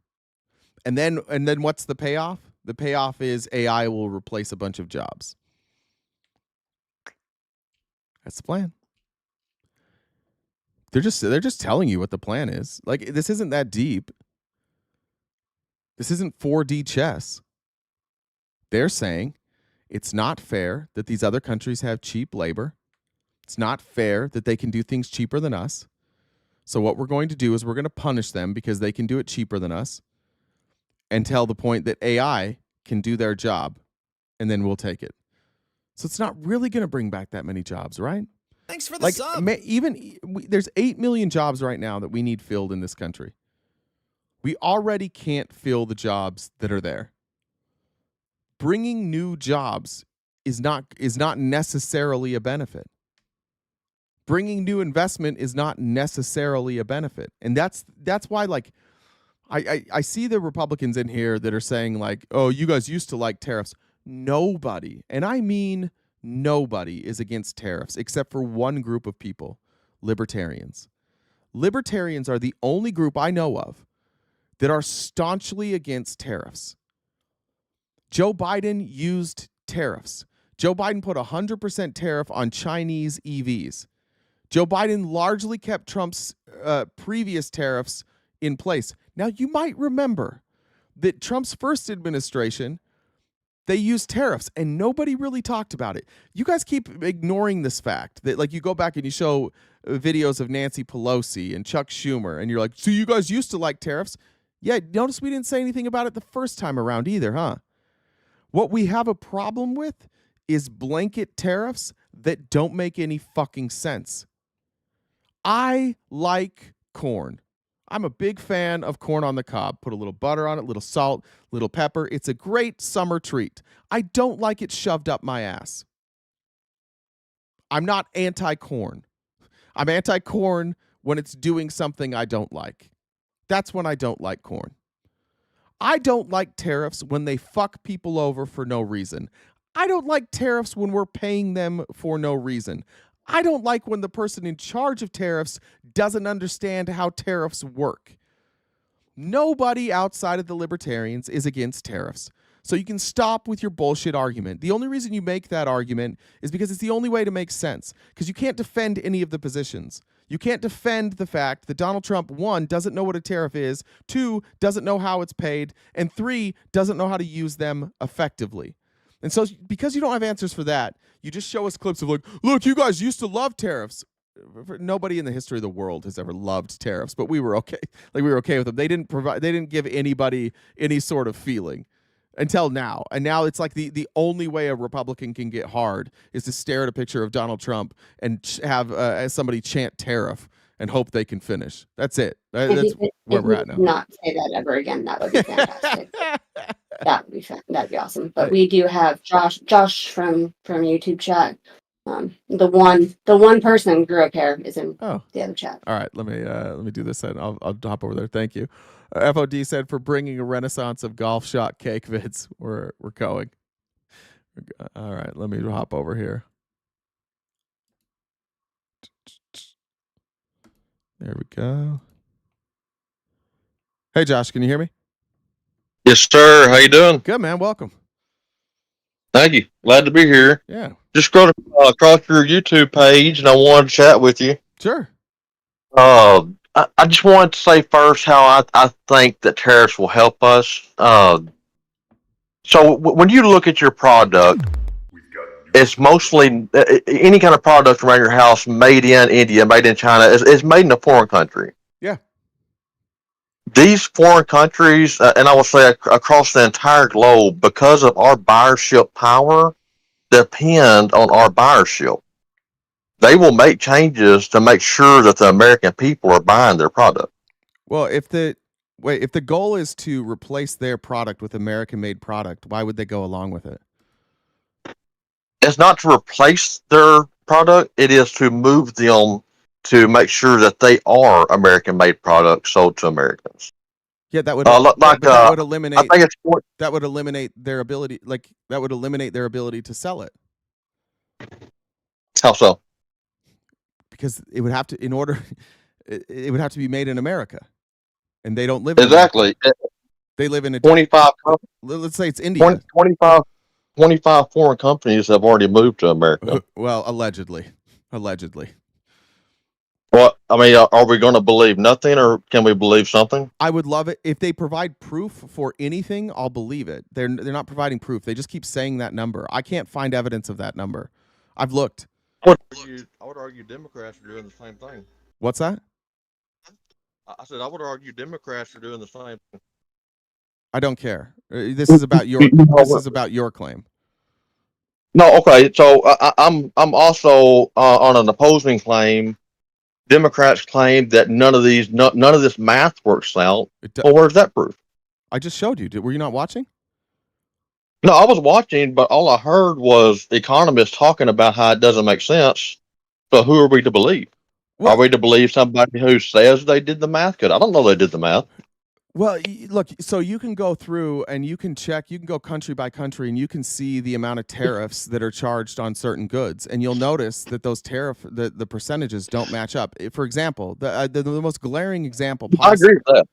And then what's the payoff? The payoff is AI will replace a bunch of jobs. That's the plan. They're just telling you what the plan is. Like, this isn't that deep. This isn't 4D chess. They're saying it's not fair that these other countries have cheap labor. It's not fair that they can do things cheaper than us. So what we're going to do is we're going to punish them because they can do it cheaper than us until the point that AI can do their job, and then we'll take it. So it's not really going to bring back that many jobs, right? Thanks for the sub. There's 8 million jobs right now that we need filled in this country. We already can't fill the jobs that are there. Bringing new jobs is not necessarily a benefit. Bringing new investment is not necessarily a benefit. And that's why, like, I see the Republicans in here that are saying like, oh, you guys used to like tariffs. Nobody, and I mean nobody, is against tariffs except for one group of people, libertarians. Libertarians are the only group I know of that are staunchly against tariffs. Joe Biden used tariffs. Joe Biden put 100% tariff on Chinese EVs. Joe Biden largely kept Trump's previous tariffs in place. Now, you might remember that Trump's first administration, they used tariffs and nobody really talked about it. You guys keep ignoring this fact that, like, you go back and you show videos of Nancy Pelosi and Chuck Schumer and you're like, so you guys used to like tariffs? Yeah, notice we didn't say anything about it the first time around either, huh? What we have a problem with is blanket tariffs that don't make any fucking sense. I like corn. I'm a big fan of corn on the cob. Put a little butter on it, little salt, little pepper. It's a great summer treat. I don't like it shoved up my ass. I'm not anti-corn. I'm anti-corn when it's doing something I don't like. That's when I don't like corn. I don't like tariffs when they fuck people over for no reason. I don't like tariffs when we're paying them for no reason. I don't like when the person in charge of tariffs doesn't understand how tariffs work. Nobody outside of the libertarians is against tariffs. So you can stop with your bullshit argument. The only reason you make that argument is because it's the only way to make sense, because you can't defend any of the positions. You can't defend the fact that Donald Trump, 1, doesn't know what a tariff is, 2, doesn't know how it's paid, and 3, doesn't know how to use them effectively. And so because you don't have answers for that, you just show us clips of like, look, you guys used to love tariffs. Nobody in the history of the world has ever loved tariffs, but we were okay. Like, we were okay with them. They didn't give anybody any sort of feeling until now. And now it's like the only way a Republican can get hard is to stare at a picture of Donald Trump and have somebody chant tariff and hope they can finish. That's it. That's where we're at now. Not say that ever again. That would be fantastic. That'd be awesome. But we do have Josh from YouTube chat. The one person who grew up here is in the other chat. All right, let me do this then. I'll hop over there. Thank you. FOD said, for bringing a renaissance of golf shot cake vids. We're going. All right, let me hop over here. There we go. Hey, Josh, can you hear me? Yes, sir. How you doing? Good, man. Welcome. Thank you. Glad to be here. Yeah. Just scrolled across your YouTube page, and I wanted to chat with you. Sure. I just wanted to say first how I think that tariffs will help us. So when you look at your product, it's mostly any kind of product around your house made in India, made in China, is made in a foreign country. Yeah. These foreign countries, and I will say across the entire globe, because of our buyership power, depend on our buyership. They will make changes to make sure that the American people are buying their product. Well, if the goal is to replace their product with American-made product, why would they go along with it? It's not to replace their product. It is to move them to make sure that they are American-made products sold to Americans. Yeah, that would that would eliminate. I think it's that would eliminate their ability. Like, that would eliminate their ability to sell it. How so? Because it would have to, it would have to be made in America, and they don't live exactly. They live in a 25. Let's say it's India. 25 foreign companies have already moved to America. Well, allegedly. Well, I mean, are we going to believe nothing, or can we believe something? I would love it if they provide proof for anything. I'll believe it. They're not providing proof. They just keep saying that number. I can't find evidence of that number. I've looked. I would argue Democrats are doing the same thing. What's that? I said I would argue Democrats are doing the same thing. I don't care. This is about your claim. No, okay. So I'm also on an opposing claim. Democrats claim that none of this math works out. Well, where's that proof? I just showed you. Were you not watching? No, I was watching, but all I heard was economists talking about how it doesn't make sense. So who are we to believe? Are we to believe somebody who says they did the math? Because I don't know they did the math. Well, look, so you can go through and you can check, you can go country by country and you can see the amount of tariffs that are charged on certain goods. And you'll notice that those the percentages don't match up. For example, the most glaring example possible. I agree with that.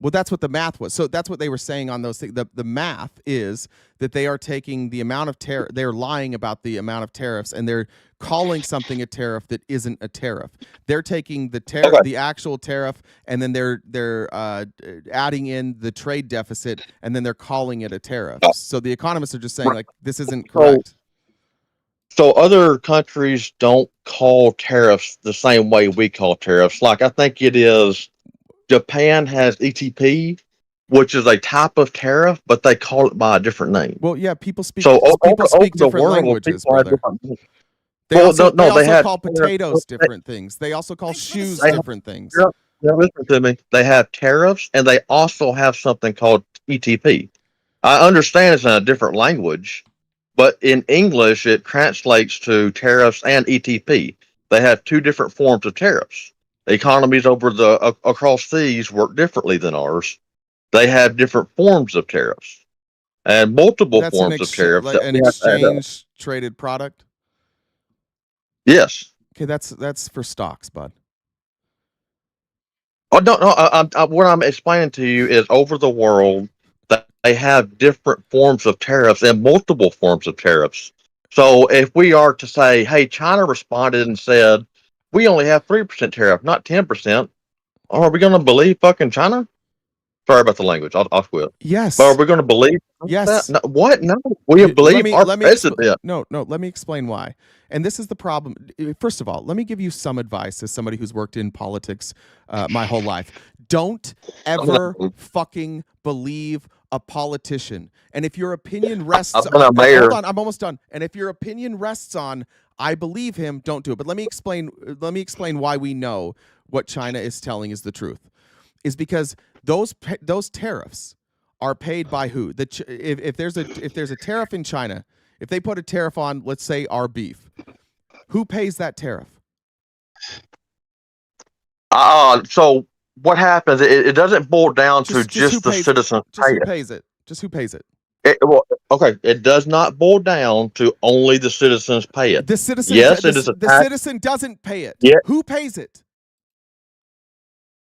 Well, that's what the math was. So that's what they were saying on those things. The math is that they are taking the amount of tariff. They're lying about the amount of tariffs, and they're calling something a tariff that isn't a tariff. They're taking the the actual tariff, and then they're adding in the trade deficit, and then they're calling it a tariff. So the economists are just saying like this isn't correct. So other countries don't call tariffs the same way we call tariffs. Like I think it is. Japan has ETP, which is a type of tariff, but they call it by a different name. Well, yeah, people speak. So people speak the different world, languages, people have brother. different. They also have call potatoes different things. They also call shoes different things. Listen to me. They have tariffs, and they also have something called ETP. I understand it's in a different language, but in English it translates to tariffs and ETP. They have two different forms of tariffs. The economies over across seas work differently than ours. They have different forms of tariffs and multiple forms of tariffs. Like an exchange traded product. Yes. Okay, that's for stocks, bud. Oh no, what I'm explaining to you is over the world that they have different forms of tariffs and multiple forms of tariffs. So if we are to say, hey, China responded and said, we only have 3% tariff, not 10%. Are we going to believe fucking China? Sorry about the language. I'll quit. Yes. But are we going to believe yes. that? No, what? No. We believe our president. No, let me explain why. And this is the problem. First of all, let me give you some advice as somebody who's worked in politics my whole life. Don't ever fucking believe a politician. And if your opinion rests on, hold on, I'm almost done. And if your opinion rests on I believe him, don't do it. But let me explain why we know what China is telling is the truth. Is because those tariffs are paid by who? If there's a tariff in China, if they put a tariff on, let's say, our beef, who pays that tariff? So what happens? It doesn't boil down to just the citizens. Just who pays it? Just who pays it? It does not boil down to only the citizens pay it. The citizen, the citizen doesn't pay it. Yeah. Who pays it?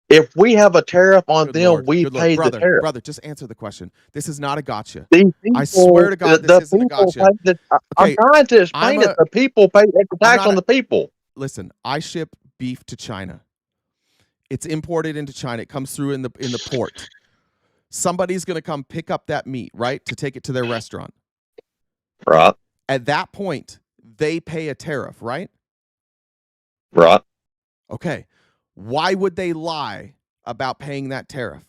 If we have a tariff on them, we pay the tariff. Brother, just answer the question. This is not a gotcha. I swear to God, this isn't a gotcha. I'm trying to explain it. The people pay the tax on the people. Listen, I ship beef to China. It's imported into China. It comes through in the port. Somebody's going to come pick up that meat, right, to take it to their restaurant. Right. At that point, they pay a tariff, right? Right. Okay. Why would they lie about paying that tariff?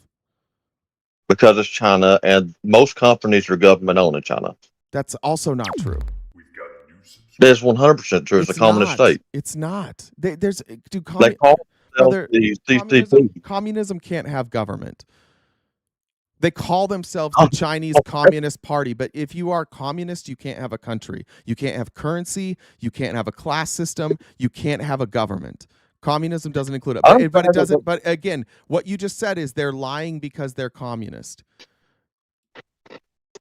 Because it's China, and most companies are government-owned in China. That's also not true. That's 100% true. It's a communist state. It's not. Communism can't have government. They call themselves the Chinese Communist Party, but if you are communist, you can't have a country. You can't have currency. You can't have a class system. You can't have a government. Communism doesn't include it, but it doesn't. But again, what you just said is they're lying because they're communist.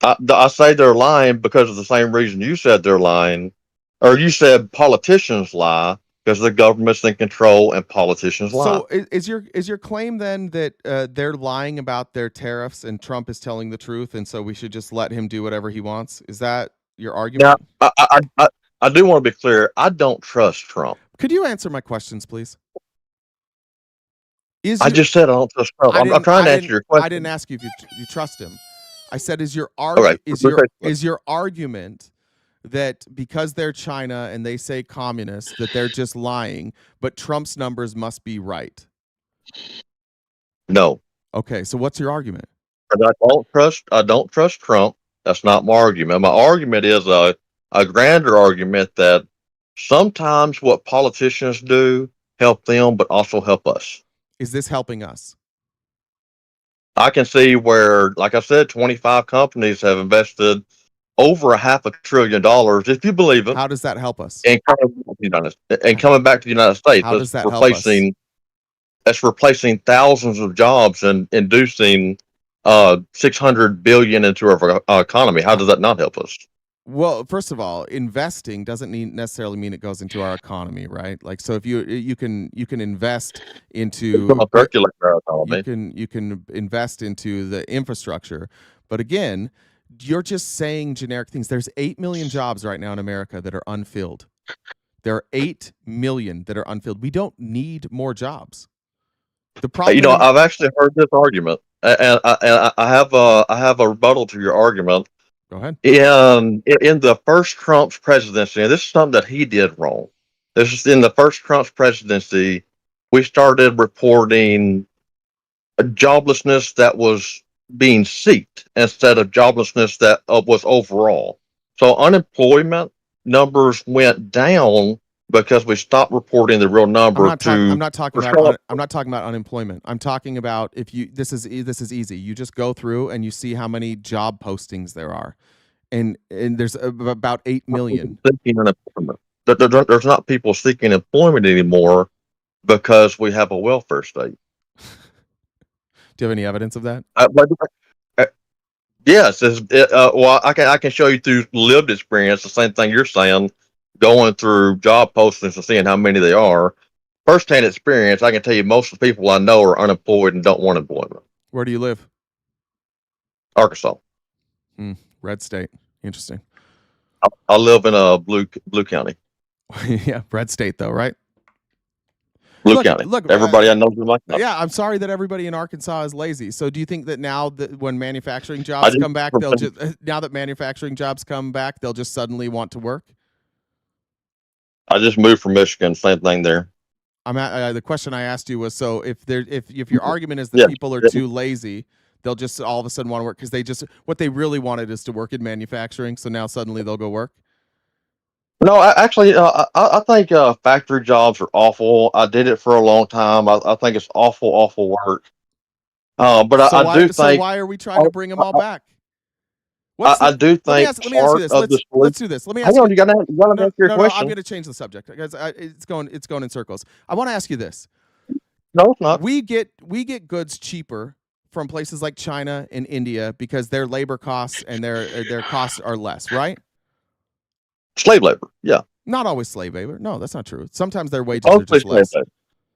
I say they're lying because of the same reason you said they're lying, or you said politicians lie because the government's in control and politicians lie. So is your claim then that they're lying about their tariffs and Trump is telling the truth, and so we should just let him do whatever he wants? Is that your argument? Now, I do want to be clear. I don't trust Trump. Could you answer my questions, please? I just said I don't trust Trump. I'm trying to answer your question. I didn't ask you if you trust him. I said, is your argument that because they're China and they say communist, that they're just lying, but Trump's numbers must be right? No. Okay, so what's your argument? I don't trust Trump. That's not my argument. My argument is a grander argument that sometimes what politicians do help them, but also help us. Is this helping us? I can see where, like I said, 25 companies have invested over $500 billion, if you believe it. How does that help us? And coming back to the United States. How does that help us? That's replacing thousands of jobs and inducing 600 billion into our economy. How does that not help us? Well, first of all, investing doesn't necessarily mean it goes into our economy, right? Like, so if you can invest into you can invest into the infrastructure, but again, you're just saying generic things. There's 8 million jobs right now in America that are unfilled. There are 8 million that are unfilled. We don't need more jobs. The problem, I've actually heard this argument, and I have a rebuttal to your argument. Go ahead. In the first Trump's presidency, and this is something that he did wrong. This is in the first Trump's presidency, we started reporting a joblessness that was being seeked instead of joblessness that was overall. So unemployment numbers went down because we stopped reporting the real number. I'm not talking about unemployment. I'm talking about if you this is easy. You just go through and you see how many job postings there are. And there's about 8 million. There's not people seeking employment anymore because we have a welfare state. Do you have any evidence of that? Yes. Well, I can show you through lived experience the same thing you're saying, going through job postings and seeing how many they are. First-hand experience, I can tell you most of the people I know are unemployed and don't want employment. Where do you live? Arkansas. Red state. Interesting. I live in a blue county. Yeah, red state though, right? Blue County. Look, everybody I know is like that. Yeah, I'm sorry that everybody in Arkansas is lazy. So do you think that now that when manufacturing jobs come back, they'll just suddenly want to work? I just moved from Michigan. Same thing there. The question I asked you was, so if your argument is that people are too lazy, they'll just all of a sudden want to work because what they really wanted is to work in manufacturing. So now suddenly they'll go work. No, I think factory jobs are awful. I did it for a long time. I think it's awful work. But I do think. So why are we trying to bring them all back? I do think. Let me ask you this. Let's do this. Let me ask you. Hang on, you got to ask your question. I'm going to change the subject because it's going in circles. I want to ask you this. No, it's not. We get goods cheaper from places like China and India because their labor costs and their costs are less, right? Slave labor, yeah. Not always slave labor. No, that's not true. Sometimes their wages are just less.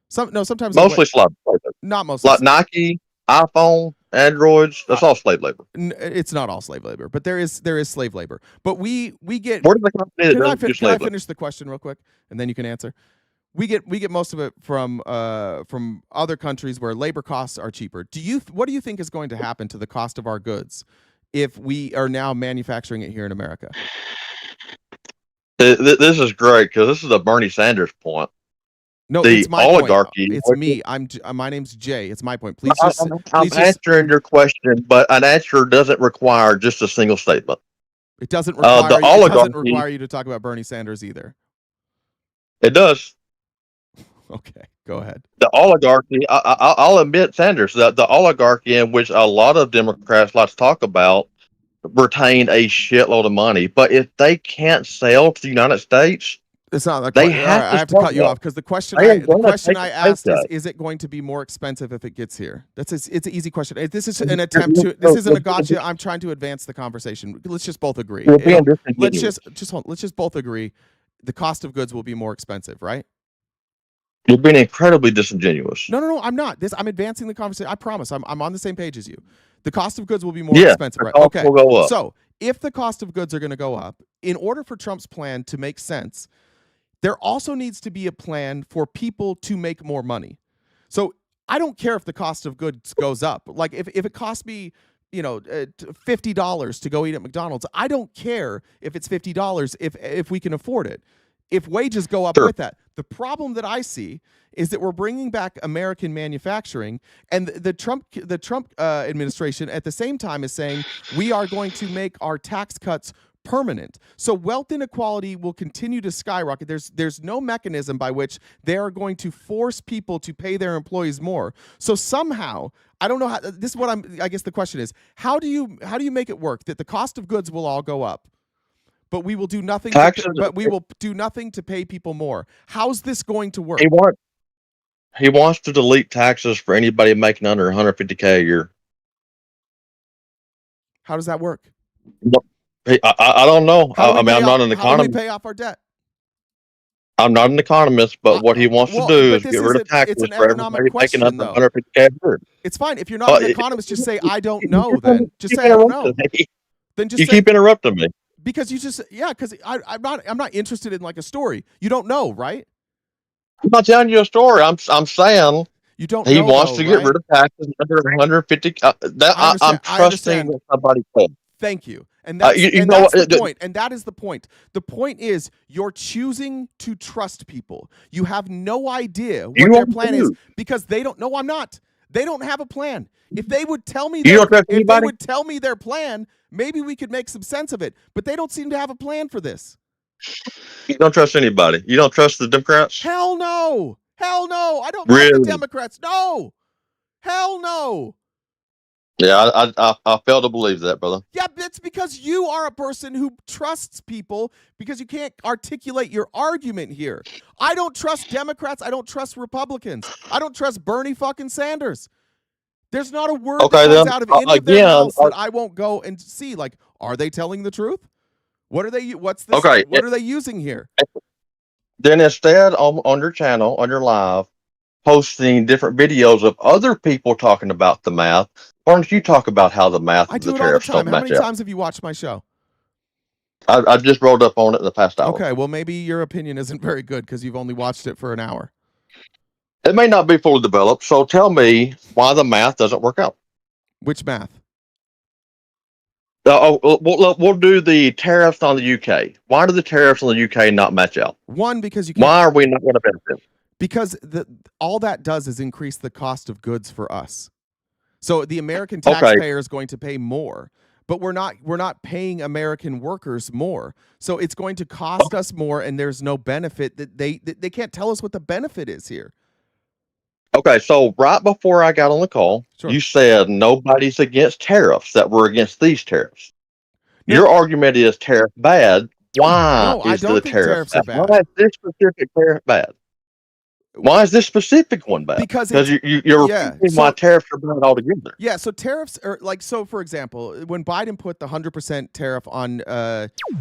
Sometimes mostly slave labor. Not mostly. Like Nike, iPhone, Androids. That's all slave labor. It's not all slave labor, but there is slave labor. But we get. Where do the company can I finish the question real quick, and then you can answer? We get most of it from other countries where labor costs are cheaper. What do you think is going to happen to the cost of our goods if we are now manufacturing it here in America? This is great because this is a Bernie Sanders point. No, it's my oligarchy. Point. It's me. My name's Jay. It's my point. Please just. I'm answering your question, but an answer doesn't require just a single statement. It doesn't require you to talk about Bernie Sanders either. It does. Okay, go ahead. The oligarchy. I'll admit, Sanders. The oligarchy in which a lot of Democrats like to talk about retain a shitload of money, but if they can't sell to the United States, it's not. They have I have to cut you off because the question I asked is it going to be more expensive if it gets here? It's an easy question. This is an attempt to. This isn't a gotcha. I'm trying to advance the conversation. Let's just both agree. Let's just both agree. The cost of goods will be more expensive, right? You're being incredibly disingenuous. No, I'm not. I'm advancing the conversation. I promise. I'm on the same page as you. The cost of goods will be more expensive, right? Okay. Will go up. So if the cost of goods are going to go up, in order for Trump's plan to make sense, there also needs to be a plan for people to make more money. So I don't care if the cost of goods goes up. Like if it costs me, $50 to go eat at McDonald's, I don't care if it's $50 if we can afford it. If wages go up with that. The problem that I see is that we're bringing back American manufacturing, and the Trump administration at the same time is saying we are going to make our tax cuts permanent. So wealth inequality will continue to skyrocket. There's no mechanism by which they are going to force people to pay their employees more. So somehow, I don't know how. This is what I guess the question is: how do you make it work that the cost of goods will all go up, but we will do nothing. But we will do nothing to pay people more. How's this going to work? He wants to delete taxes for anybody making under 150K a year. How does that work? I don't know. I'm not an economist. How do we economist. pay off our debt? I'm not an economist, but what he wants to do is get rid of taxes it's an for economic everybody making question, under though. 150K a year. It's fine. If you're not an economist, just say, I don't know then. Just say, I don't know. Then just You say, keep interrupting me. because you just, because I'm not interested in like a story. You don't know, right? I'm not telling you a story. I'm saying you don't he know, wants though, to get right? rid of taxes under 150. I'm trusting what somebody said. Thank you. And that's, that's the point. And that is the point. The point is you're choosing to trust people. You have no idea what their plan is because they don't. No, I'm not. They don't have a plan. If they would tell me, if they would tell me their plan, maybe we could make some sense of it. But they don't seem to have a plan for this. You don't trust anybody. You don't trust the Democrats? Hell no. Hell no. I don't like the Democrats. No. Hell no. Yeah, I fail to believe that, brother. Yeah, it's because you are a person who trusts people because you can't articulate your argument here. I don't trust Democrats. I don't trust Republicans. I don't trust Bernie fucking Sanders. There's not a word that comes out of any of their mouths that I won't go and see. Like, are they telling the truth? What are they? What's this? Okay, what are they using here? Then instead, on your channel, on your live, posting different videos of other people talking about the math. Why don't you talk about how the math of the tariffs don't match up? How many times have you watched my show? I just rolled up on it in the past hour. Okay, well, maybe your opinion isn't very good because you've only watched it for an hour. It may not be fully developed, so tell me why the math doesn't work out. Which math? We'll do the tariffs on the UK. Why do the tariffs on the UK not match out? One, because you can't. Why are we not going to benefit? Because all that does is increase the cost of goods for us. So the American taxpayer is going to pay more, but we're not paying American workers more. So it's going to cost us more, and there's no benefit that they can't tell us what the benefit is here. Okay, so right before I got on the call, you said nobody's against tariffs, that we're against these tariffs. No. Your argument is tariff bad. Why is the tariff bad? Why is this specific tariff bad? Why is this specific one bad? Because you're repeating why tariffs are bad altogether. Yeah, so tariffs are like, so for example, when Biden put the 100% tariff on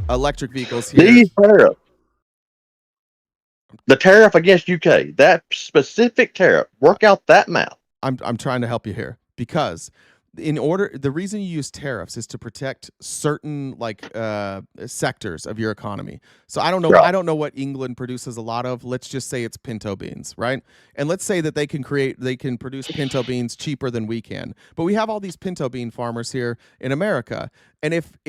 electric vehicles here. These tariffs. The tariff against UK, that specific tariff, work out that math. I'm trying to help you here because the reason you use tariffs is to protect certain sectors of your economy. So I don't know what England produces a lot of. Let's just say it's pinto beans, right? And let's say that they can produce pinto beans cheaper than we can. But we have all these pinto bean farmers here in America. And if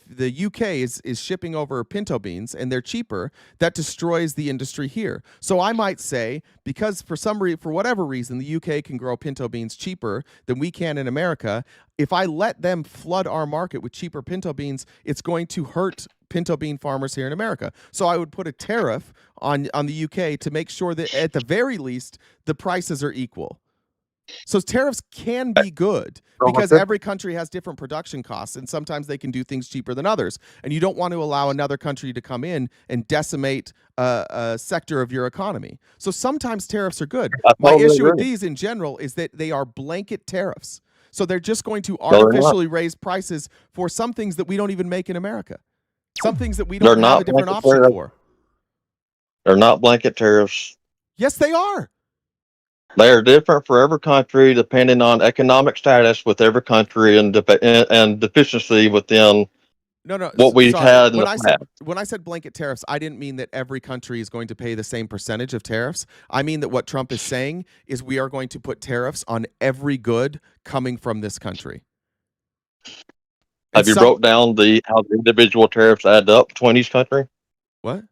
the UK is shipping over pinto beans and they're cheaper, that destroys the industry here. So I might say, because for whatever reason, the UK can grow pinto beans cheaper than we can in America, if I let them flood our market with cheaper pinto beans, it's going to hurt pinto bean farmers here in America. So I would put a tariff on the UK to make sure that at the very least, the prices are equal. So tariffs can be good because every country has different production costs, and sometimes they can do things cheaper than others. And you don't want to allow another country to come in and decimate a sector of your economy. So sometimes tariffs are good. My issue with these in general is that they are blanket tariffs. So they're just going to artificially raise prices for some things that we don't even make in America. Some things that we don't have a different option for. They're not blanket tariffs. Yes, they are. They are different for every country, depending on economic status with every country and deficiency within what we've had in the past. When I said blanket tariffs, I didn't mean that every country is going to pay the same percentage of tariffs. I mean that what Trump is saying is we are going to put tariffs on every good coming from this country. Have you broke down how the individual tariffs add up between each country? What?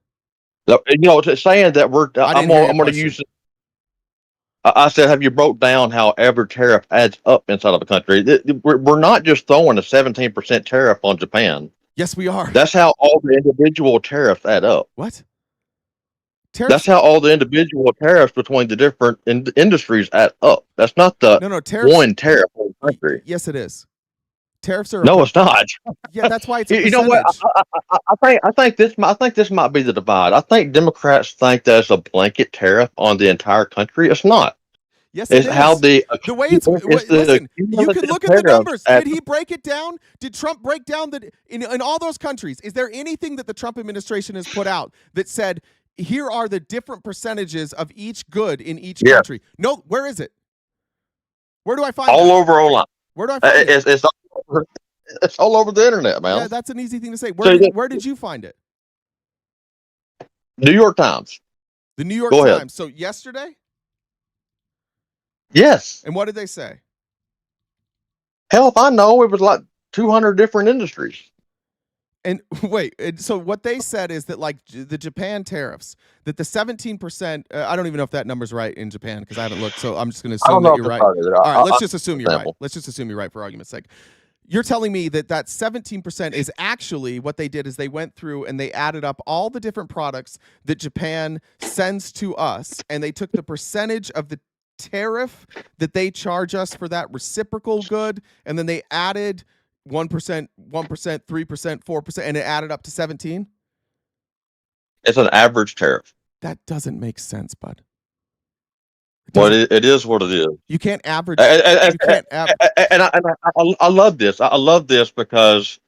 It's saying that I'm going to use it. I said, have you broke down how every tariff adds up inside of a country? We're not just throwing a 17% tariff on Japan. Yes, we are. That's how all the individual tariffs add up. What? That's how all the individual tariffs between the different industries add up. That's not the one tariff on the country. Yes, it is. Tariffs are No, it's not. Yeah, that's why it's a You know what? percentage. I think this might be the divide. I think Democrats think there's a blanket tariff on the entire country. It's not. Yes, it It's how is. the The way it's the listen, you can cumulative look at the tariffs numbers. at Did he break it down? Did Trump break down that in all those countries? Is there anything that the Trump administration has put out that said here are the different percentages of each good in each Yeah. country? No, where is it? Where do I find all that? over online. Where do I find it? It's all over the internet, man. Yeah, that's an easy thing to say. So Where did you find it? New York Times. The New York Go ahead. Times. So yesterday? Yes. And what did they say? Hell, if I know, it was like 200 different industries. And wait, so what they said is that like the Japan tariffs, that the 17%, I don't even know if that number's right in Japan because I haven't looked. So I'm just going to I don't assume know that if you're it's right. right either. All right, let's just assume you're right. example. Let's just assume you're right for argument's sake. You're telling me that 17% is actually what they did is they went through and they added up all the different products that Japan sends to us, and they took the percentage of the tariff that they charge us for that reciprocal good, and then they added 1%, 1%, 3%, 4%, and it added up to 17? It's an average tariff. That doesn't make sense, bud. Well, it is what it is. You can't average. And, You can't average. and I love this. I love this because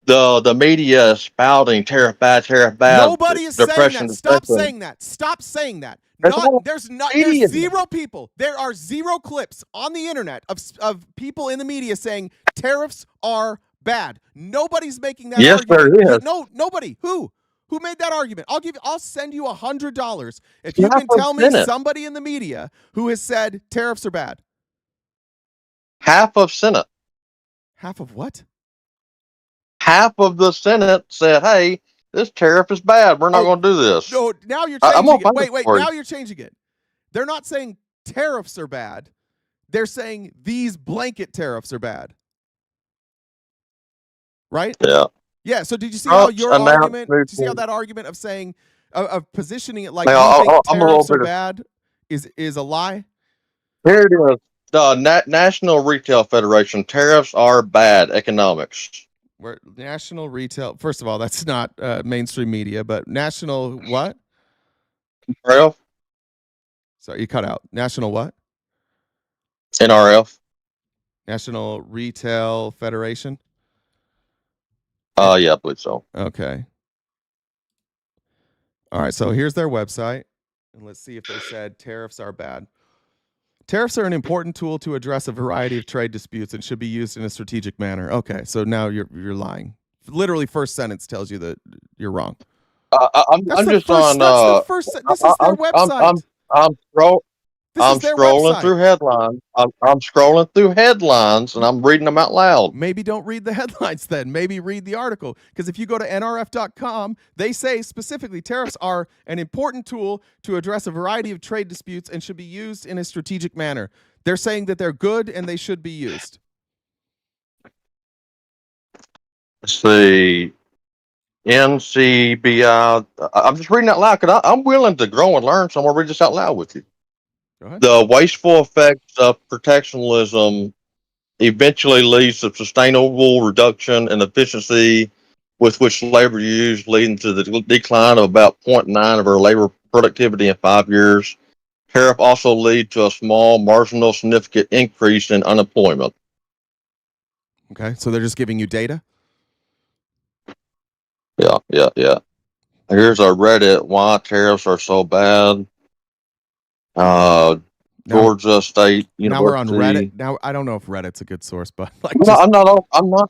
the media is spouting tariff bad. Nobody is saying depression, that. Stop depression. saying that. Stop saying that. There's There's zero people. There are zero clips on the internet of people in the media saying tariffs are bad. Nobody's making that Yes, argument. there is. No, nobody. Who made that argument? I'll send you $100 if You you have can to tell me send it. somebody in the media who has said tariffs are bad. Half of Senate. Half of what? Half of the Senate said, "Hey, this tariff is bad. We're not going to do this." No, now you're I'm changing gonna it. find Wait, for you. now you're changing it. They're not saying tariffs are bad. They're saying these blanket tariffs are bad. Right? Yeah. Yeah, so did you see how Trump's your announced argument, new did you see how thing. that argument of saying, of positioning it like Now, you think I'm a little tariffs are bit of- bad is a lie? Here it is. The National Retail Federation. Tariffs are bad economics. Where national retail, first of all, that's not mainstream media, but national what? NRF. Sorry, you cut out. National what? NRF. National Retail Federation? Yeah, I believe so. Okay. All right, so here's their website, and let's see if they said tariffs are bad. Tariffs are an important tool to address a variety of trade disputes and should be used in a strategic manner. Okay, so now you're lying. Literally, first sentence tells you that you're wrong. I'm just on. That's the first. This is their website. I'm their scrolling website. through headlines. I'm scrolling through headlines and I'm reading them out loud. Maybe don't read the headlines then. Maybe read the article. Because if you go to nrf.com, they say specifically tariffs are an important tool to address a variety of trade disputes and should be used in a strategic manner. They're saying that they're good and they should be used. Let's see. NCBI. I'm just reading out loud because I'm willing to grow and learn, so I'm going to read this out loud with you. Go ahead. The wasteful effects of protectionism eventually leads to sustainable reduction in efficiency with which labor is used, leading to the decline of about 0.9 of our labor productivity in 5 years. Tariff also lead to a small, marginal, significant increase in unemployment. Okay, so they're just giving you data? Yeah. Here's our Reddit. Why tariffs are so bad. Georgia State University. Now we're on Reddit. Now I don't know if Reddit's a good source, but like I'm not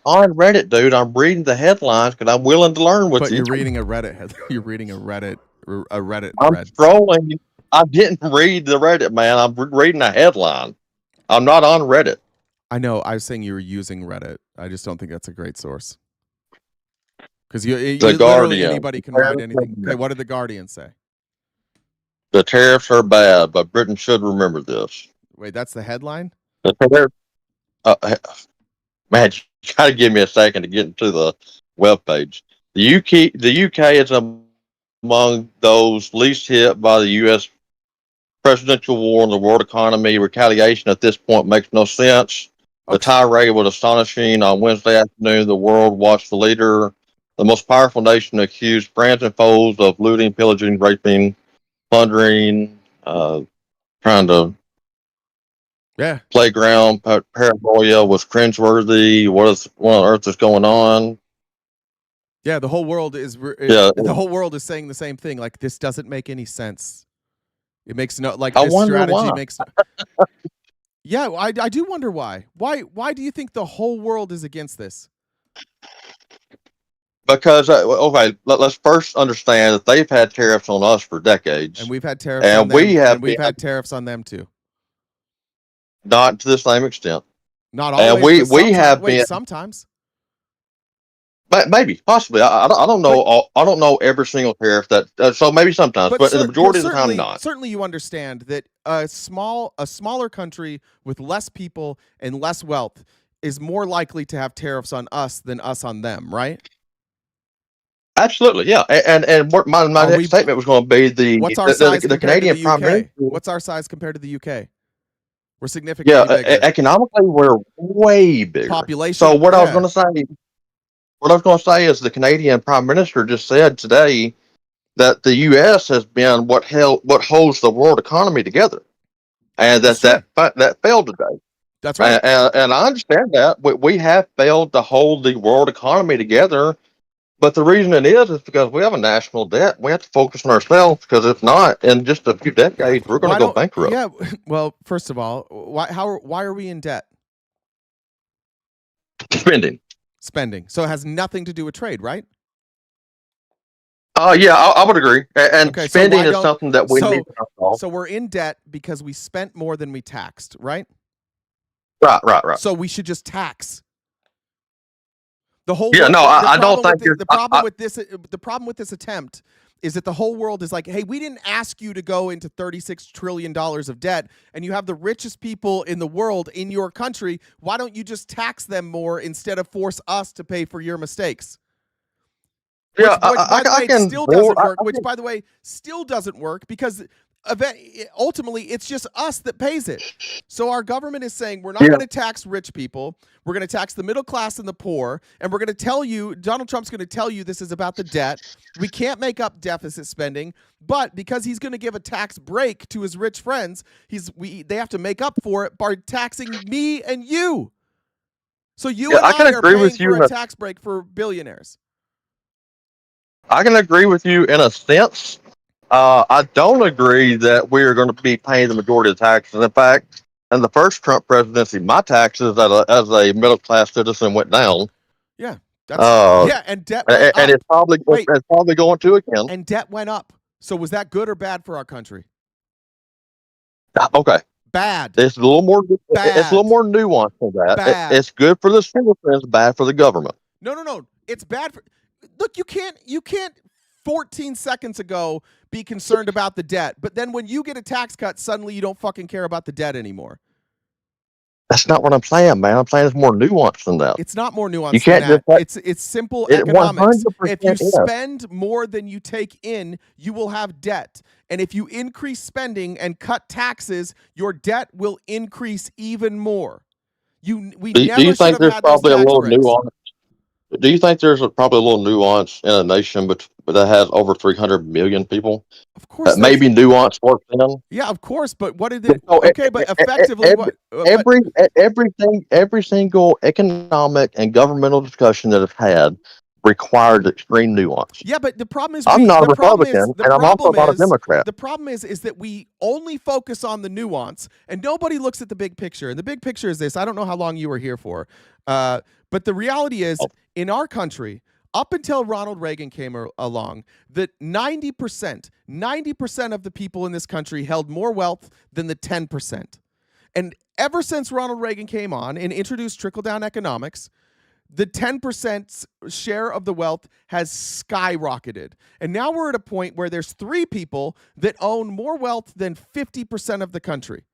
on Reddit, dude. I'm reading the headlines because I'm willing to learn with but you. you're reading a Reddit. You're reading a Reddit I'm thread. scrolling. I didn't read the Reddit, man. I'm reading a headline. I'm not on Reddit. I know. I was saying you were using Reddit. I just don't think that's a great source. Because literally Guardian. anybody can write anything. Okay, what did the Guardian say? The tariffs are bad, but Britain should remember this. Wait, that's the headline? The tariff, man, you got to give me a second to get into the webpage. The UK is among those least hit by the U.S. presidential war and the world economy. Retaliation at this point makes no sense. The tirade was astonishing. On Wednesday afternoon, the world watched the leader, the most powerful nation, accuse friends and foes of looting, pillaging, raping, plundering, trying to playground paranoia was cringeworthy. What on earth is going on? Yeah, the whole world is. Yeah. The whole world is saying the same thing. Like, this doesn't make any sense. It makes no like. I This wonder strategy why. makes. Yeah, I do wonder why. Why do you think the whole world is against this? Because okay, let's first understand that they've had tariffs on us for decades, And we've had tariffs and on them, we have and we've been, had tariffs on them too. not to the same extent. Not And always. we have wait, been. sometimes. But maybe, possibly. I don't know. I don't know every single tariff that. So maybe sometimes, but the majority of the time, not. Certainly, you understand that a smaller country with less people and less wealth is more likely to have tariffs on us than us on them, right? Absolutely, yeah. And what my next statement was going to be what's our size the compared to Canadian the Prime UK? Minister. What's our size compared to the UK? We're significantly bigger. Economically, we're way bigger. Population. So what I was going to say. What I was going to say is the Canadian Prime Minister just said today that the U.S. has been what holds the world economy together, and that failed today. That's right. And I understand that we have failed to hold the world economy together, but the reason it is because we have a national debt. We have to focus on ourselves, because if not, in just a few decades, we're going to go bankrupt. Yeah. Well, first of all, why are we in debt? Spending. So it has nothing to do with trade, right? Yeah, I would agree. And spending is something that we need to solve. So we're in debt because we spent more than we taxed, right? Right. So we should just tax. The whole yeah, world, no, I don't think the problem with this attempt is that the whole world is like, hey, we didn't ask you to go into $36 trillion of debt, and you have the richest people in the world in your country. Why don't you just tax them more instead of force us to pay for your mistakes? Yeah, Which, by the way, still doesn't work because ultimately it's just us that pays it. So our government is saying we're not going to tax rich people. We're going to tax the middle class and the poor. And we're going to tell you, Donald Trump's going to tell you this is about the debt. We can't make up deficit spending. But because he's going to give a tax break to his rich friends, they have to make up for it by taxing me and you. So you and I are paying for a tax break for billionaires. I can agree with you in a sense. I don't agree that we are going to be paying the majority of the taxes. In fact, in the first Trump presidency, my taxes as a middle class citizen went down. Yeah, and debt went up. And it's probably going to again. And debt went up. So was that good or bad for our country? Okay. Bad. It's a little more. It's a little more nuanced than that. Bad. It's good for the citizens, bad for the government. No. It's bad for. Look, you can't 14 seconds ago be concerned about the debt, but then when you get a tax cut, suddenly you don't fucking care about the debt anymore. That's not what I'm saying, man. I'm saying it's more nuanced than that. It's not more nuanced than that. It's simple economics. If you spend more than you take in, you will have debt. And if you increase spending and cut taxes, your debt will increase even more. Do you think there's probably a little nuance? Do you think there's probably a little nuance in a nation that has over 300 million people? Of course, maybe nuance works in. Yeah, of course, but what did it? Okay, but effectively, every single economic and governmental discussion that I've had required extreme nuance. Yeah, but the problem is I'm not a Republican, and I'm also not a Democrat. The problem is that we only focus on the nuance, and nobody looks at the big picture. And the big picture is this: I don't know how long you were here for, but the reality is, in our country, up until Ronald Reagan came along, that 90% of the people in this country held more wealth than the 10%. And ever since Ronald Reagan came on and introduced trickle-down economics, the 10% share of the wealth has skyrocketed. And now we're at a point where there's 3 people that own more wealth than 50% of the country.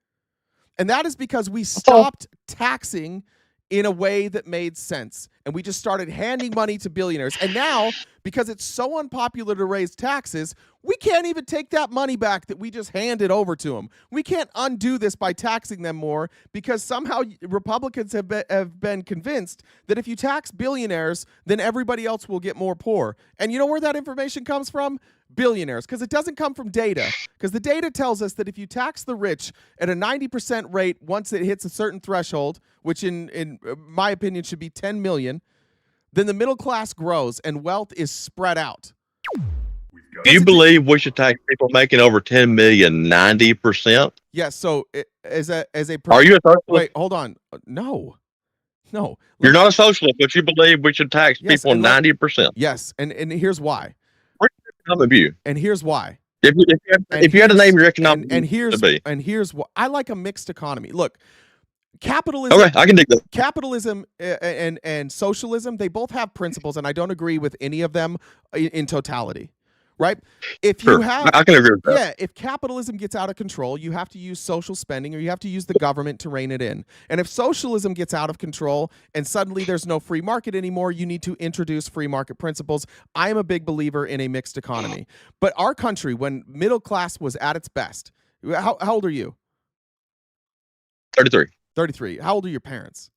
And that is because we stopped taxing in a way that made sense. And we just started handing money to billionaires. And now, because it's so unpopular to raise taxes, we can't even take that money back that we just handed over to them. We can't undo this by taxing them more because somehow Republicans have been convinced that if you tax billionaires, then everybody else will get more poor. And you know where that information comes from? Billionaires, because it doesn't come from data. Because the data tells us that if you tax the rich at a 90% rate once it hits a certain threshold, which in my opinion should be 10 million, then the middle class grows and wealth is spread out. Do you believe we should tax people making over 10 million 90%? Yes. So as a Are you a socialist? wait, hold on. No. You're not a socialist, but you believe we should tax people 90%. Yes, and here's why. Some of you. And here's why. If you had to name your economic, and here's what I like: a mixed economy. Look, capitalism. Okay, I can dig that. Capitalism and socialism, they both have principles, and I don't agree with any of them in totality. Right? If you have, I can agree with that. Yeah, if capitalism gets out of control, you have to use social spending or you have to use the government to rein it in. And if socialism gets out of control and suddenly there's no free market anymore, you need to introduce free market principles. I am a big believer in a mixed economy. But our country, when middle class was at its best, how old are you? 33. 33. How old are your parents?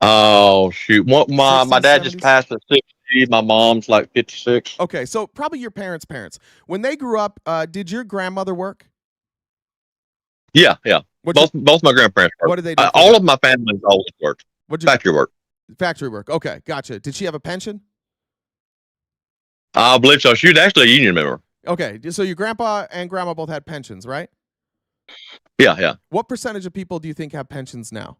Oh, shoot. My dad just passed at 60. My mom's like 56. Okay, so probably your parents' parents. When they grew up, did your grandmother work? Yeah. Both my grandparents worked. What did they do? All of my family's always worked. Factory work. Factory work. Okay, gotcha. Did she have a pension? I believe so. She was actually a union member. Okay, so your grandpa and grandma both had pensions, right? Yeah. What percentage of people do you think have pensions now?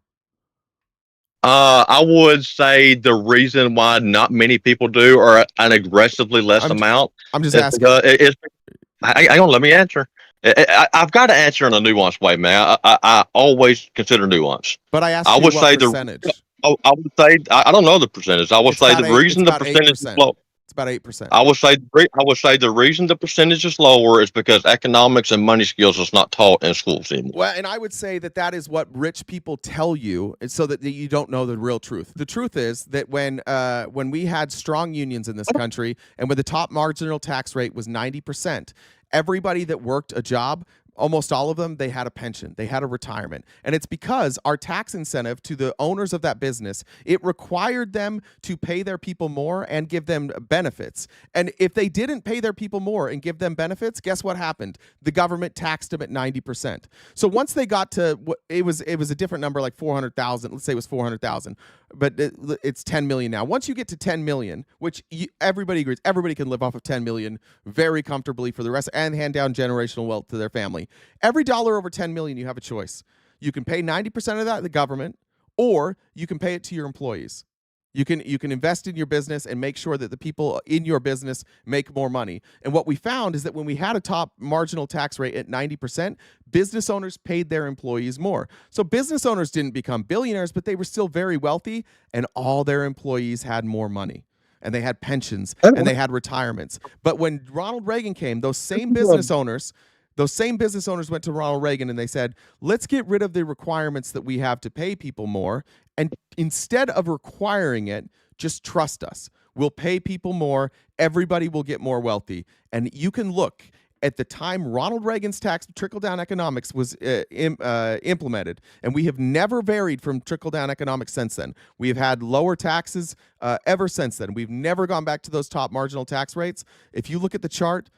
I would say the reason why not many people do, or an aggressively less amount. I'm just asking. Hang on, let me answer. I've got to answer in a nuanced way, man. I always consider nuance. But I asked you what percentage. I would say I don't know the percentage. I would say the reason the percentage is low. It's about 8%. I would say the reason the percentage is lower is because economics and money skills is not taught in schools anymore. Well, and I would say that is what rich people tell you, so that you don't know the real truth. The truth is that when we had strong unions in this country, and when the top marginal tax rate was 90%, everybody that worked a job, almost all of them, they had a pension, they had a retirement. And it's because our tax incentive to the owners of that business, it required them to pay their people more and give them benefits. And if they didn't pay their people more and give them benefits, guess what happened? The government taxed them at 90%. So once they got to, it was a different number, like 400,000, let's say it was 400,000, but it's 10 million now. Once you get to 10 million, which everybody agrees, everybody can live off of 10 million very comfortably for the rest and hand down generational wealth to their family. Every dollar over 10 million, you have a choice. You can pay 90% of that to the government, or you can pay it to your employees. You can invest in your business and make sure that the people in your business make more money. And what we found is that when we had a top marginal tax rate at 90%, business owners paid their employees more. So business owners didn't become billionaires, but they were still very wealthy, and all their employees had more money. And they had pensions, and they had retirements. But when Ronald Reagan came, those same business owners went to Ronald Reagan and they said, let's get rid of the requirements that we have to pay people more. And instead of requiring it, just trust us. We'll pay people more. Everybody will get more wealthy. And you can look at the time Ronald Reagan's tax trickle-down economics was implemented, and we have never varied from trickle-down economics since then. We have had lower taxes ever since then. We've never gone back to those top marginal tax rates. If you look at the chart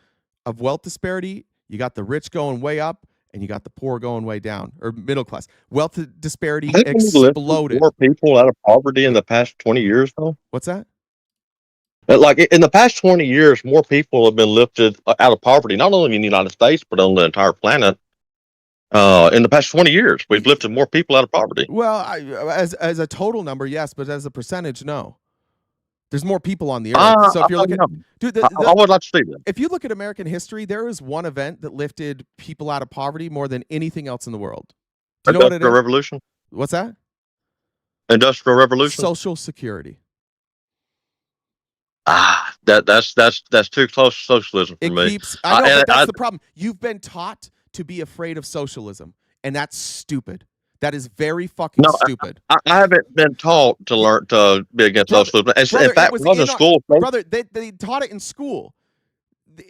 of wealth disparity, you got the rich going way up, and you got the poor going way down, or middle class. Wealth disparity exploded. More people out of poverty in the past 20 years, though? What's that? Like in the past 20 years, more people have been lifted out of poverty, not only in the United States, but on the entire planet. In the past 20 years, we've lifted more people out of poverty. Well, as a total number, yes, but as a percentage, no. There's more people on the earth. So if you're looking, dude, I would like to see that. If you look at American history, there is one event that lifted people out of poverty more than anything else in the world. Do you know what it is? Industrial Revolution. What's that? Industrial Revolution. Social Security. That's too close to socialism for me. I know, but that's the problem. You've been taught to be afraid of socialism, and that's stupid. That is very fucking stupid. I haven't been taught to learn to be against socialism. Brother, In fact, when I was in school, brother, they taught it in school.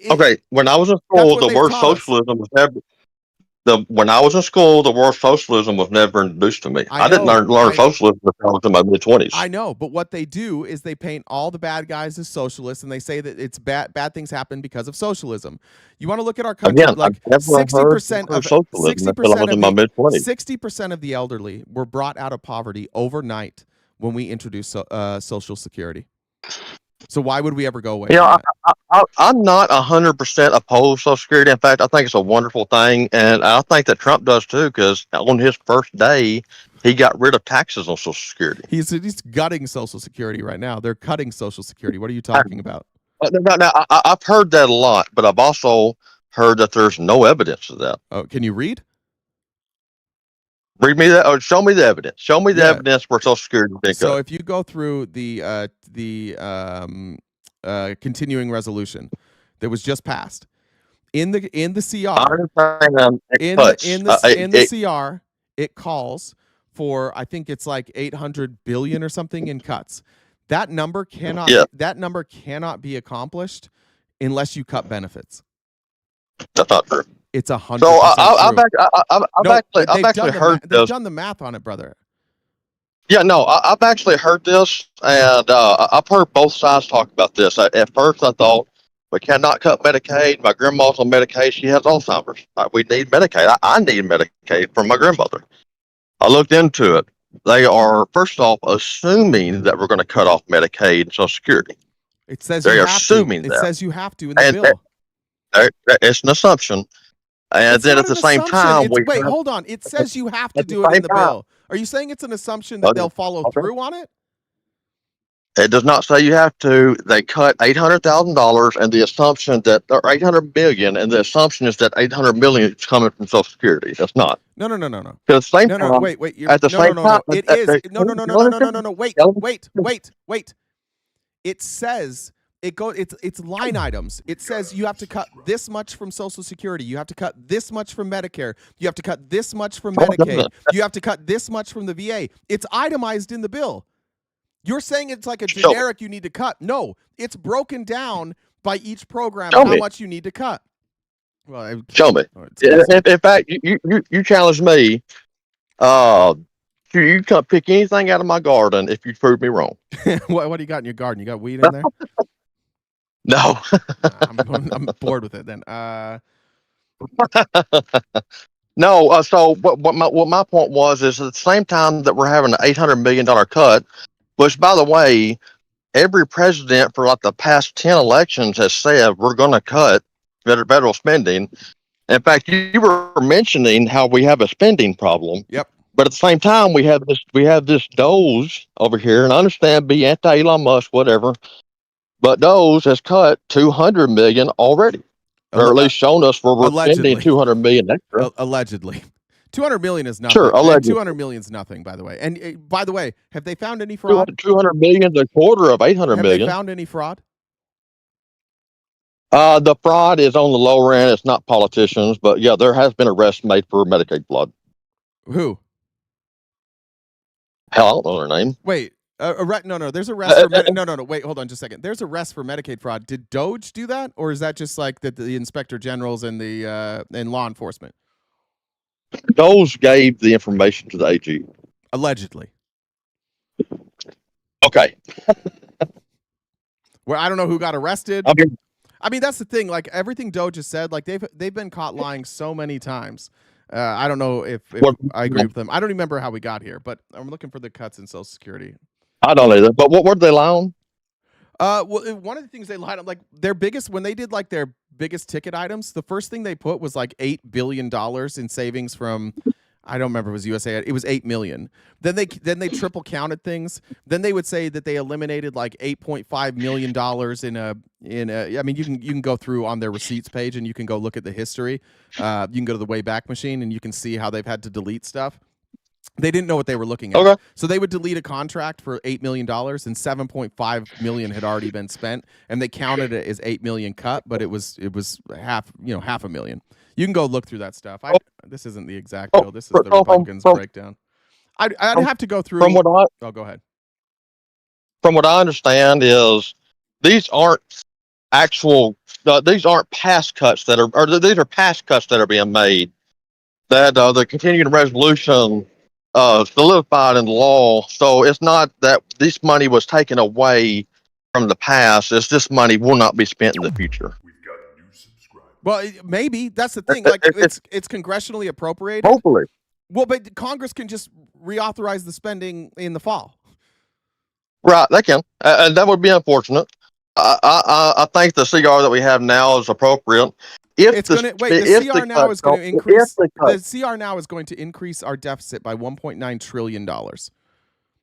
Okay, when I was in school, the word socialism was never. When I was in school, the word socialism was never introduced to me. I didn't learn socialism until I was in my mid-20s. I know, but what they do is they paint all the bad guys as socialists, and they say that it's bad things happen because of socialism. You want to look at our country, Again, like 60% of 60% of the elderly were brought out of poverty overnight when we introduced Social Security. So why would we ever go away? I'm not 100% opposed to Social Security. In fact, I think it's a wonderful thing, and I think that Trump does too. Because on his first day, he got rid of taxes on Social Security. He's gutting Social Security right now. They're cutting Social Security. What are you talking about? No, I've heard that a lot, but I've also heard that there's no evidence of that. Oh, can you read? Read me that, or show me the evidence. Show me the evidence where Social Security is So if you go through the continuing resolution that was just passed in the CR, in the CR, it calls for, I think it's like 800 billion or something in cuts. That number cannot be accomplished unless you cut benefits. That's not true. It's 100%. So I've actually heard this. They've done the math on it, brother. Yeah, no, I've actually heard this, and I've heard both sides talk about this. At first, I thought we cannot cut Medicaid. My grandma's on Medicaid; she has Alzheimer's. We need Medicaid. I need Medicaid for my grandmother. I looked into it. They are first off assuming that we're going to cut off Medicaid and Social Security. It says they're you have assuming to. that. It says you have to in the bill. It's an assumption. And then at the same time, wait, hold on. It says you have to do it in the bill. Are you saying it's an assumption that they'll follow through on it? It does not say you have to. They cut $800,000, and the assumption that, or $800 million, and the assumption is that $800 million is coming from Social Security. That's not. No. At the same time, Wait. At the same time, it is. No. Wait. It says. It's line items. It says you have to cut this much from Social Security. You have to cut this much from Medicare. You have to cut this much from Medicaid. You have to cut this much from the VA. It's itemized in the bill. You're saying it's like a generic you need to cut. No, it's broken down by each program how much you need to cut. Well, show me. In fact, you challenge me. You can't pick anything out of my garden if you prove me wrong. What do you got in your garden? You got weed in there? No. I'm bored with it then. No. So what my point was is at the same time that we're having an $800 million cut, which by the way, every president for like the past 10 elections has said we're going to cut federal spending. In fact, you were mentioning how we have a spending problem. Yep. But at the same time, we have this Doge over here, and I understand be anti Elon Musk, whatever. But Doge has cut $200 million already, or at least shown us where we're spending $200 million extra. Allegedly, $200 million is nothing. Sure, allegedly. $200 million is nothing, by the way. And by the way, have they found any fraud? $200 million is a quarter of $800 million. Have they found any fraud? The fraud is on the lower end. It's not politicians, but yeah, there has been arrests made for Medicaid fraud. Who? Hell, I don't know their name. Wait. No. There's arrest for no. Wait, hold on just a second. There's arrest for Medicaid fraud. Did Doge do that, or is that just like the inspector generals and the and law enforcement? Doge gave the information to the AG. Allegedly. Okay. Well, I don't know who got arrested. I mean, that's the thing. Like everything Doge has said, like they've been caught lying so many times. I don't know if I agree with them. I don't remember how we got here, but I'm looking for the cuts in Social Security. I don't either. But what did they lie on? Well, one of the things they lied on, like their biggest, when they did like their biggest ticket items, the first thing they put was like $8 billion in savings from, I don't remember, it was USAID. It was 8 million. Then they triple counted things. Then they would say that they eliminated like $8.5 million in a. I mean, you can go through on their receipts page and you can go look at the history. You can go to the Wayback Machine and you can see how they've had to delete stuff. They didn't know what they were looking at. Okay. So they would delete a contract for $8 million and $7.5 million had already been spent, and they counted it as $8 million cut, but it was half a million. You can go look through that stuff. This isn't the exact bill. This is the Republicans' breakdown. I'd have to go through. From what oh, go ahead. From what I understand is these aren't these aren't past cuts that are, or these are past cuts that are being made. That the continuing resolution solidified in law. So it's not that this money was taken away from the past. It's this money will not be spent in the future. Well, maybe that's the thing. Like it's congressionally appropriated. Hopefully. Well, but Congress can just reauthorize the spending in the fall. Right, they can, and that would be unfortunate. I think the CR that we have now is appropriate. If It's the, going to wait. The if CR the now cut- is going to if increase. the cut- The CR now is going to increase our deficit by $1.9 trillion.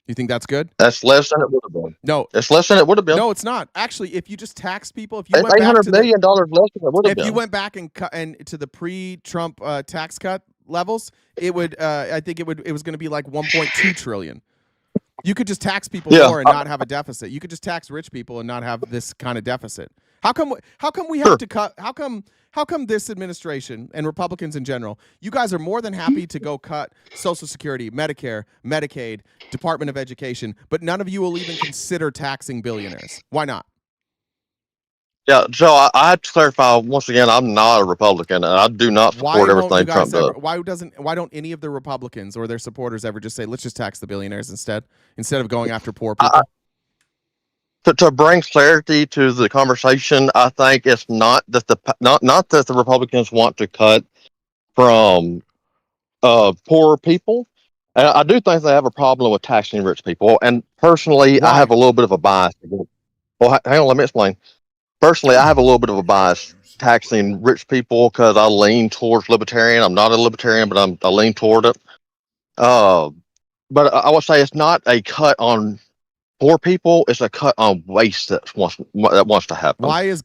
You think that's good? That's less than it would have been. No, it's less than it would have been. No, it's not. Actually, if you just tax people, if you It's went back $800 to million less than it would have if been. you went back and cut and to the pre-Trump tax cut levels, it would. I think it would. It was going to be like 1.2 trillion. You could just tax people more and not have a deficit. You could just tax rich people and not have this kind of deficit. How come we have to cut? How come this administration and Republicans in general, you guys are more than happy to go cut Social Security, Medicare, Medicaid, Department of Education, but none of you will even consider taxing billionaires. Why not? Yeah, so I have to clarify once again. I'm not a Republican, and I do not support everything Trump does. Why don't any of the Republicans or their supporters ever just say, let's just tax the billionaires instead of going after poor people? To bring clarity to the conversation, I think it's not that not that the Republicans want to cut from poor people. And I do think they have a problem with taxing rich people. And personally, I have a little bit of a bias. Well, hang on, let me explain. Personally, I have a little bit of a bias taxing rich people because I lean towards libertarian. I'm not a libertarian, but I lean toward it. But I would say it's not a cut on poor people. It's a cut on waste that wants to happen. Why is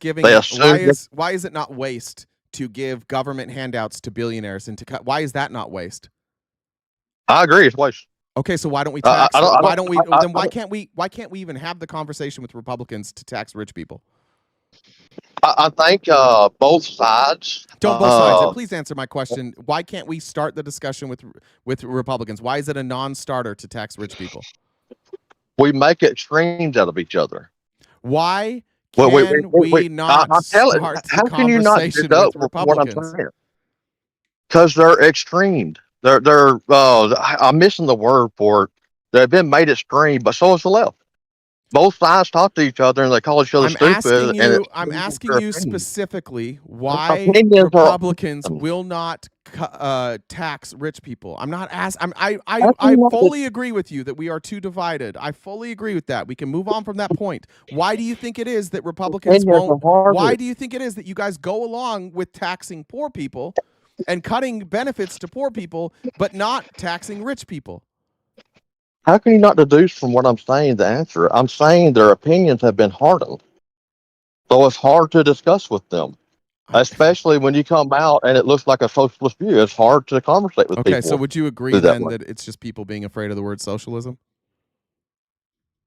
why is it not waste to give government handouts to billionaires and to cut? Why is that not waste? I agree, it's waste. Okay, so why don't we tax? Why can't we even have the conversation with Republicans to tax rich people? I think both sides. Don't both sides. And please answer my question. Why can't we start the discussion with Republicans? Why is it a non-starter to tax rich people? We make extremes out of each other. Why can we not start the conversation with Republicans? Because they're extreme. They're I'm missing the word for it. They've been made extreme, but so is the left. Both sides talk to each other and they call each other stupid. I'm asking you specifically why Republicans will not tax rich people. I'm not asking. I fully agree with you that we are too divided. I fully agree with that. We can move on from that point. Why do you think it is that Republicans won't? Why do you think it is that you guys go along with taxing poor people and cutting benefits to poor people, but not taxing rich people? How can you not deduce from what I'm saying the answer? I'm saying their opinions have been hardened. So it's hard to discuss with them. Especially when you come out and it looks like a socialist view. It's hard to conversate with people. Okay, so would you agree then that it's just people being afraid of the word socialism?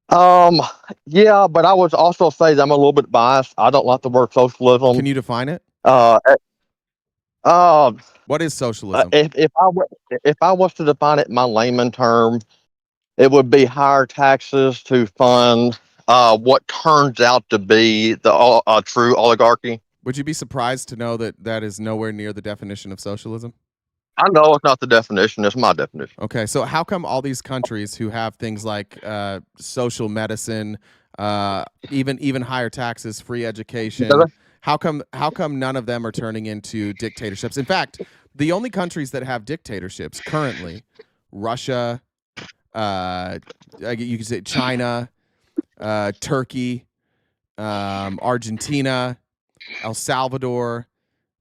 Yeah, but I would also say that I'm a little bit biased. I don't like the word socialism. Can you define it? What is socialism? If I was to define it in my layman term, it would be higher taxes to fund what turns out to be the true oligarchy. Would you be surprised to know that that is nowhere near the definition of socialism? I know it's not the definition. It's my definition. Okay, so how come all these countries who have things like social medicine, even higher taxes, free education, how come none of them are turning into dictatorships? In fact, the only countries that have dictatorships currently, Russia, you could say China, Turkey, Argentina, El Salvador,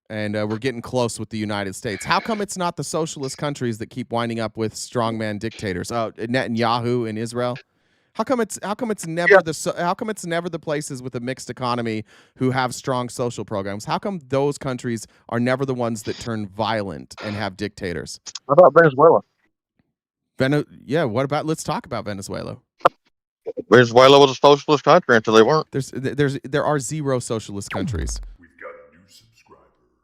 and we're getting close with the United States. How come it's not the socialist countries that keep winding up with strongman dictators? Netanyahu in Israel. How come it's never the places with a mixed economy who have strong social programs? How come those countries are never the ones that turn violent and have dictators? How about Venezuela? Let's talk about Venezuela. Venezuela was a socialist country until they weren't. There are zero socialist countries.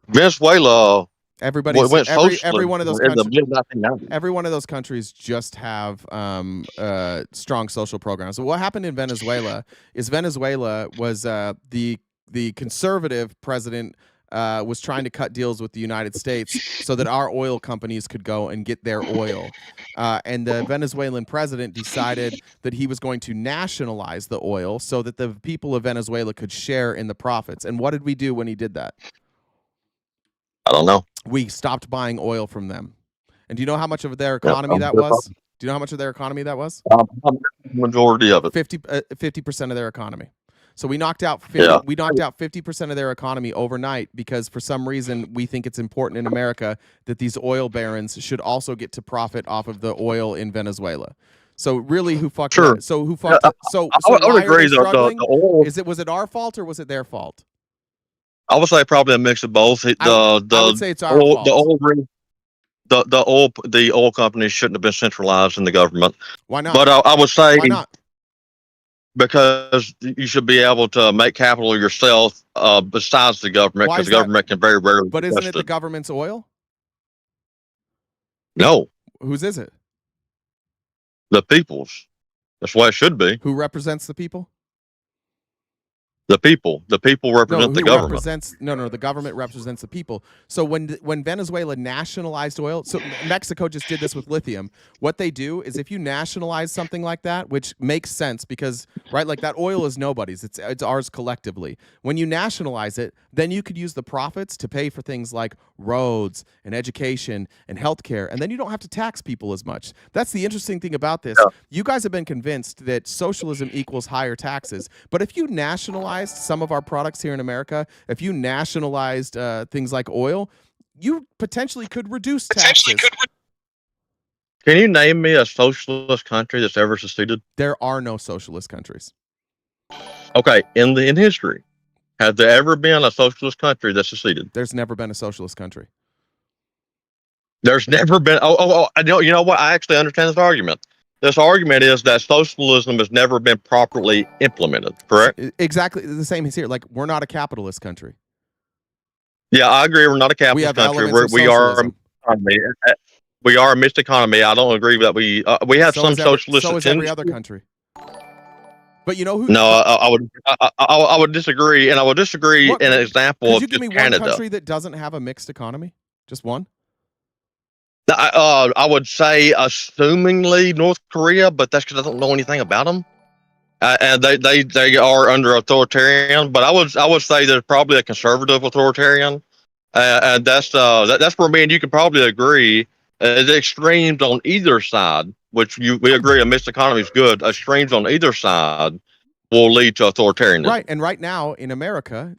Venezuela Everybody, Well, it went every one of those in the countries, mid-1990s. every one of those countries just have strong social programs. So what happened in Venezuela is Venezuela was the conservative president was trying to cut deals with the United States so that our oil companies could go and get their oil. And the Venezuelan president decided that he was going to nationalize the oil so that the people of Venezuela could share in the profits. And what did we do when he did that? I don't know. We stopped buying oil from them. And do you know how much of their economy that was? Do you know how much of their economy that was? Majority of it. 50% of their economy. So we knocked out 50% of their economy overnight because for some reason we think it's important in America that these oil barons should also get to profit off of the oil in Venezuela. So really, who fucked? Sure. So who fucked? So I would why agree. are they struggling? The oil, Was it our fault or was it their fault? I would say probably a mix of both. I would say it's our fault. The oil companies shouldn't have been centralized in the government. Why not? But I would say why not? Because you should be able to make capital yourself besides the government, because the government can very rarely. But isn't it the government's oil? No. Whose is it? The people's. That's what it should be. Who represents the people? The people. The people represent the government. The government represents the people. So when Venezuela nationalized oil, so Mexico just did this with lithium. What they do is if you nationalize something like that, which makes sense because, right, like that oil is nobody's. It's ours collectively. When you nationalize it, then you could use the profits to pay for things like roads and education and healthcare, and then you don't have to tax people as much. That's the interesting thing about this. Yeah. You guys have been convinced that socialism equals higher taxes, but if you nationalize some of our products here in America, if you nationalized things like oil, you potentially could reduce taxes. Can you name me a socialist country that's ever succeeded? There are no socialist countries. Okay, in history, has there ever been a socialist country that succeeded? There's never been a socialist country. There's never been. You know what? I actually understand this argument. This argument is that socialism has never been properly implemented, correct? Exactly the same as here. Like, we're not a capitalist country. Yeah, I agree. We're not a capitalist country. We are a mixed economy. I don't agree that we have some socialist. So is every other country. But you know who? No, I would disagree, and I would disagree in an example of Canada. Could you give me one country that doesn't have a mixed economy? Just one? I would say, assumingly, North Korea, but that's because I don't know anything about them. And they are under authoritarian, but I would say there's probably a conservative authoritarian, and that's where me and you can probably agree. The extremes on either side, which we agree a mixed economy is good. Extremes on either side will lead to authoritarianism. Right, and right now in America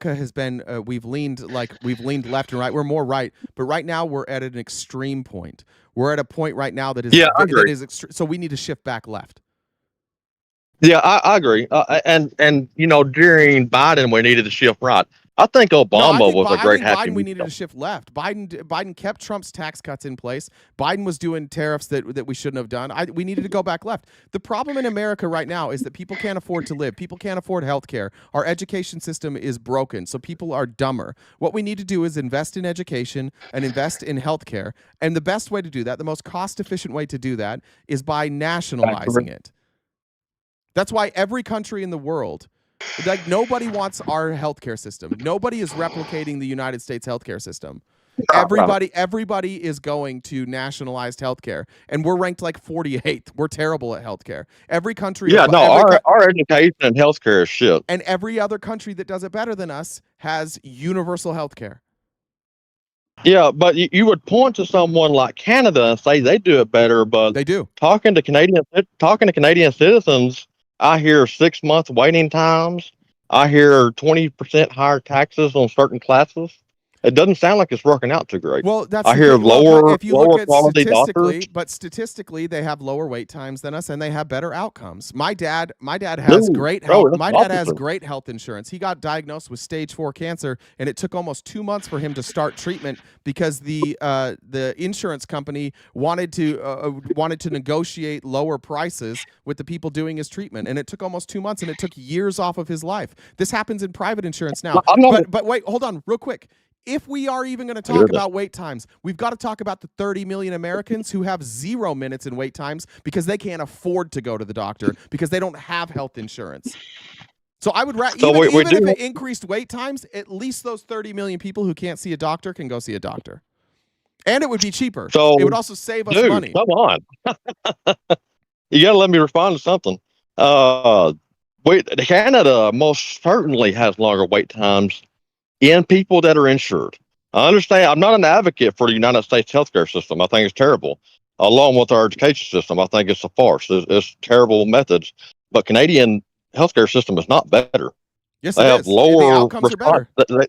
has been we've leaned left and right. We're more right, but right now we're at an extreme point. We're at a point right now that is extreme. So we need to shift back left. Yeah, I agree. And during Biden we needed to shift right. I think Obama was a great happy. We needed to shift left. Biden kept Trump's tax cuts in place. Biden was doing tariffs that we shouldn't have done. We needed to go back left. The problem in America right now is that people can't afford to live. People can't afford health care. Our education system is broken, so people are dumber. What we need to do is invest in education and invest in health care. And the best way to do that, the most cost-efficient way to do that, is by nationalizing it. That's why every country in the world, like, nobody wants our healthcare system. Nobody is replicating the United States healthcare system. Everybody is going to nationalized healthcare, and we're ranked like 48th. We're terrible at healthcare. Every country, our education and healthcare is shit. And every other country that does it better than us has universal healthcare. Yeah, but you would point to someone like Canada and say they do it better, but they do. Talking to Canadian citizens, I hear 6-month waiting times. I hear 20% higher taxes on certain classes. It doesn't sound like it's working out too great. Well, that's I hear lower quality doctors. But statistically, they have lower wait times than us, and they have better outcomes. My dad has great health. My dad has great health insurance. He got diagnosed with stage 4 cancer, and it took almost 2 months for him to start treatment because the insurance company wanted to negotiate lower prices with the people doing his treatment, and it took almost 2 months, and it took years off of his life. This happens in private insurance now. But wait, hold on, real quick. if we are even going to talk about wait times, we've got to talk about the 30 million Americans who have 0 minutes in wait times because they can't afford to go to the doctor because they don't have health insurance. So I would even if it increased wait times, at least those 30 million people who can't see a doctor can go see a doctor. And it would be cheaper. So it would also save us money. Come on. You got to let me respond to something. Canada most certainly has longer wait times in people that are insured. I understand. I'm not an advocate for the United States healthcare system. I think it's terrible. Along with our education system, I think it's a farce. It's terrible methods. But Canadian healthcare system is not better. Yes, they it have is. lower the outcomes are better.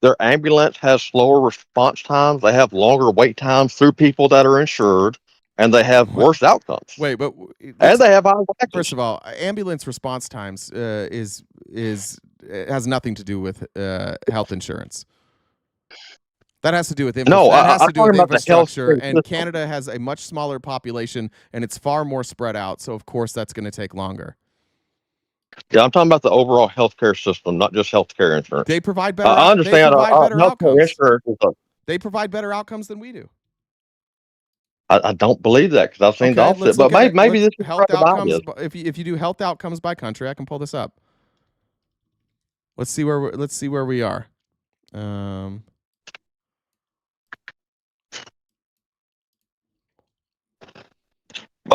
Their ambulance has slower response times. They have longer wait times through people that are insured, and they have worse outcomes. Wait, but and they have higher taxes. First of all, ambulance response times has nothing to do with health insurance. That has to do with infrastructure, and Canada has a much smaller population, and it's far more spread out. So of course that's going to take longer. Yeah, I'm talking about the overall healthcare system, not just healthcare insurance. They provide better. I understand. They provide better outcomes than we do. I don't believe that because I've seen the opposite. But maybe this is health outcomes. If you do health outcomes by country, I can pull this up. Let's see where we are. By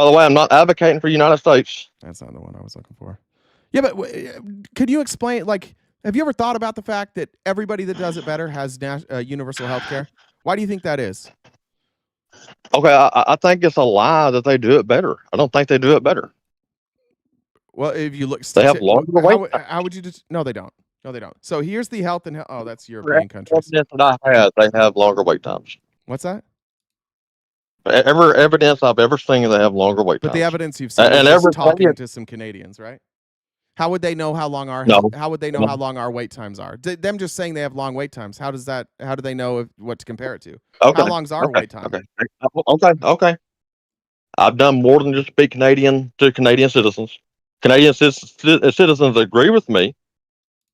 the way, I'm not advocating for the United States. That's not the one I was looking for. Yeah, but could you explain? Like, have you ever thought about the fact that everybody that does it better has universal health care? Why do you think that is? Okay, I think it's a lie that they do it better. I don't think they do it better. Well, if you look, they have longer wait. How would you just? No, they don't. No, they don't. So here's the health and oh, that's European countries. That I had, they have longer wait times. What's that? Evidence I've ever seen, they have longer wait times. But the evidence you've seen is just talking to some Canadians, right? How would they know how long our how would they know how long our wait times are? Them just saying they have long wait times. How do they know what to compare it to? Okay. How long's our wait time? Okay. I've done more than just speak Canadian to Canadian citizens. Canadian citizens agree with me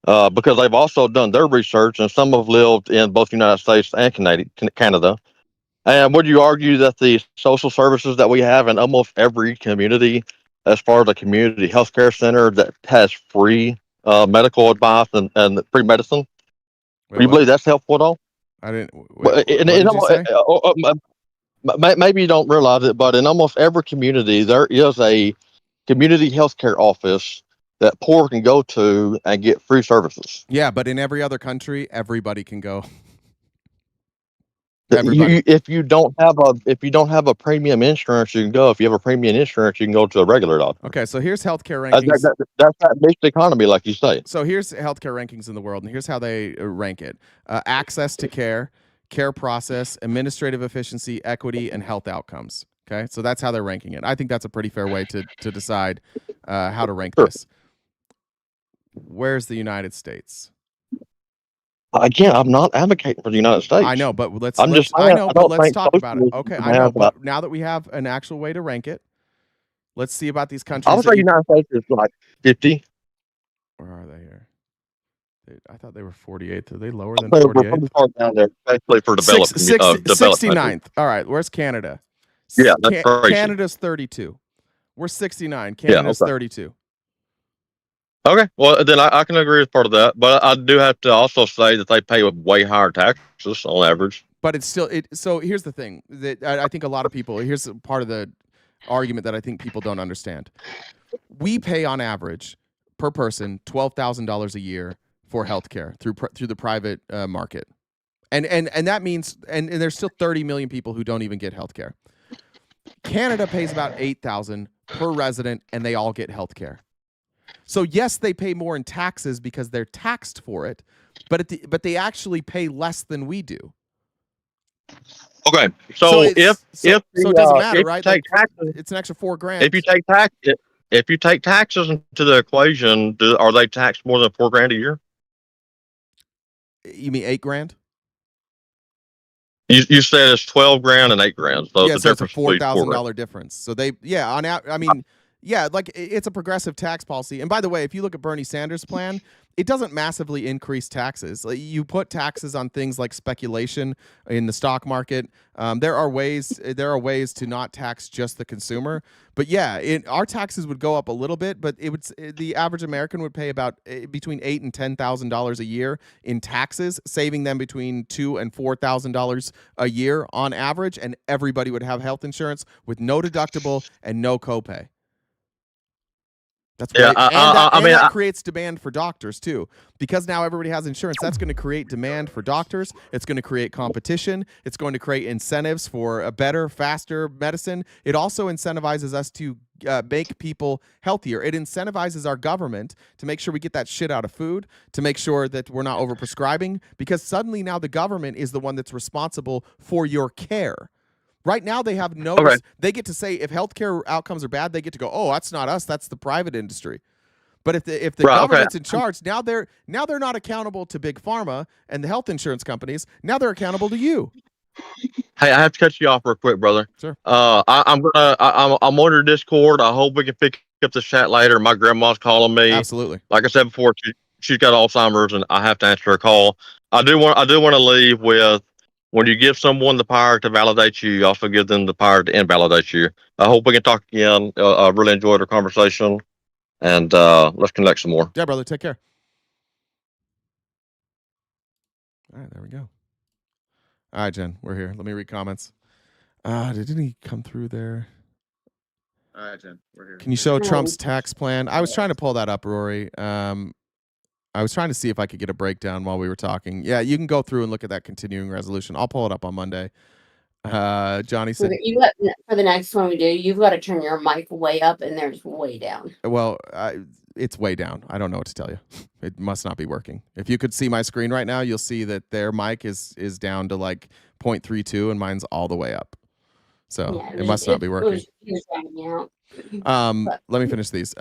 because they've also done their research, and some have lived in both the United States and Canada. And would you argue that the social services that we have in almost every community, as far as a community healthcare center that has free medical advice and free medicine, do you believe that's helpful at all? I didn't. What did you say? Maybe you don't realize it, but in almost every community, there is a community healthcare office that poor can go to and get free services. Yeah, but in every other country, everybody can go. If you don't have a premium insurance, you can go. If you have a premium insurance, you can go to a regular doctor. Okay, so here's healthcare rankings. That's that mixed economy, like you say. So here's healthcare rankings in the world, and here's how they rank it: access to care, care process, administrative efficiency, equity, and health outcomes. Okay, so that's how they're ranking it. I think that's a pretty fair way to decide how to rank this. Where's the United States? Again, I'm not advocating for the United States. I know, but let's talk about it. Okay, I know, but now that we have an actual way to rank it, let's see about these countries. I would say United States is like 50. Where are they here? I thought they were 48th. Are they lower than 48th? Down there, especially for development. 69th. All right, where's Canada? Yeah, that's crazy. Canada's 32. We're 69. Canada's 32. Okay, well then I can agree with part of that, but I do have to also say that they pay way higher taxes on average. But it's still So here's the thing that I think a lot of people. Here's part of the argument that I think people don't understand. We pay on average per person $12,000 a year for healthcare through the private market, and that means and there's still 30 million people who don't even get healthcare. Canada pays about $8,000 per resident, and they all get healthcare. So yes, they pay more in taxes because they're taxed for it, but they actually pay less than we do. Okay, so it doesn't matter, right? It's an extra $4,000. If you take taxes into the equation, are they taxed more than $4,000 a year? You mean $8,000? You said it's $12,000 and $8,000. So yeah, so it's a $4,000 difference. So I mean, Yeah, like it's a progressive tax policy. And by the way, if you look at Bernie Sanders' plan, it doesn't massively increase taxes. Like, you put taxes on things like speculation in the stock market. There are ways to not tax just the consumer. But yeah, our taxes would go up a little bit, but the average American would pay about between $8,000 and $10,000 a year in taxes, saving them between $2,000 and $4,000 a year on average, and everybody would have health insurance with no deductible and no copay. That's Yeah, right. That creates demand for doctors too, because now everybody has insurance. That's going to create demand for doctors. It's going to create competition. It's going to create incentives for a better, faster medicine. It also incentivizes us to make people healthier. It incentivizes our government to make sure we get that shit out of food, to make sure that we're not overprescribing, because suddenly now the government is the one that's responsible for your care. Right now, they have no. Okay. They get to say if healthcare outcomes are bad, they get to go, "Oh, that's not us. That's the private industry." But if the Right, government's okay. in charge, now they're not accountable to big pharma and the health insurance companies. Now they're accountable to you. Hey, I have to cut you off real quick, brother. Sure. I'm on your Discord. I hope we can pick up this chat later. My grandma's calling me. Absolutely. Like I said before, she's got Alzheimer's, and I have to answer her call. I do want to leave with, when you give someone the power to validate you, you also give them the power to invalidate you. I hope we can talk again. I really enjoyed our conversation, and let's connect some more. Yeah, brother. Take care. All right, there we go. All right, Jen, we're here. Let me read comments. Didn't he come through there? All right, Jen, we're here. Can you show Trump's tax plan? I was trying to pull that up, Rory. I was trying to see if I could get a breakdown while we were talking. Yeah, you can go through and look at that continuing resolution. I'll pull it up on Monday. Johnny said, For the next one we do, you've got to turn your mic way up and theirs way down. well, it's way down. I don't know what to tell you. It must not be working. If you could see my screen right now, you'll see that their mic is down to like 0.32 and mine's all the way up. So Yeah, it must not be working. It was driving me out. Let me finish these.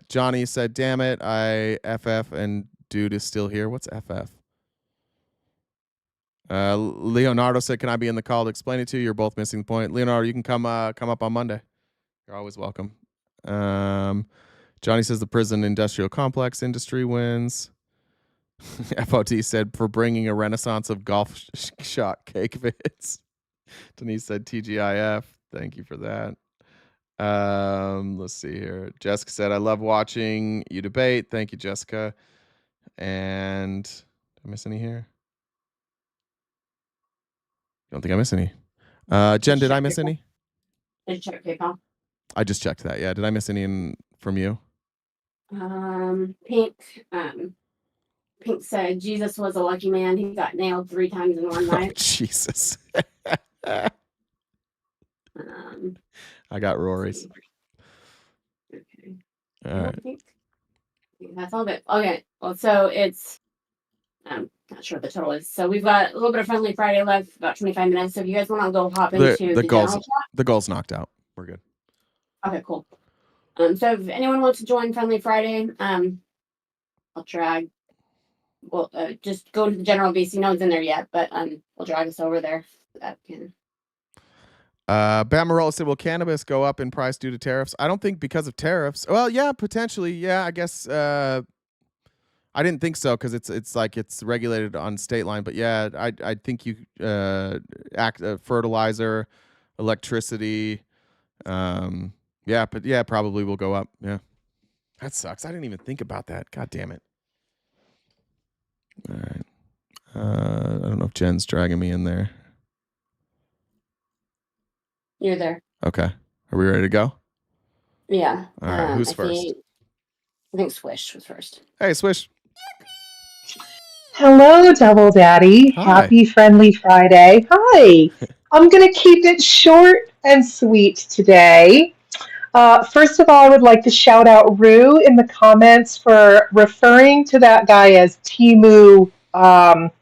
Johnny said, "Damn it, I FF and dude is still here." What's FF? Leonardo said, "Can I be in the call to explain it to you? You're both missing the point." Leonardo, you can come up on Monday. You're always welcome. Johnny says the prison industrial complex industry wins. FOT said, "For bringing a renaissance of golf shot cake vids." Denise said, "TGIF." Thank you for that. Let's see here. Jessica said, "I love watching you debate." Thank you, Jessica. And did I miss any here? Don't think I missed any. Jen, did I miss any? Did you check PayPal? I just checked that. Yeah. Did I miss any from you? Pink said Jesus was a lucky man. He got nailed 3 times in one night. Jesus. I got Rory's. Okay. All right. I think that's all good. Okay. Well, so it's I'm not sure what the total is. So we've got a little bit of Friendly Friday left, about 25 minutes. So if you guys want to go hop into the general chat. The goal's knocked out. We're good. Okay, cool. So if anyone wants to join Friendly Friday, I'll drag. Well, just go to the general VC. No one's in there yet, but we'll drag us over there. So that can. Bamarola said, "Will cannabis go up in price due to tariffs?" I don't think because of tariffs. Well, yeah, potentially. Yeah, I guess. I didn't think so because it's like it's regulated on state line. But yeah, I think you fertilizer, electricity. Yeah, but yeah, probably will go up. Yeah, that sucks. I didn't even think about that. God damn it. All right. I don't know if Jen's dragging me in there. You're there. Okay. Are we ready to go? Yeah. All right. Who's first? I think Swish was first. Hey, Swish. Hello, Double Daddy. Hi. Happy Friendly Friday. Hi. I'm going to keep it short and sweet today. First of all, I would like to shout out Rue in the comments for referring to that guy as Timu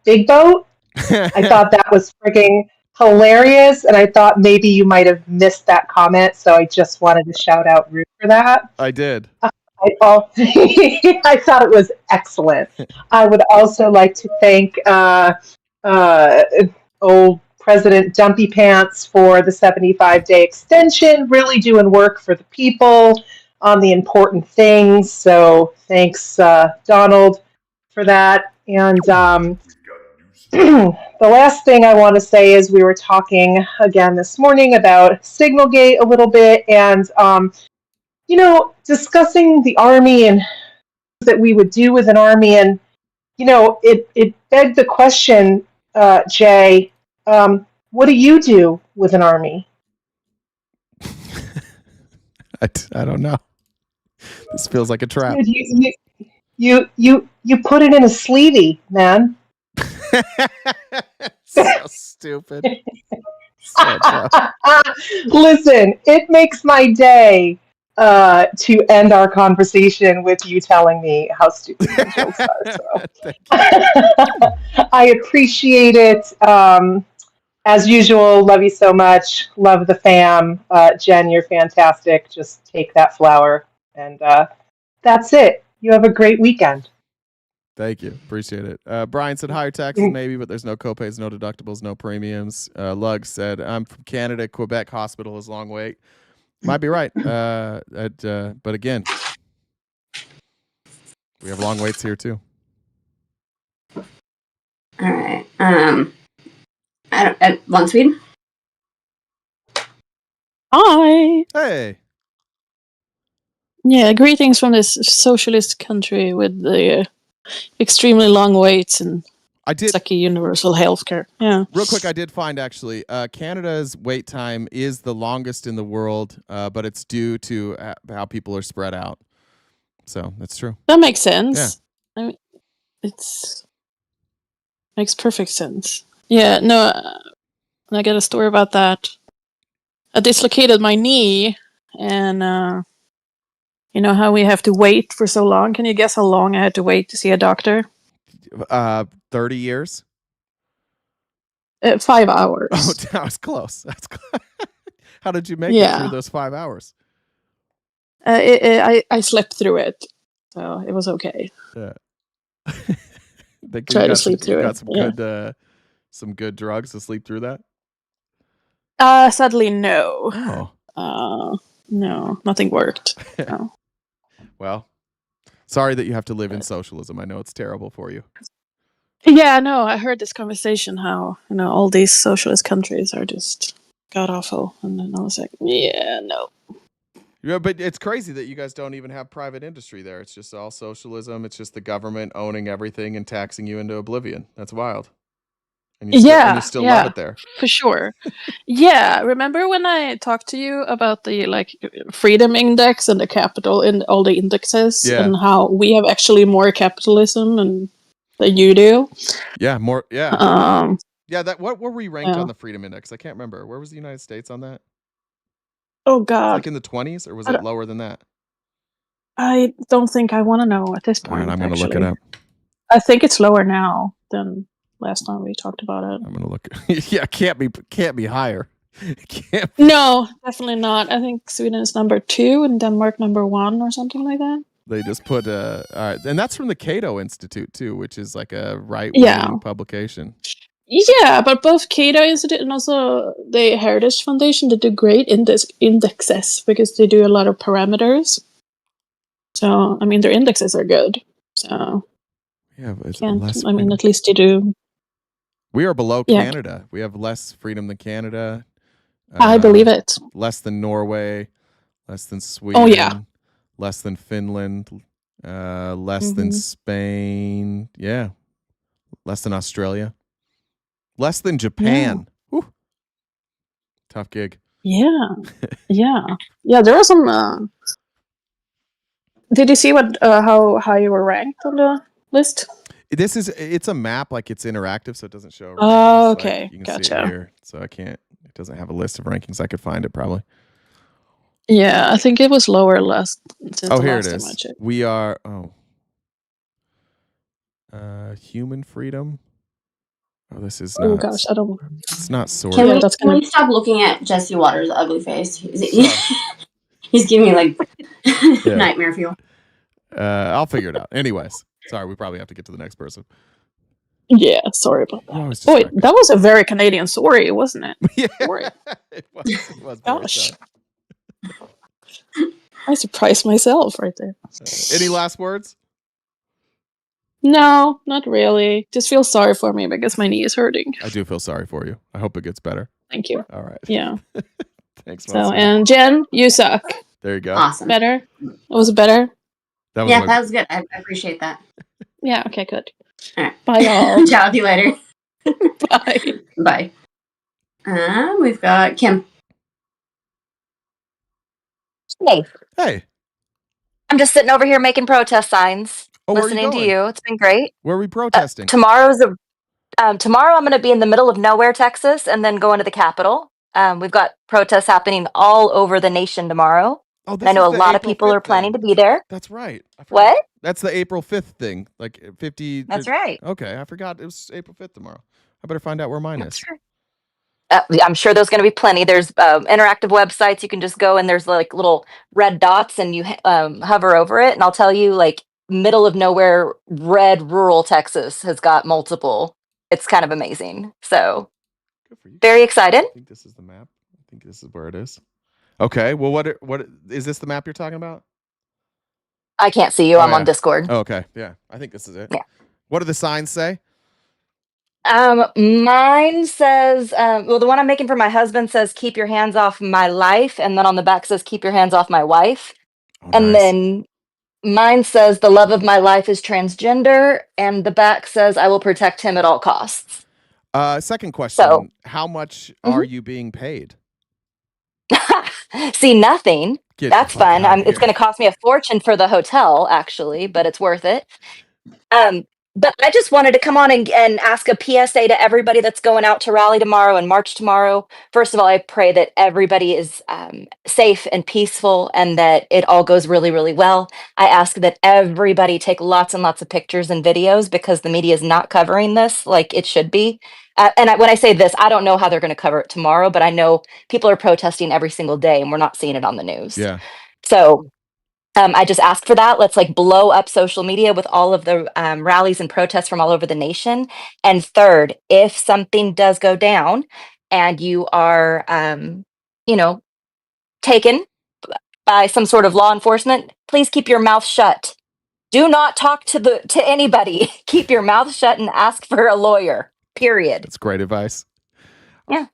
Big Boat. I thought that was frigging hilarious, and I thought maybe you might have missed that comment, so I just wanted to shout out Rue for that. I did. I thought it was excellent. I would also like to thank old President Dumpy Pants for the 75-day extension, really doing work for the people. on the important things. So thanks, Donald, for that. And the last thing I want to say is we were talking again this morning about Signalgate a little bit, and discussing the Army and that we would do with an Army, and it begged the question, Jay, what do you do with an Army? I don't know. This feels like a trap. Dude, you put it in a sleevey, man. So stupid. So dumb. Listen, it makes my day to end our conversation with you telling me how stupid my jokes are. So. I appreciate it. As usual, love you so much. Love the fam. Jen, you're fantastic. Just take that flower. And that's it. You have a great weekend. Thank you. Appreciate it. Brian said higher taxes maybe, but there's no copays, no deductibles, no premiums. Lug said, I'm from Canada. Quebec hospital is long wait. Might be right. But again, we have long waits here too. All right. At One Sweden. Hi. Hey. Yeah, greetings from this socialist country with the extremely long waits and sucky universal healthcare. Yeah. Real quick, I did find actually Canada's wait time is the longest in the world, but it's due to how people are spread out. So that's true. That makes sense. Yeah. I mean, makes perfect sense. Yeah, no, I got a story about that. I dislocated my knee, and you know how we have to wait for so long? Can you guess how long I had to wait to see a doctor? 30 years? 5 hours. Oh, that was close. That's close. How did you make it through those 5 hours? I slept through it, so it was okay. Yeah. Try to sleep through got it. Some good drugs to sleep through that? Sadly, no. Oh. No, nothing worked. No. Well, sorry that you have to live in socialism. I know it's terrible for you. Yeah, no, I heard this conversation how, all these socialist countries are just god awful. And then I was like, yeah, no. Yeah, but it's crazy that you guys don't even have private industry there. It's just all socialism. It's just the government owning everything and taxing you into oblivion. That's wild. And you still love it there. For sure. Yeah, remember when I talked to you about the freedom index and the capital in all the indexes and how we have actually more capitalism than you do? Yeah, more. Yeah. What were we ranked on the freedom index? I can't remember. Where was the United States on that? Oh God. Like in the 20s, or was it lower than that? I don't think I want to know at this point. All right, I'm going to look it up. I think it's lower now than last time we talked about it. I'm going to look. Yeah, can't be higher. No, definitely not. I think Sweden is number 2 and Denmark number 1 or something like that. They just put all right, and that's from the Cato Institute too, which is like a right-wing publication. Yeah, but both Cato Institute and also the Heritage Foundation, they do great indexes because they do a lot of parameters. So, I mean, their indexes are good. So, yeah, but it's at least they do. We are below Canada. We have less freedom than Canada. I believe it. Less than Norway, less than Sweden. Oh, yeah. Less than Finland, less than Spain. Yeah. Less than Australia. Less than Japan. Yeah. Tough gig. Yeah. Yeah, there are some... Did you see how high you were ranked on the list? It's a map, like it's interactive, so it doesn't show. Oh, okay. Like, you can Gotcha. see it here, so it doesn't have a list of rankings. I could find it probably. Yeah, I think it was lower last. Here it is. We are human freedom. Oh, this is not. Oh gosh, I don't. It's not sorted. Can we stop looking at Jesse Waters' ugly face? He's giving me nightmare fuel. I'll figure it out. Anyways, sorry, we probably have to get to the next person. Yeah, sorry about that. Boy, that was a very Canadian sorry, wasn't it? Yeah, sorry. it was. Gosh. I surprised myself right there. Any last words? No, not really. Just feel sorry for me because my knee is hurting. I do feel sorry for you. I hope it gets better. Thank you. All right. Yeah. Thanks, So, Melissa. and Jen, you suck. There you go. Awesome. Better? Was it better? That was Yeah, my- that was good. I appreciate that. Yeah, okay, good. All right. Bye, y'all. Chat with you later. Bye. Bye. We've got Kim. Hey, Hey. I'm just sitting over here making protest signs, Oh, where are you listening to going? you. It's been great. Where are we protesting? Tomorrow I'm going to be in the middle of nowhere, Texas, and then going to the Capitol. We've got protests happening all over the nation tomorrow. Oh, and I know a lot of people are planning to be there. That's right. What? That's the April 5th thing. Like 50. That's right. Okay, I forgot it was April 5th tomorrow. I better find out where mine is. I'm sure there's going to be plenty. There's interactive websites. You can just go and there's like little red dots and you hover over it. And I'll tell you, like, middle of nowhere, red rural Texas has got multiple. It's kind of amazing. So very excited. I think this is the map. I think this is where it is. Okay. Well, what is this the map you're talking about? I can't see you. I'm yeah. on Discord. Oh, okay. Yeah. I think this is it. Yeah. What do the signs say? Mine says, well, the one I'm making for my husband says, keep your hands off my life. And then on the back says, keep your hands off my wife. And then mine says, the love of my life is transgender. And the back says, I will protect him at all costs. Second question. So, how much are you being paid? see, nothing. Get That's the fuck fun. outta It's here. going to cost me a fortune for the hotel, actually, but it's worth it. But I just wanted to come on and ask a PSA to everybody that's going out to rally tomorrow and march tomorrow. First of all, I pray that everybody is safe and peaceful and that it all goes really, really well. I ask that everybody take lots and lots of pictures and videos because the media is not covering this like it should be. When I say this, I don't know how they're going to cover it tomorrow, but I know people are protesting every single day and we're not seeing it on the news. Yeah. So I just ask for that. Let's like blow up social media with all of the rallies and protests from all over the nation. And third, if something does go down and you are, taken by some sort of law enforcement, please keep your mouth shut. Do not talk to anybody. Keep your mouth shut and ask for a lawyer. Period. That's great advice. Yeah.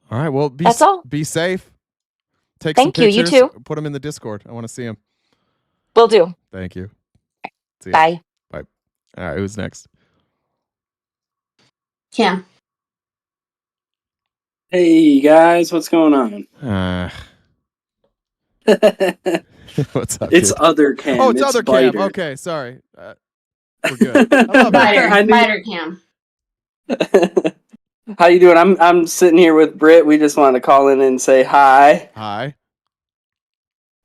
All right. Well, That's all. Be safe. Take Thank some you. You pictures. too. Put them in the Discord. I want to see them. Will do. Thank you. See ya. Bye. Bye. All right. Who's next? Cam. Hey guys, what's going on? What's up? It's dude? other Cam. Oh, it's other Cam. Biter. Okay, sorry. We're good. I love it. Biter Cam. How you doing? I'm sitting here with Britt. We just wanted to call in and say hi. Hi.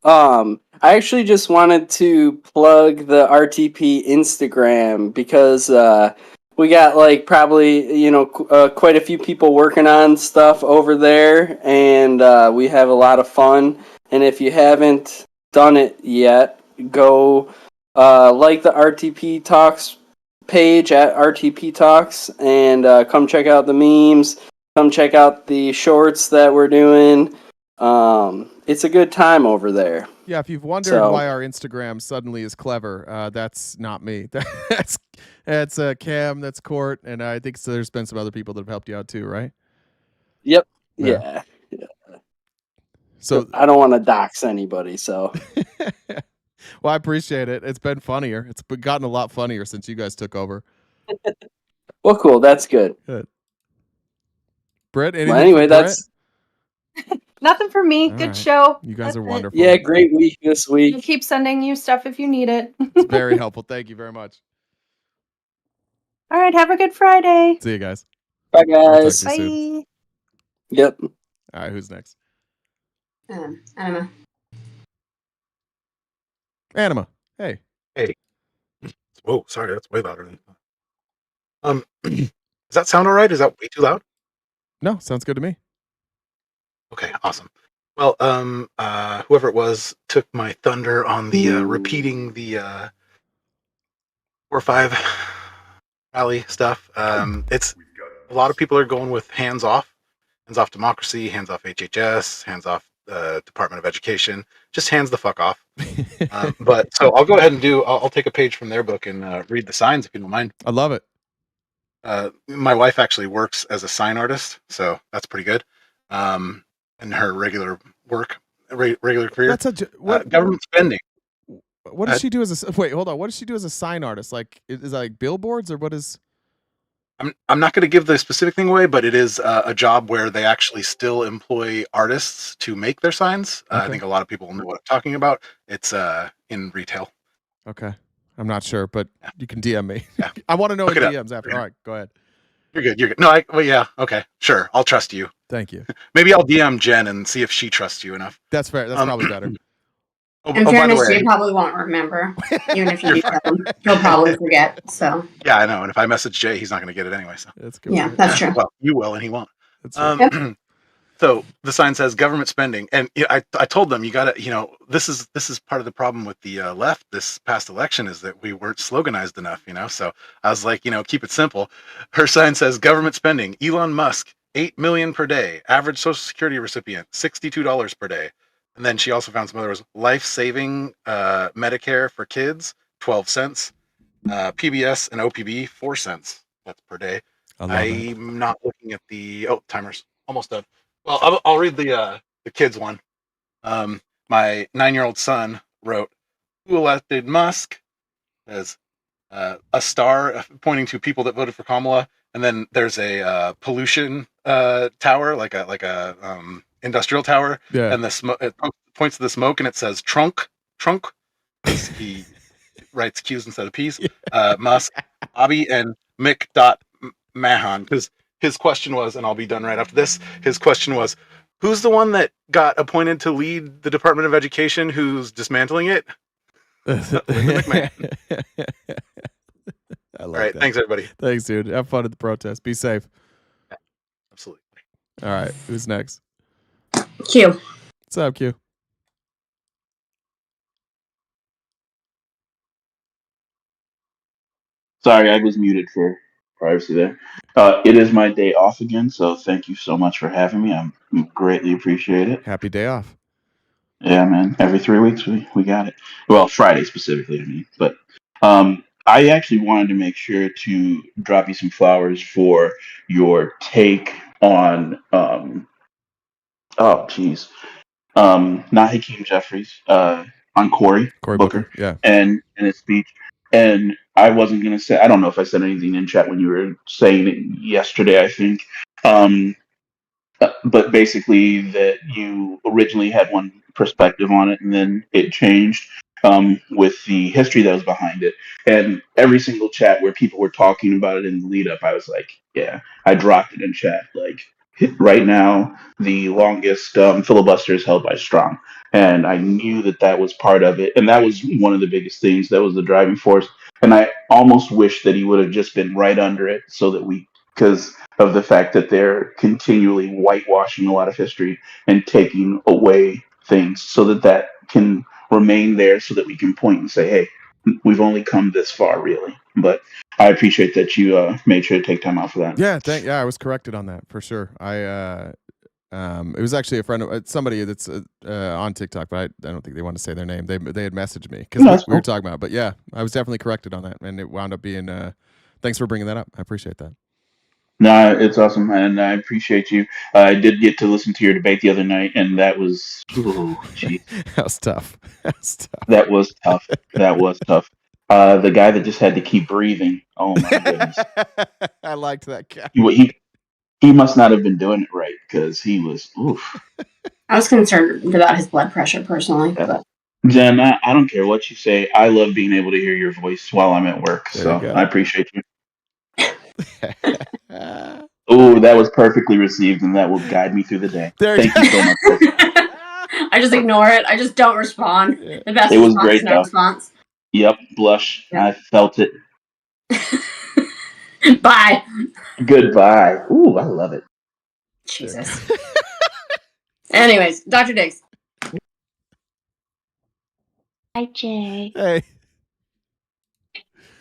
I actually just wanted to plug the RTP Instagram because we got like probably quite a few people working on stuff over there, and we have a lot of fun. And if you haven't done it yet, go like the RTP Talks page at RTP Talks and come check out the memes. Come check out the shorts that we're doing. It's a good time over there. Yeah, if you've wondered why our Instagram suddenly is clever, that's not me. That's Cam, that's Court, and I think there's been some other people that have helped you out too, right? Yep. Yeah. Yeah. So I don't want to dox anybody, so. Well, I appreciate it. It's been funnier. It's gotten a lot funnier since you guys took over. Well, cool. That's good. Good. Britt, anything Well, anyway, for Britt? that's Nothing for me. All Good right. show. You guys That's are it. wonderful. yeah, great week this I'll week. keep sending you stuff if you need it. It's very helpful. Thank you very much. All right. Have a good Friday. See you guys. Bye, I'll talk guys. to you soon. Bye. Yep. All right, who's next? Anima. Anima. Hey. Hey. Whoa, sorry, that's way louder than does that sound all right? Is that way too loud? No, sounds good to me. Okay, awesome. Well, whoever it was took my thunder on the repeating the 4-5 rally stuff. It's a lot of people are going with hands off democracy, hands off HHS, hands off Department of Education. just hands the fuck off. But so I'll go ahead and I'll take a page from their book and read the signs if you don't mind. I love it. My wife actually works as a sign artist, so that's pretty good. In her regular work, regular career. That's what government spending. What does she do as a wait? Hold on. What does she do as a sign artist? Like, is that like billboards or what is? I'm not going to give the specific thing away, but it is a job where they actually still employ artists to make their signs. I Okay. think a lot of people know what I'm talking about. It's in retail. Okay, I'm not sure, but you can DM me. I want to know in Look it up. DMs after. All right, go ahead. You're good. You're good. No, well, yeah. Okay, sure. I'll trust you. Thank you. Maybe I'll DM Jen and see if she trusts you enough. That's fair. That's probably better. In by the fairness, way, Jay probably won't remember. Even if you do tell him, he'll probably forget. So yeah, I know. And if I message Jay, he's not going to get it anyway. So that's good. Yeah, that's true. Well, you will, and he won't. That's right. So the sign says government spending, and I told them you got to, this is part of the problem with the left this past election is that we weren't sloganized enough, So I was like, keep it simple. Her sign says government spending. Elon Musk, $8 million per day. Average Social Security recipient, $62 per day. And then she also found some others. Life-saving Medicare for kids, 12 cents. PBS and OPB, 4 cents. That's per day. I'm not looking at the timers. Almost done. Well, I'll read the kids one. My 9-year-old son wrote, "Who elected Musk?" as a star pointing to people that voted for Kamala, and then there's a pollution tower, like a industrial tower, and the smoke it points to the smoke, and it says trunk. He writes Q's instead of P's. Musk, Bobby, and Mick. Mahan, because his question was, and I'll be done right after this. His question was, who's the one that got appointed to lead the Department of Education who's dismantling it? Linda McMahon. I like All right, that. thanks everybody. Thanks, dude. Have fun at the protest. Be safe. Absolutely. All right, who's next? Q. What's up, Q? Sorry, I was muted for privacy there. It is my day off again, so thank you so much for having me. I'm greatly appreciate it. Happy day off. Yeah, man. Every 3 weeks we got it. Well, Friday specifically, I mean. But I actually wanted to make sure to drop you some flowers for your take on not Hakeem Jeffries, on Cory Booker, yeah, and his speech. And I wasn't gonna say, I don't know if I said anything in chat when you were saying it yesterday, I think. But basically that you originally had one perspective on it and then it changed with the history that was behind it. And every single chat where people were talking about it in the lead up, I was like, yeah, I dropped it in chat. Like right now, the longest filibuster is held by Strong. And I knew that that was part of it. And that was one of the biggest things. That was the driving force. And I almost wish that he would have just been right under it so that because of the fact that they're continually whitewashing a lot of history and taking away things so that that can remain there so that we can point and say, hey, we've only come this far, really. But I appreciate that you made sure to take time out for that. Yeah, I was corrected on that for sure. It was actually a friend of somebody that's on TikTok, but I don't think they want to say their name. They had messaged me because we were talking about it. But yeah, I was definitely corrected on that, and it wound up being. Thanks for bringing that up. I appreciate that. No, it's awesome, and I appreciate you. I did get to listen to your debate the other night, and that was, that was tough. That was tough. That was tough. The guy that just had to keep breathing. Oh my goodness. I liked that guy. He must not have been doing it right because he was. Oof. I was concerned about his blood pressure personally. But. Jen, I don't care what you say. I love being able to hear your voice while I'm at work, so I appreciate you. Oh, that was perfectly received, and that will guide me through the day. Thank you so much. I just ignore it. I just don't respond. The best It was response great, is no though. response. Yep, blush. Yep. I felt it. Bye. Goodbye. Ooh, I love it. Jesus. Anyways, Dr. Diggs. Hi, Jay. Hey.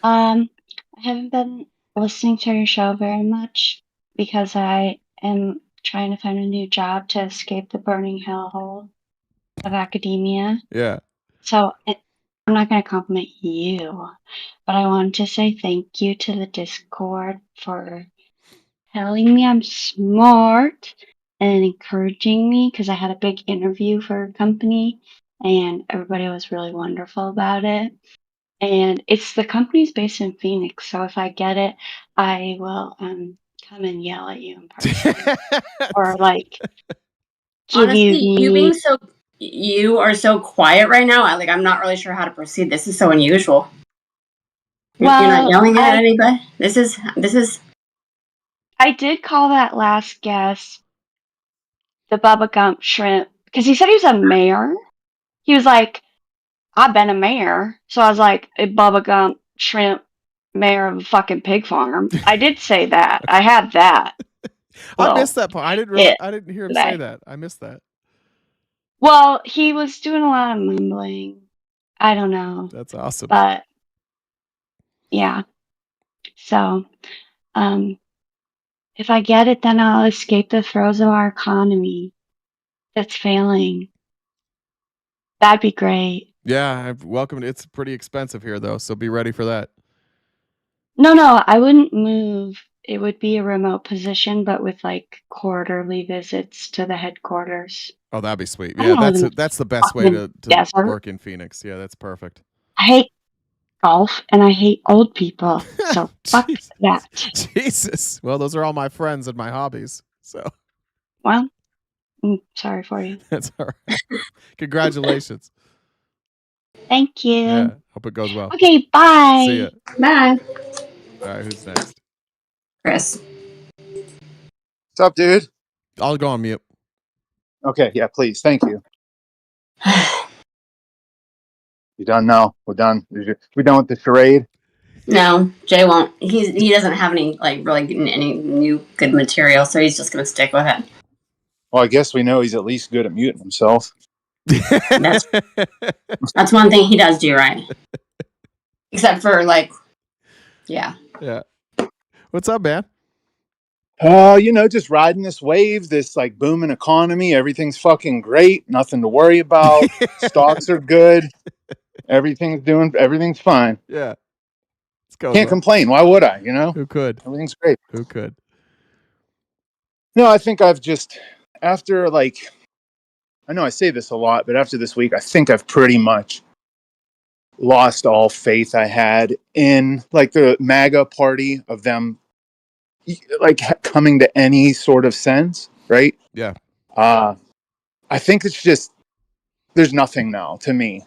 I haven't been listening to your show very much because I am trying to find a new job to escape the burning hellhole. of academia. Yeah. So I'm not going to compliment you, but I wanted to say thank you to the Discord for telling me I'm smart and encouraging me because I had a big interview for a company and everybody was really wonderful about it. And it's the company's based in Phoenix, so if I get it, I will come and yell at you in person or like give you Honestly, the you are so quiet right now. I'm not really sure how to proceed. This is so unusual. You're not well, yelling at anybody. This is I did call that last guest the Bubba Gump shrimp because he said he was a mayor. He was like, I've been a mayor. So I was like, a Bubba Gump shrimp mayor of a fucking pig farm. I did say that. I had that. I Well, missed that part. I it didn't hear him say today. that. I missed that. Well, he was doing a lot of mumbling. I don't know. That's awesome. But yeah. So, if I get it, then I'll escape the throes of our economy that's failing. That'd be great. Yeah, I've welcomed. It's pretty expensive here though, so be ready for that. No, I wouldn't move. It would be a remote position, but with like quarterly visits to the headquarters. Oh, that'd be sweet. I Yeah, don't live in the that's the best way fucking to desert. work in Phoenix. Yeah, that's perfect. I hate golf and I hate old people. So fuck that. Jesus. Well, those are all my friends and my hobbies. So Well, I'm sorry for you. that's all right. Congratulations. Thank you. Yeah, hope it goes well. Okay, bye. See ya. Bye. All right, who's next? Chris. What's up, dude? I'll go on mute. Okay, yeah, please. Thank you. You done now? We're done. We done with the charade? No, Jay won't. He doesn't have any really any new good material, so he's just gonna stick with it. Well, I guess we know he's at least good at muting himself. That's one thing he does do right. Except for yeah. Yeah. What's up, man? Just riding this wave, this like booming economy. Everything's fucking great. Nothing to worry about. Stocks are good. Everything's fine. Yeah. Can't complain. Why would I? Who could? Everything's great. Who could? No, I think I've just after I know I say this a lot, but after this week, I think I've pretty much lost all faith I had in the MAGA party of them coming to any sort of sense, right? Yeah. I think it's just there's nothing now to me.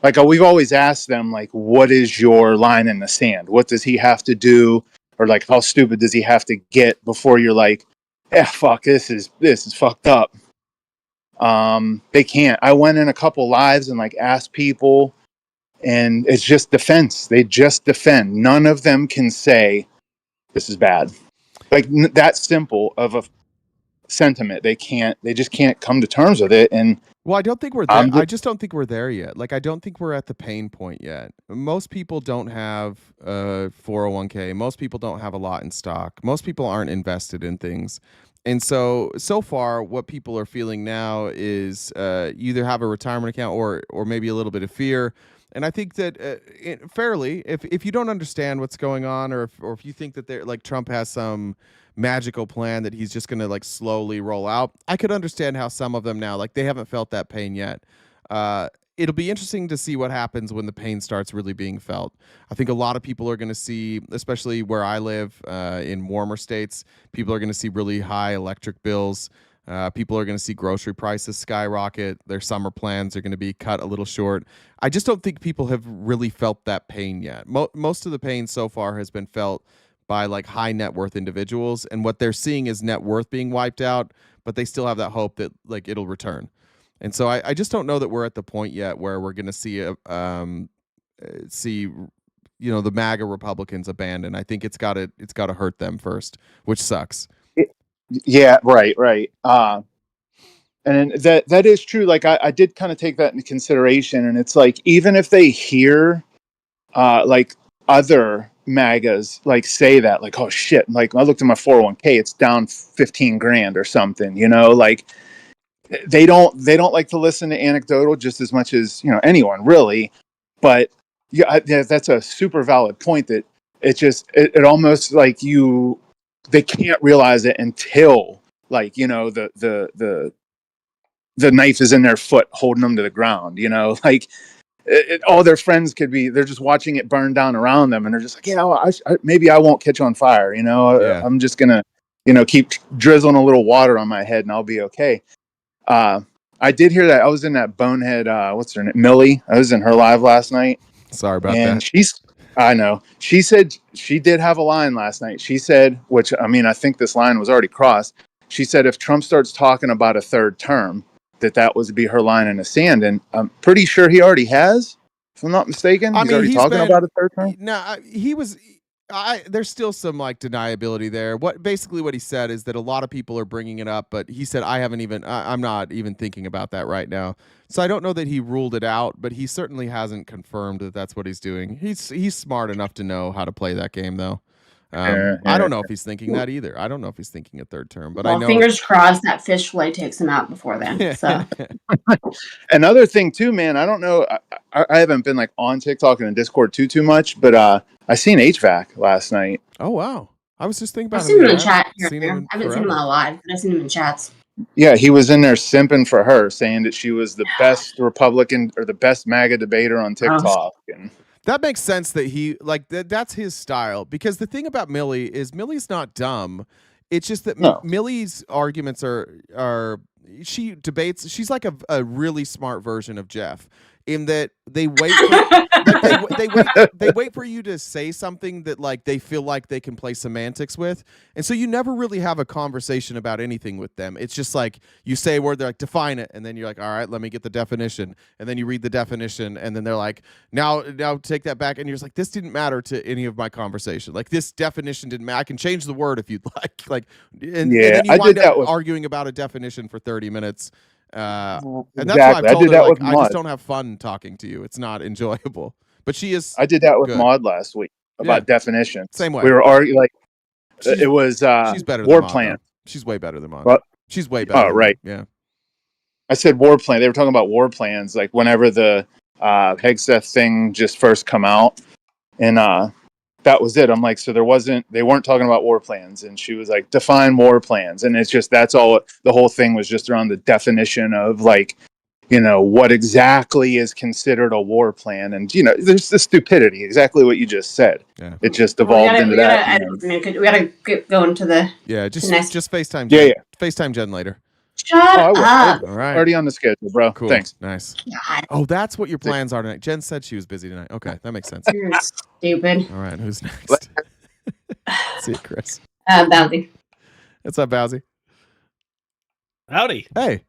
We've always asked them what is your line in the sand? What does he have to do, or how stupid does he have to get before you're like, yeah, fuck, this is fucked up. They can't. I went in a couple lives and asked people, and it's just defense. They just defend. None of them can say this is bad. That simple of a sentiment. They just can't come to terms with it. And well, I don't think we're there. I just don't think we're there yet. I don't think we're at the pain point yet. Most people don't have a 401k. Most people don't have a lot in stock. Most people aren't invested in things. And so far, what people are feeling now is you either have a retirement account or maybe a little bit of fear. And I think that fairly, if you don't understand what's going on, or if you think that Trump has some magical plan that he's just going to slowly roll out, I could understand how some of them now they haven't felt that pain yet. It'll be interesting to see what happens when the pain starts really being felt. I think a lot of people are going to see, especially where I live in warmer states, people are going to see really high electric bills. People are going to see grocery prices skyrocket. Their summer plans are going to be cut a little short. I just don't think people have really felt that pain yet. Most of the pain so far has been felt by high net worth individuals, and what they're seeing is net worth being wiped out, but they still have that hope that it'll return. And so I just don't know that we're at the point yet where we're going to see the MAGA Republicans abandon. I think it's got to hurt them first, which sucks. Yeah, right. And that is true. I did kind of take that into consideration, and it's even if they hear other MAGAs say that, oh shit, I looked at my 401k, it's down 15 grand or something, they don't like to listen to anecdotal just as much as anyone really. But yeah, that's a super valid point. That it almost like they can't realize it until like the knife is in their foot holding them to the ground. Like all their friends they're just watching it burn down around them, and they're just like, yeah, well, maybe I won't catch on fire. I'm just gonna keep drizzling a little water on my head and I'll be okay. I did hear that. I was in that bonehead, what's her name, Millie. I was in her live last night. Sorry about And that. I know, she said she did have a line last night. She said, which I mean, I think this line was already crossed. She said if Trump starts talking about a third term, that would be her line in the sand. And I'm pretty sure he already has, if I'm not mistaken. He's already talking about a third term. No, he was. There's still some like deniability there. What he said is that a lot of people are bringing it up, but he said I'm not even thinking about that right now. So I don't know that he ruled it out, but he certainly hasn't confirmed that that's what he's doing. He's smart enough to know how to play that game, though. I don't know if he's thinking that either. I don't know if he's thinking a third term, but I know. Fingers crossed that fish fillet takes him out before then. So Another thing too, man. I don't know. I haven't been like on TikTok and in Discord too much, but I seen HVAC last night. Oh wow! I was just thinking about I've seen him in chat here. I haven't seen him on live, but I've seen him in chats. Yeah, he was in there simping for her, saying that she was the best Republican or the best MAGA debater on TikTok. And that makes sense that he like that's his style, because the thing about Millie is Millie's not dumb. It's just that Millie's arguments are she debates. She's like a really smart version of Jeff, in that they wait for, they wait for you to say something that like they feel like they can play semantics with, and so you never really have a conversation about anything with them. It's just like you say a word, they're like, define it, and then you're like, all right, let me get the definition, and then you read the definition, and then they're like, now take that back, and you're just like, this didn't matter to any of my conversation. Like this definition didn't matter. I can change the word if you'd like, and then you wind up arguing about a definition for 30 minutes. And that's why I've told her, like, I just don't have fun talking to you. It's not enjoyable. But she is. I did that with Maud last week about definitions. Same way. We were arguing like it was she's better war than plan. Maud, she's way better than Maud. What? She's way better. Oh, right. Yeah. I said war plan. They were talking about war plans, like whenever the Hegseth thing just first come out, and that was it. I'm like, so they weren't talking about war plans, and she was like, define war plans, and it's just that's all. The whole thing was just around the definition of like, what exactly is considered a war plan, and there's the stupidity, exactly what you just said. Yeah. It just evolved into that. We gotta go into the just FaceTime. Yeah. FaceTime Jen later. Shut up. All right. Already on the schedule, bro. Cool. Thanks. Nice. God. Oh, that's what your plans are tonight. Jen said she was busy tonight. Okay, that makes sense. You're stupid. All right, who's next? See you, Chris. Bowsy. What's up, Bowsy? Howdy. Hey.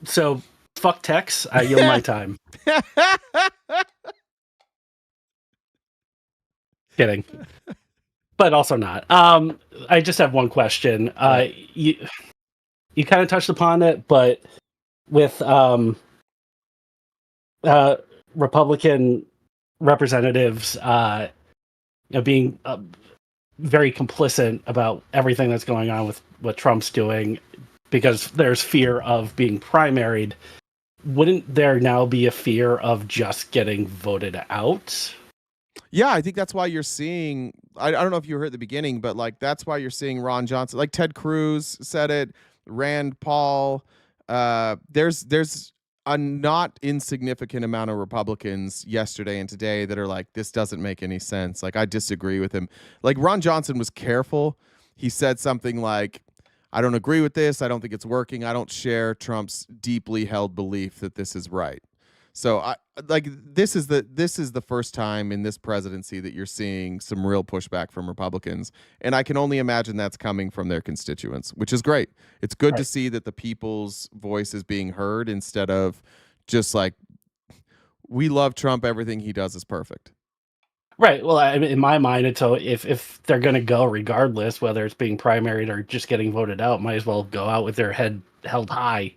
So fuck Tex. I yield my time. Kidding. But also not. I just have one question. You kind of touched upon it, but with Republican representatives being very complicit about everything that's going on with what Trump's doing, because there's fear of being primaried, wouldn't there now be a fear of just getting voted out? Yeah, I think that's why you're seeing. I don't know if you heard at the beginning, but like that's why you're seeing Ron Johnson, like Ted Cruz said it, Rand Paul. There's a not insignificant amount of Republicans yesterday and today that are like, this doesn't make any sense. Like I disagree with him. Like Ron Johnson was careful. He said something like, I don't agree with this. I don't think it's working. I don't share Trump's deeply held belief that this is right. So this is the first time in this presidency that you're seeing some real pushback from Republicans, and I can only imagine that's coming from their constituents, which is great. It's good to see that the people's voice is being heard instead of just like, we love Trump, everything he does is perfect. Right. Well, I mean, in my mind, so if they're going to go regardless, whether it's being primaried or just getting voted out, might as well go out with their head held high,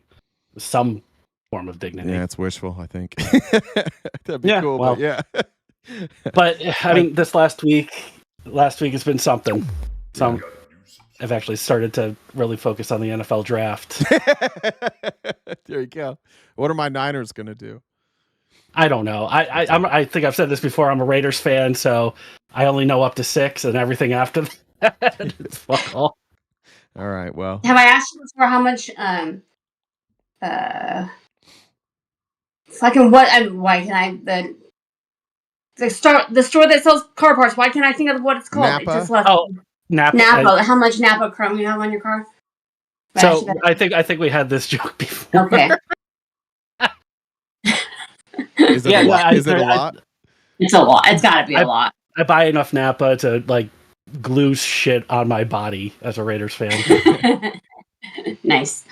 some form of dignity. Yeah, it's wishful, I think. That'd be cool, well, but yeah. But I mean, this last week has been something. I've actually started to really focus on the NFL draft. There you go. What are my Niners going to do? I don't know. I think I've said this before. I'm a Raiders fan, so I only know up to 6, and everything after that it's fuck all. All right. Well, Have I asked you before how much fucking why can I the store that sells car parts, why can't I think of what it's called? Napa? It just left. Oh, Napa. How much Napa chrome you have on your car? So I think we had this joke before. Okay. Is it a lot? Is it a lot? It's a lot. It's got to be a lot. I buy enough Napa to like glue shit on my body as a Raiders fan. Nice.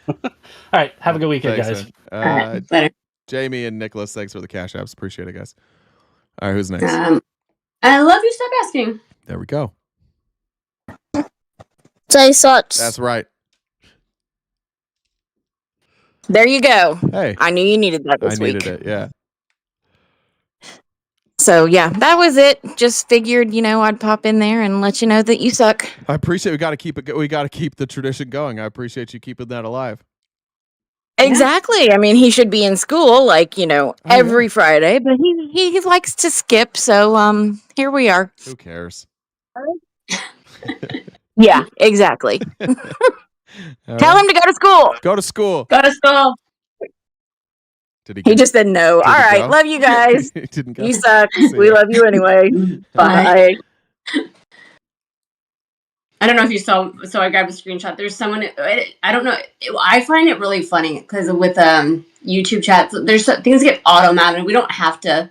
All right. Have a good weekend, Thanks, guys. man. All right, later. Jamie and Nicholas, thanks for the cash apps. Appreciate it, guys. All right, who's next? I love you. Stop asking. There we go. Jay sucks. That's right. There you go. Hey. I knew you needed that this week. I needed it, yeah. So, yeah, that was it. Just figured, I'd pop in there and let you know that you suck. I appreciate we got to keep it. We got to keep the tradition going. I appreciate you keeping that alive. Exactly. I mean, he should be in school, every Friday, but he likes to skip. So, here we are. Who cares? Yeah, exactly. Tell him to go to school. Go to school. Go to school. Did He just said no. All right. go? Love you guys. He didn't go. You suck. See We ya. love you anyway. Bye. I don't know if you saw. So I grabbed a screenshot. There's someone. I don't know. I find it really funny because with YouTube chats, there's things get automated. We don't have to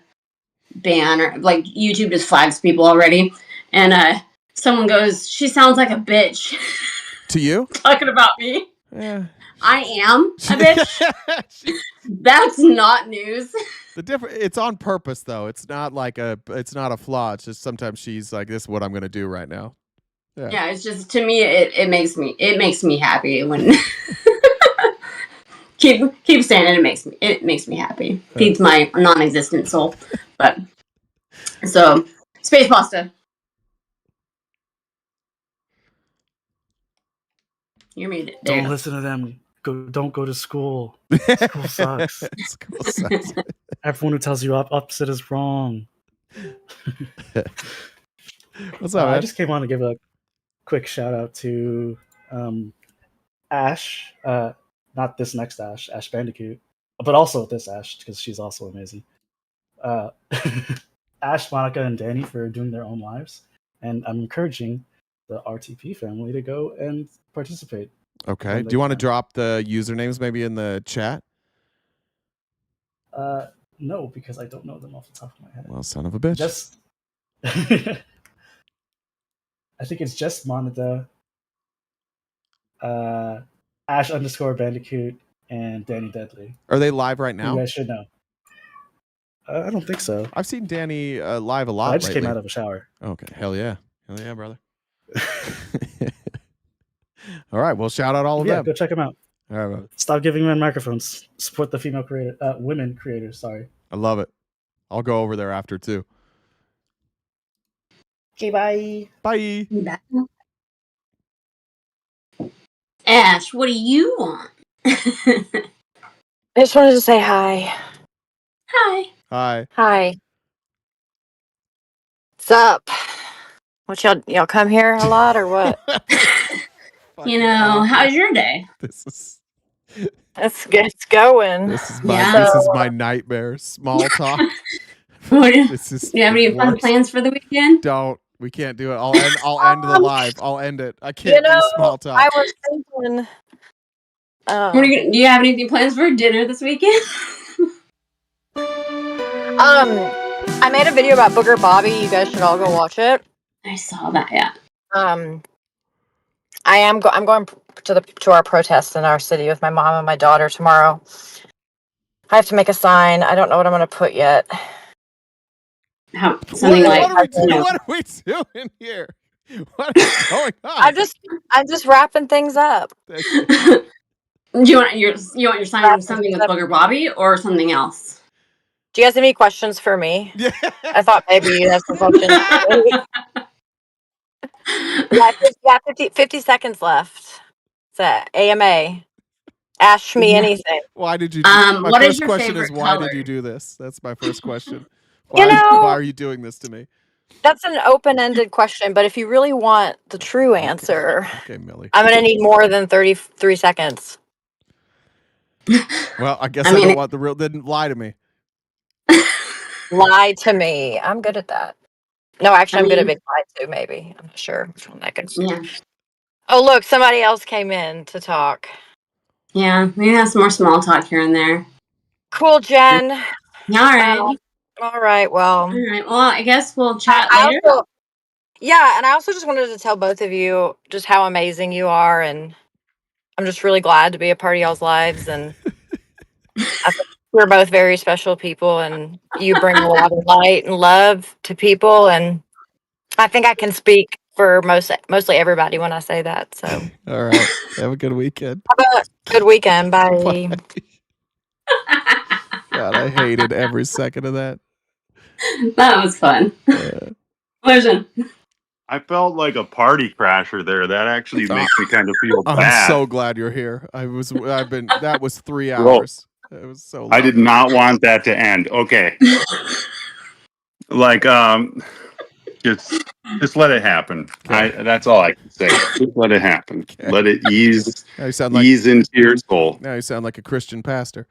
ban or like YouTube just flags people already. And someone goes, "She sounds like a bitch." To you? Talking about me. Yeah. I am a bitch. That's not news. It's on purpose though. It's not it's not a flaw. It's just sometimes she's like, this is what I'm gonna do right now. Yeah, it's just to me it makes me happy when keep saying it. It makes me happy. Feeds my non-existent soul. But so space pasta. You're muted. There you Don't go. listen to them. Don't go to school. School sucks. School sucks. Everyone who tells you opposite is wrong. What's up, man? I just came on to give a quick shout out to Ash. Not this next Ash Bandicoot, but also this Ash because she's also amazing. Ash, Monica, and Danny for doing their own lives, and I'm encouraging the RTP family to go and participate. Okay. Do you want to drop the usernames maybe in the chat? No, because I don't know them off the top of my head. Well, son of a bitch. Just, I think it's just Monica, Ash _Bandicoot, and Danny Deadly. Are they live right now? You guys should know. I don't think so. I've seen Danny live a lot. I just lately. came out of a shower. Okay. Hell yeah, brother. All right. Well, shout out all of them. Go check them out. All right, brother. Stop giving men microphones. Support the female women creators. Sorry. I love it. I'll go over there after too. Okay, bye. Bye. Ash, what do you want? I just wanted to say hi. Hi. Hi. Hi. What's up? What y'all come here a lot or what? How's your day? This is It's going. this is my nightmare. Small talk. This is Do you have any fun plans for the weekend? We can't do it. I'll end the live. I'll end it. I can't do small talk. I was thinking. Do you have anything plans for dinner this weekend? I made a video about Booger Bobby. You guys should all go watch it. I saw that. Yeah. I'm going to our protest in our city with my mom and my daughter tomorrow. I have to make a sign. I don't know what I'm going to put yet. What are we doing here? What is going on? I'm just wrapping things up. Do you want your sign with something with Booger Bobby or something else? Do you guys have any questions for me? Yeah. I thought maybe you have some questions. Yeah, 50 seconds left. It's a AMA. Ask me Yeah. anything. Why did you do my What is first your question is favorite why color? did you do this? That's my first question. You Why know, are you doing this to me? that's an open-ended question, but if you really want the true answer, Okay, Millie. I'm gonna need more than 33 seconds. Well, I guess I I mean, don't want the real. Didn't lie to me. Lie to me. I'm good at that. No, I actually, I'm good at mean, big lie too. Maybe I'm not sure which one that could. yeah, Oh, look, somebody else came in to talk. yeah. We have some more small talk here and there. Cool, Jen. Yeah, all right. All right. Well, All right. Well, I guess we'll I, chat I later. also, yeah, and I also just wanted to tell both of you just how amazing you are, and I'm just really glad to be a part of y'all's lives. And I think we're both very special people, and you bring a lot of light and love to people. And I think I can speak for mostly everybody when I say that. So, All right. Have a good weekend. have a good weekend. Bye. Bye. God, I hated every second of that. That was fun. Listen. I felt like a party crasher there. That actually makes me kind of feel I'm bad. so glad you're here. That was 3 Bro, hours. It was so I did lovely. not want that to end. Okay. Like, just let it happen. That's all I can say. Just let it happen. Okay. Let it ease Now you sound like into your soul. Now you sound like a Christian pastor.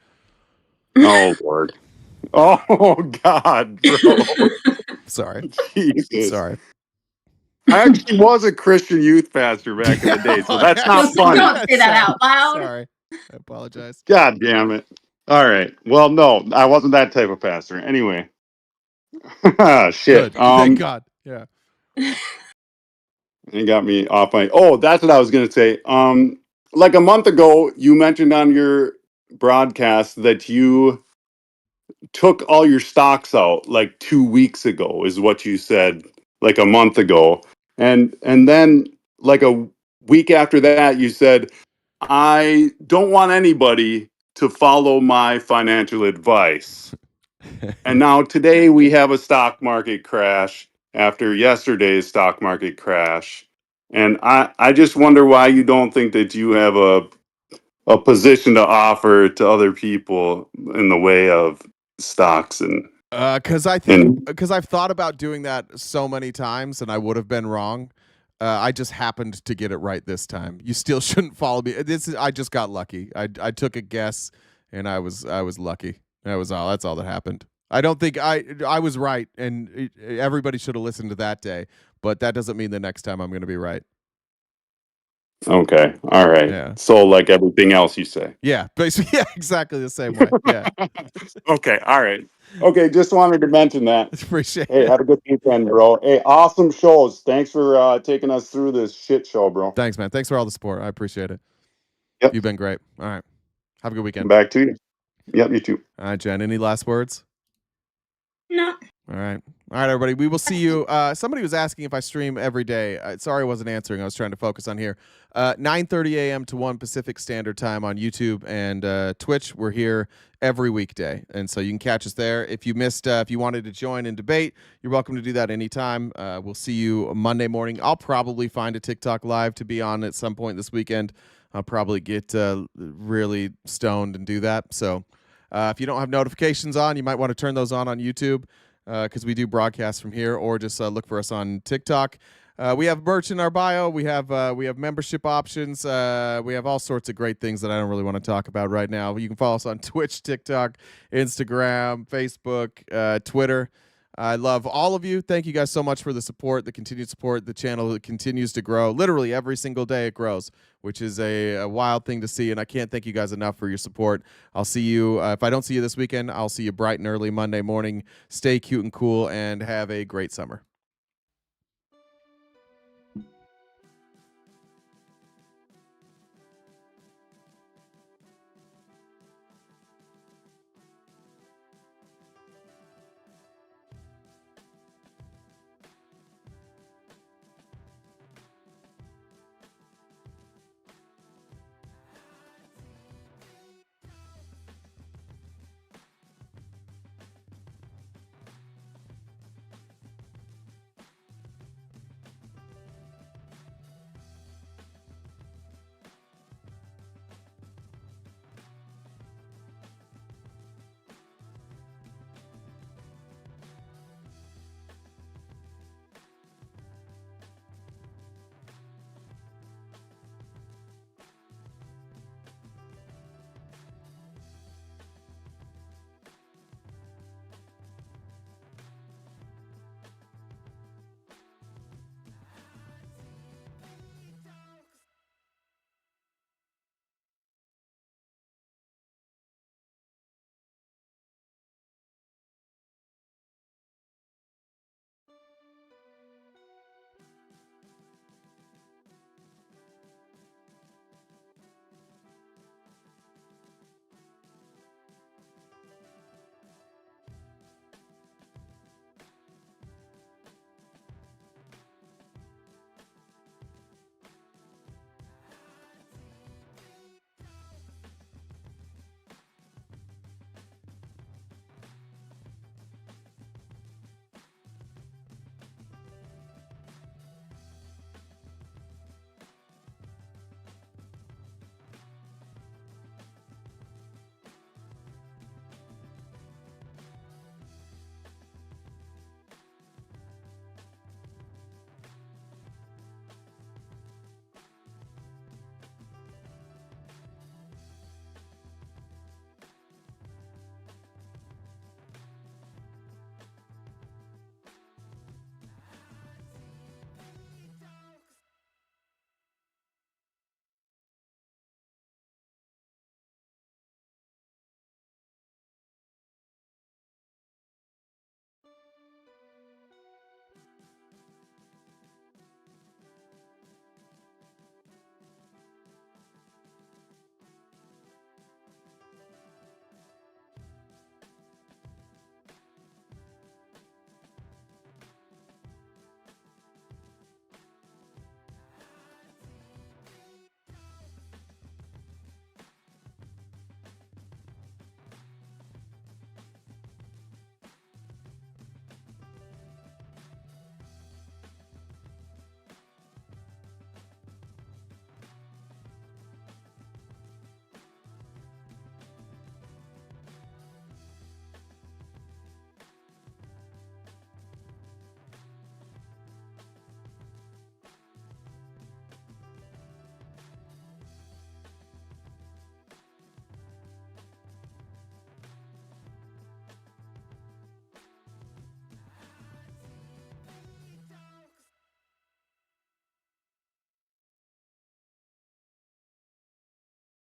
Oh Lord. Oh God, bro. Sorry. Jesus. Sorry. I actually was a Christian youth pastor back in the day, so that's not funny. Don't say that Sorry. out loud. Sorry. I apologize. God damn it. All right. Well, no, I wasn't that type of pastor. Anyway. Shit. Good. Thank God. Yeah. You got me off my. Oh, that's what I was gonna say. Like a month ago, you mentioned on your broadcast that you took all your stocks out like 2 weeks ago, is what you said, like a month ago, and then like a week after that, you said, "I don't want anybody to follow my financial advice." And now today we have a stock market crash after yesterday's stock market crash. And I just wonder why you don't think that you have a position to offer to other people in the way of stocks and Because I've thought about doing that so many times, and I would have been wrong. I just happened to get it right this time. You still shouldn't follow me. I just got lucky. I took a guess, and I was lucky. That's all that happened. I don't think I was right, and everybody should have listened to that day. But that doesn't mean the next time I'm going to be right. Okay, all right. Yeah. So like everything else you say. Yeah, basically, yeah, exactly the same way. Yeah. Okay, all right. Okay, just wanted to mention that. Appreciate Hey, it. have a good weekend, bro. Hey, awesome shows. Thanks for taking us through this shit show, bro. Thanks, man. Thanks for all the support. I appreciate it. Yep. You've been great. All right. Have a good weekend. Back to you. Yep, you too. All right, Jen. Any last words? No. All right. All right, everybody. We will see you. Somebody was asking if I stream every day. Sorry I wasn't answering. I was trying to focus on here. 9:30 a.m. to 1 Pacific Standard Time on YouTube and Twitch. We're here every weekday. And so you can catch us there. If you missed, if you wanted to join and debate, you're welcome to do that anytime. We'll see you Monday morning. I'll probably find a TikTok live to be on at some point this weekend. I'll probably get really stoned and do that. So if you don't have notifications on, you might want to turn those on YouTube. Because we do broadcast from here, or just look for us on TikTok. We have merch in our bio. We have membership options. We have all sorts of great things that I don't really want to talk about right now. You can follow us on Twitch, TikTok, Instagram, Facebook, Twitter. I love all of you. Thank you guys so much for the support, the continued support. The channel continues to grow. Literally every single day it grows, which is a wild thing to see. And I can't thank you guys enough for your support. I'll see you. If I don't see you this weekend, I'll see you bright and early Monday morning. Stay cute and cool and have a great summer.